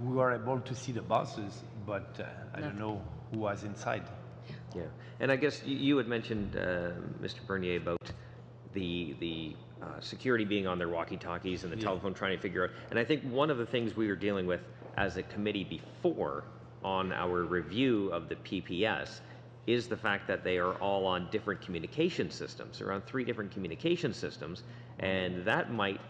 We were able to see the buses, but I don't know who was inside. Yeah, and I guess you had mentioned, Mr. Bernier, about the security being on their walkie-talkies and the telephone trying to figure out. And I think one of the things we were dealing with as a committee before on our review of the PPS is the fact that they are all on different communication systems. They're on 3 different communication systems, and that might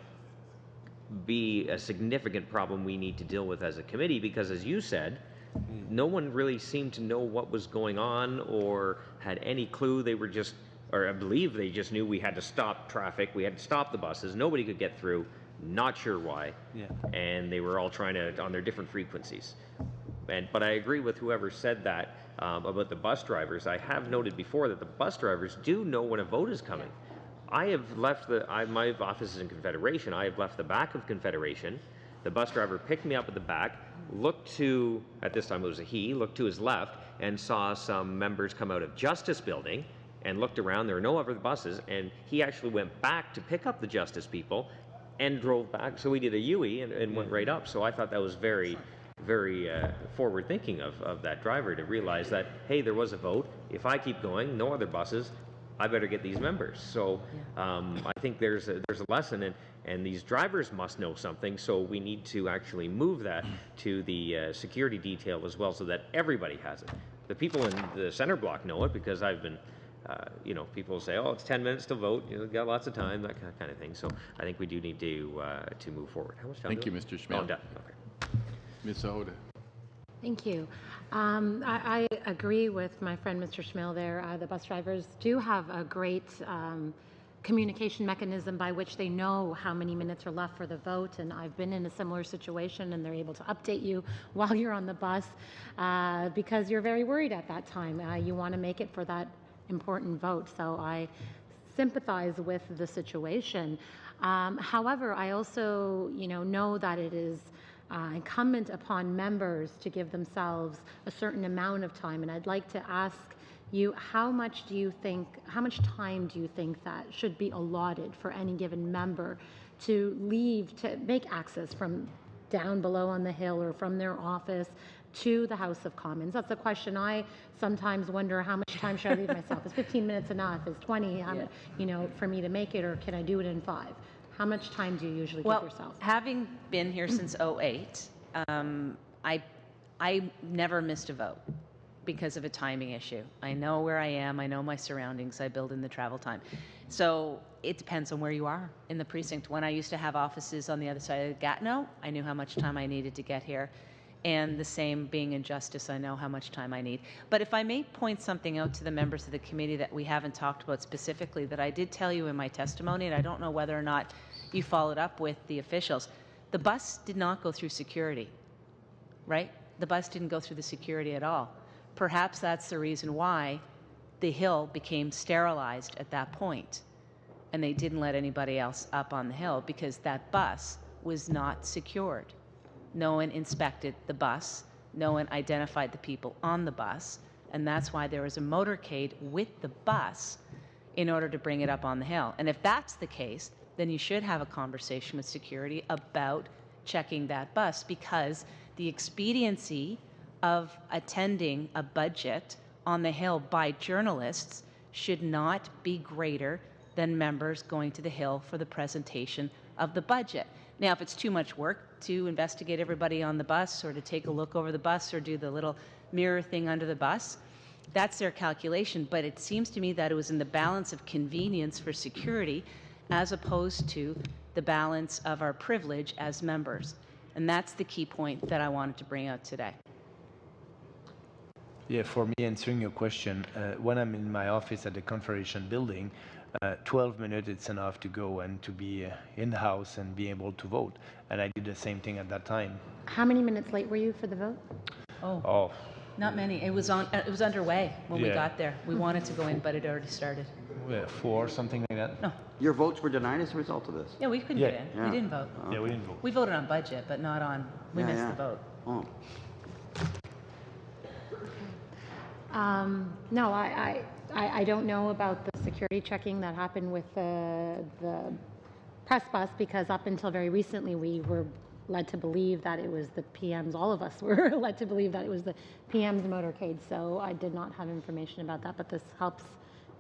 be a significant problem we need to deal with as a committee, because as you said, no one really seemed to know what was going on or had any clue. They were just, or I believe they just knew we had to stop traffic, we had to stop the buses, nobody could get through, not sure why, and they were all trying to, on their different frequencies. But I agree with whoever said that about the bus drivers. I have noted before that the bus drivers do know when a vote is coming. I have left my office is in Confederation. I have left the back of Confederation. The bus driver picked me up at the back, looked to, at this time it was a he, looked to his left and saw some members come out of Justice Building and looked around. There were no other buses, and he actually went back to pick up the Justice people and drove back. So we did a U-E and went right up. So I thought that was very forward thinking of that driver to realize that, hey, there was a vote. If I keep going, no other buses, I better get these members. So I think there's a lesson, and these drivers must know something, so we need to actually move that to the security detail as well, so that everybody has it. The people in the center block know it, because I've been, people say, oh, it's 10 minutes to vote, got lots of time, that kind of thing. So I think we do need to move forward. How much time Thank do you, we- Mr. Oh, Schmidt. I'm done. Okay. Ms. Ahoda. Thank you. I agree with my friend Mr. Schmill there. The bus drivers do have a great communication mechanism by which they know how many minutes are left for the vote, and I've been in a similar situation, and they're able to update you while you're on the bus because you're very worried at that time. You want to make it for that important vote, so I sympathize with the situation. However, I also know that it is incumbent upon members to give themselves a certain amount of time, and I'd like to ask you, how much time do you think that should be allotted for any given member to leave, to make access from down below on the Hill or from their office to the House of Commons? That's a question I sometimes wonder, how much time should I leave myself? Is 15 minutes enough? Is 20, for me to make it, or can I do it in 5? How much time do you usually give yourself? Having been here since 2008, I never missed a vote because of a timing issue. I know where I am. I know my surroundings. I build in the travel time. So it depends on where you are in the precinct. When I used to have offices on the other side of Gatineau, I knew how much time I needed to get here. And the same being in Justice, I know how much time I need. But if I may point something out to the members of the committee that we haven't talked about specifically, that I did tell you in my testimony, and I don't know whether or not you followed up with the officials, the bus did not go through security, right? The bus didn't go through the security at all. Perhaps that's the reason why the Hill became sterilized at that point, and they didn't let anybody else up on the Hill, because that bus was not secured. No one inspected the bus. No one identified the people on the bus. And that's why there was a motorcade with the bus in order to bring it up on the Hill. And if that's the case, then you should have a conversation with security about checking that bus, because the expediency of attending a budget on the Hill by journalists should not be greater than members going to the Hill for the presentation of the budget. Now, if it's too much work to investigate everybody on the bus, or to take a look over the bus, or do the little mirror thing under the bus, that's their calculation. But it seems to me that it was in the balance of convenience for security as opposed to the balance of our privilege as members. And that's the key point that I wanted to bring out today. Yeah, for me, answering your question, when I'm in my office at the Confederation building, 12 minutes it's enough to go and to be in the house and be able to vote. And I did the same thing at that time. How many minutes late were you for the vote? Not many. It was underway when we got there. We wanted to go in, but it already started. 4, something like that. No. Your votes were denied as a result of this? Yeah, we couldn't Yeah. get in. Yeah. We didn't vote. Yeah, we didn't vote. We voted on budget, but not on, we Yeah, missed yeah. the vote. Oh. No, I don't know about the security checking that happened with the press bus, because up until very recently we were led to believe that it was the PM's, all of us were led to believe that it was the PM's motorcade, so I did not have information about that, but this helps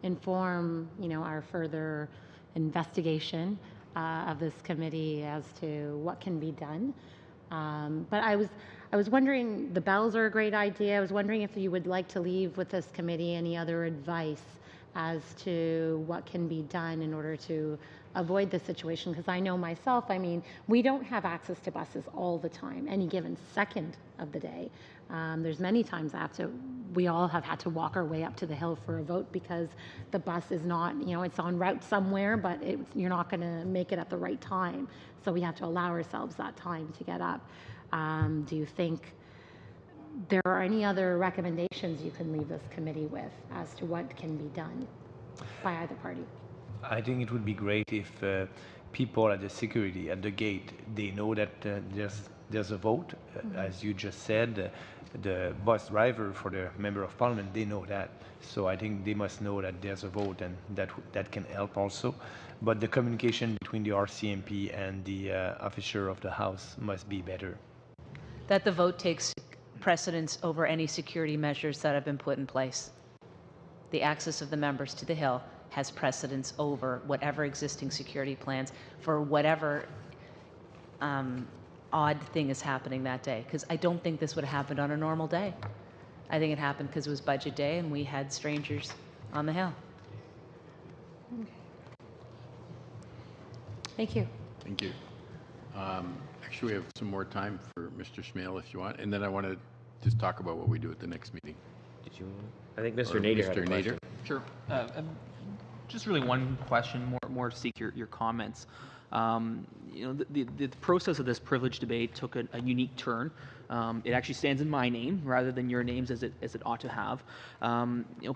inform, our further investigation of this committee as to what can be done. But I was wondering, the bells are a great idea. I was wondering if you would like to leave with this committee any other advice as to what can be done in order to avoid this situation, because I know myself, we don't have access to buses all the time, any given second of the day. There's many times we all have had to walk our way up to the hill for a vote because the bus is not, it's en route somewhere, but you're not going to make it at the right time. So we have to allow ourselves that time to get up. Do you think there are any other recommendations you can leave this committee with as to what can be done by either party? I think it would be great if people at the security, at the gate, they know that there's a vote. As you just said, the bus driver for the member of parliament, they know that. So I think they must know that there's a vote, and that can help also. But the communication between the RCMP and the officer of the House must be better. That the vote takes precedence over any security measures that have been put in place. The access of the members to the Hill has precedence over whatever existing security plans for whatever odd thing is happening that day. Because I don't think this would have happened on a normal day. I think it happened because it was budget day and we had strangers on the Hill. Thank you. Thank you. Actually, we have some more time for Mr. Schmale if you want, and then I want to just talk about what we do at the next meeting. Did you? I think Mr. Nader had a question. Sure. Just really one question, more to seek your comments. The process of this privilege debate took a unique turn. It actually stands in my name rather than your names as it ought to have.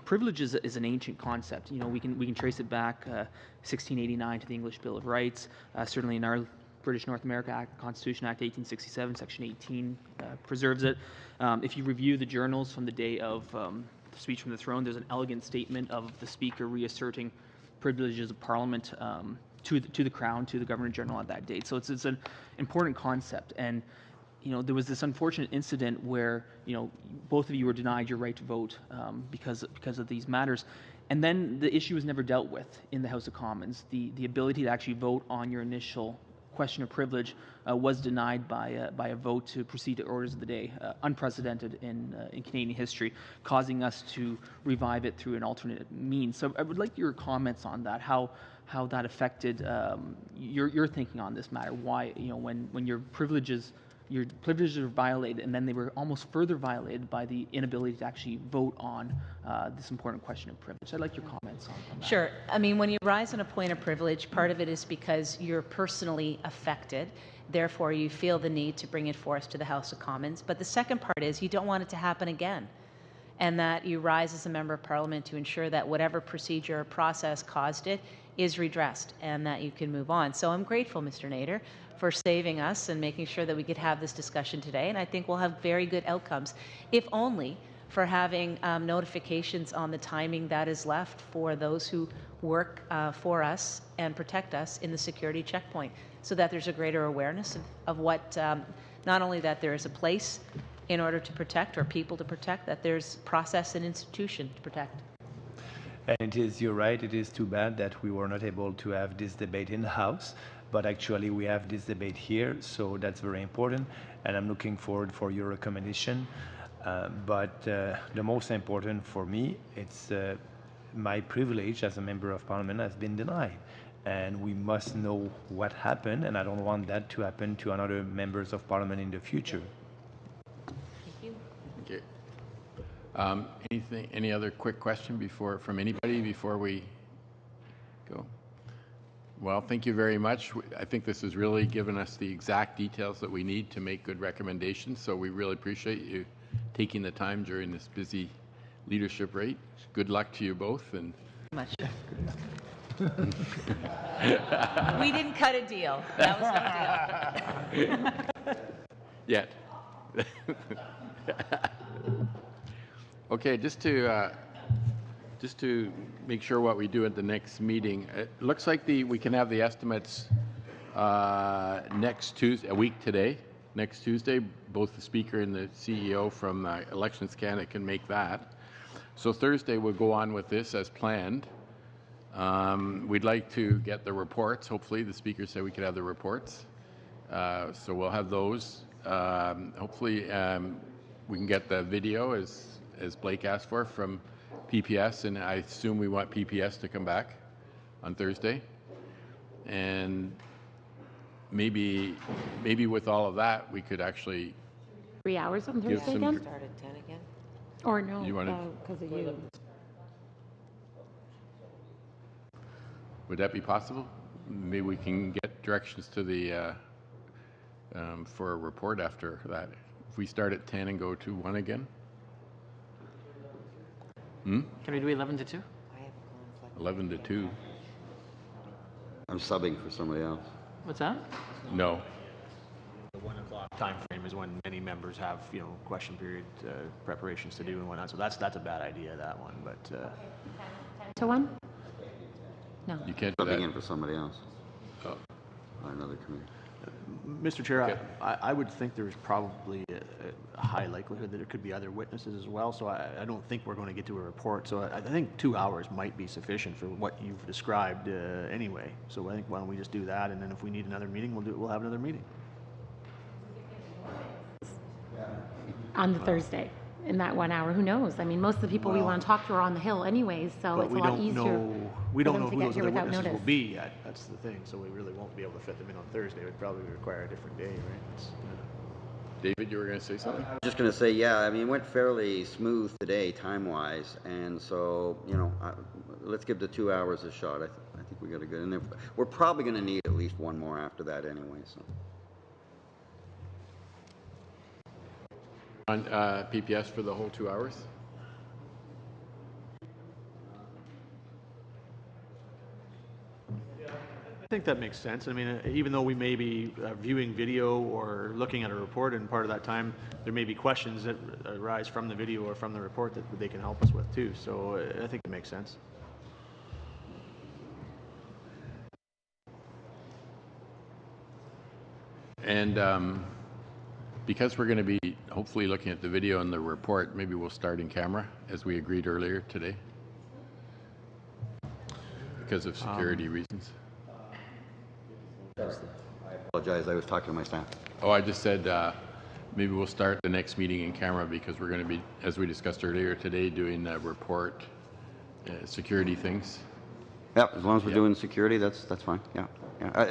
Privilege is an ancient concept. We can trace it back 1689 to the English Bill of Rights. Certainly in our British North America Act, Constitution Act 1867, Section 18 preserves it. If you review the journals from the day of the speech from the throne, there's an elegant statement of the Speaker reasserting privileges of Parliament to the Crown, to the Governor General at that date. So it's an important concept. And there was this unfortunate incident where both of you were denied your right to vote because of these matters. And then the issue was never dealt with in the House of Commons. The ability to actually vote on your initial question of privilege was denied by a vote to proceed to orders of the day, unprecedented in Canadian history, causing us to revive it through an alternate means. So I would like your comments on that, how that affected your thinking on this matter. Why, when your privileges are violated, and then they were almost further violated by the inability to actually vote on this important question of privilege. I'd like your comments on that. Sure. When you rise on a point of privilege, part of it is because you're personally affected. Therefore, you feel the need to bring it forth to the House of Commons. But the second part is you don't want it to happen again, and that you rise as a member of Parliament to ensure that whatever procedure or process caused it is redressed and that you can move on. So I'm grateful, Mr. Nader, for saving us and making sure that we could have this discussion today. And I think we'll have very good outcomes, if only for having notifications on the timing that is left for those who work for us and protect us in the security checkpoint, so that there's a greater awareness of what, not only that there is a place in order to protect or people to protect, that there's process and institution to protect. And you're right, it is too bad that we were not able to have this debate in the House, but actually we have this debate here, so that's very important, and I'm looking forward for your recommendation. But the most important for me, it's my privilege as a member of Parliament has been denied, and we must know what happened, and I don't want that to happen to another members of Parliament in the future. Okay. Any other quick question from anybody before we go? Well, thank you very much. I think this has really given us the exact details that we need to make good recommendations, so we really appreciate you taking the time during this busy leadership rate. Good luck to you both. And much. We didn't cut a deal. That was no deal. Yet. Okay, just to make sure what we do at the next meeting, it looks like we can have the estimates next Tuesday, a week today. Next Tuesday, both the Speaker and the CEO from Elections Canada can make that. So Thursday we'll go on with this as planned. We'd like to get the reports. Hopefully, the Speaker said we could have the reports. So we'll have those. Hopefully, we can get the video as Blake asked for from PPS, and I assume we want PPS to come back on Thursday. And maybe with all of that, we could actually 3 hours on give Thursday some. again? Start at 10 again? Or no, You wanna- because of you. Would that be possible? Maybe we can get directions to the for a report after that. If we start at 10 and go to 1 again? Can we do 11 to 2? 11 to 2. I'm subbing for somebody else. What's that? No. The 1 o'clock time frame is when many members have, question period preparations to do and whatnot. So that's a bad idea, that one. But To 1? No. You can't do Subbing that. in for somebody else. Oh. On another committee. Mr. Chair, I would think there's probably a high likelihood that there could be other witnesses as well, so I don't think we're going to get to a report. So I think 2 hours might be sufficient for what you've described anyway. So I think why don't we just do that, and then if we need another meeting, we'll have another meeting. On the Thursday, in that 1 hour, who knows? I mean, most of the people we want to talk to are on the Hill anyways, so it's a lot easier. We for don't them know to who get those here other without witnesses notice. will be yet. That's the thing. So we really won't be able to fit them in on Thursday. It would probably require a different day, right? David, you were going to say something? I was just going to say, yeah, I mean, it went fairly smooth today, time-wise, and so, let's give the 2 hours a shot. I think we got a good, and we're probably going to need at least one more after that anyway, so. On PPS for the whole 2 hours? I think that makes sense. I mean, even though we may be viewing video or looking at a report, and part of that time there may be questions that arise from the video or from the report that they can help us with too. So I think it makes sense. And because we're going to be hopefully looking at the video and the report, maybe we'll start in camera as we agreed earlier today because of security reasons. I apologize. I was talking to my staff. Oh, I just said maybe we'll start the next meeting in camera because we're going to be, as we discussed earlier today, doing a report, security things. Yeah, as long as we're doing security, that's fine. Yeah.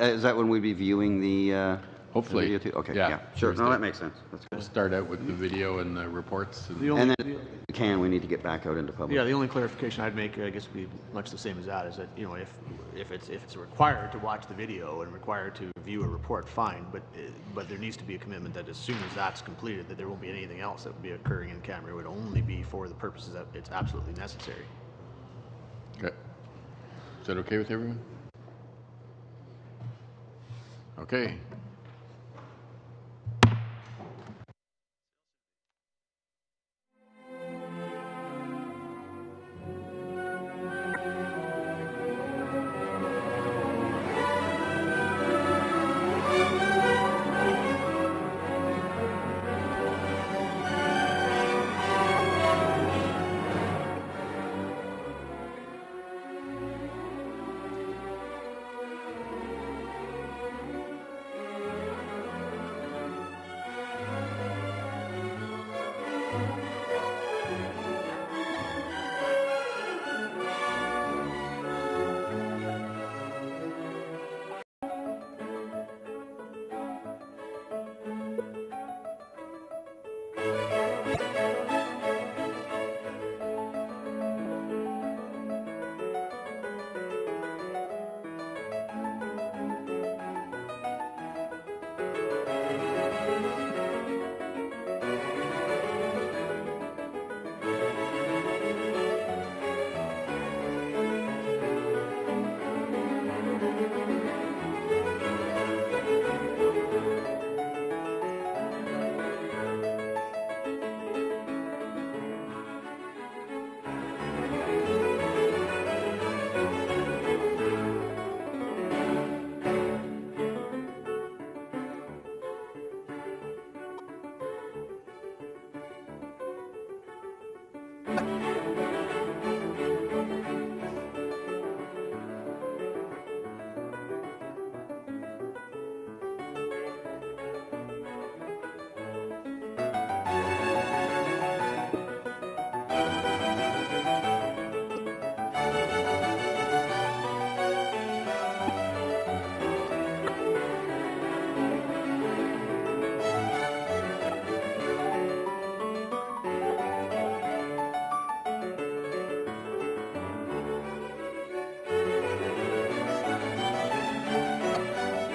Is that when we'd be viewing the hopefully the video too? Okay. Yeah, Sure. Thursday. No, that makes sense. That's good. We'll start out with the video and the reports. The only- And then if we need to get back out into public. Yeah, the only clarification I'd make, I guess, would be much the same as that, is that if it's required to watch the video and required to view a report, fine, but there needs to be a commitment that as soon as that's completed, that there won't be anything else that would be occurring in camera. It would only be for the purposes that it's absolutely necessary. Okay. Is that okay with everyone? Okay.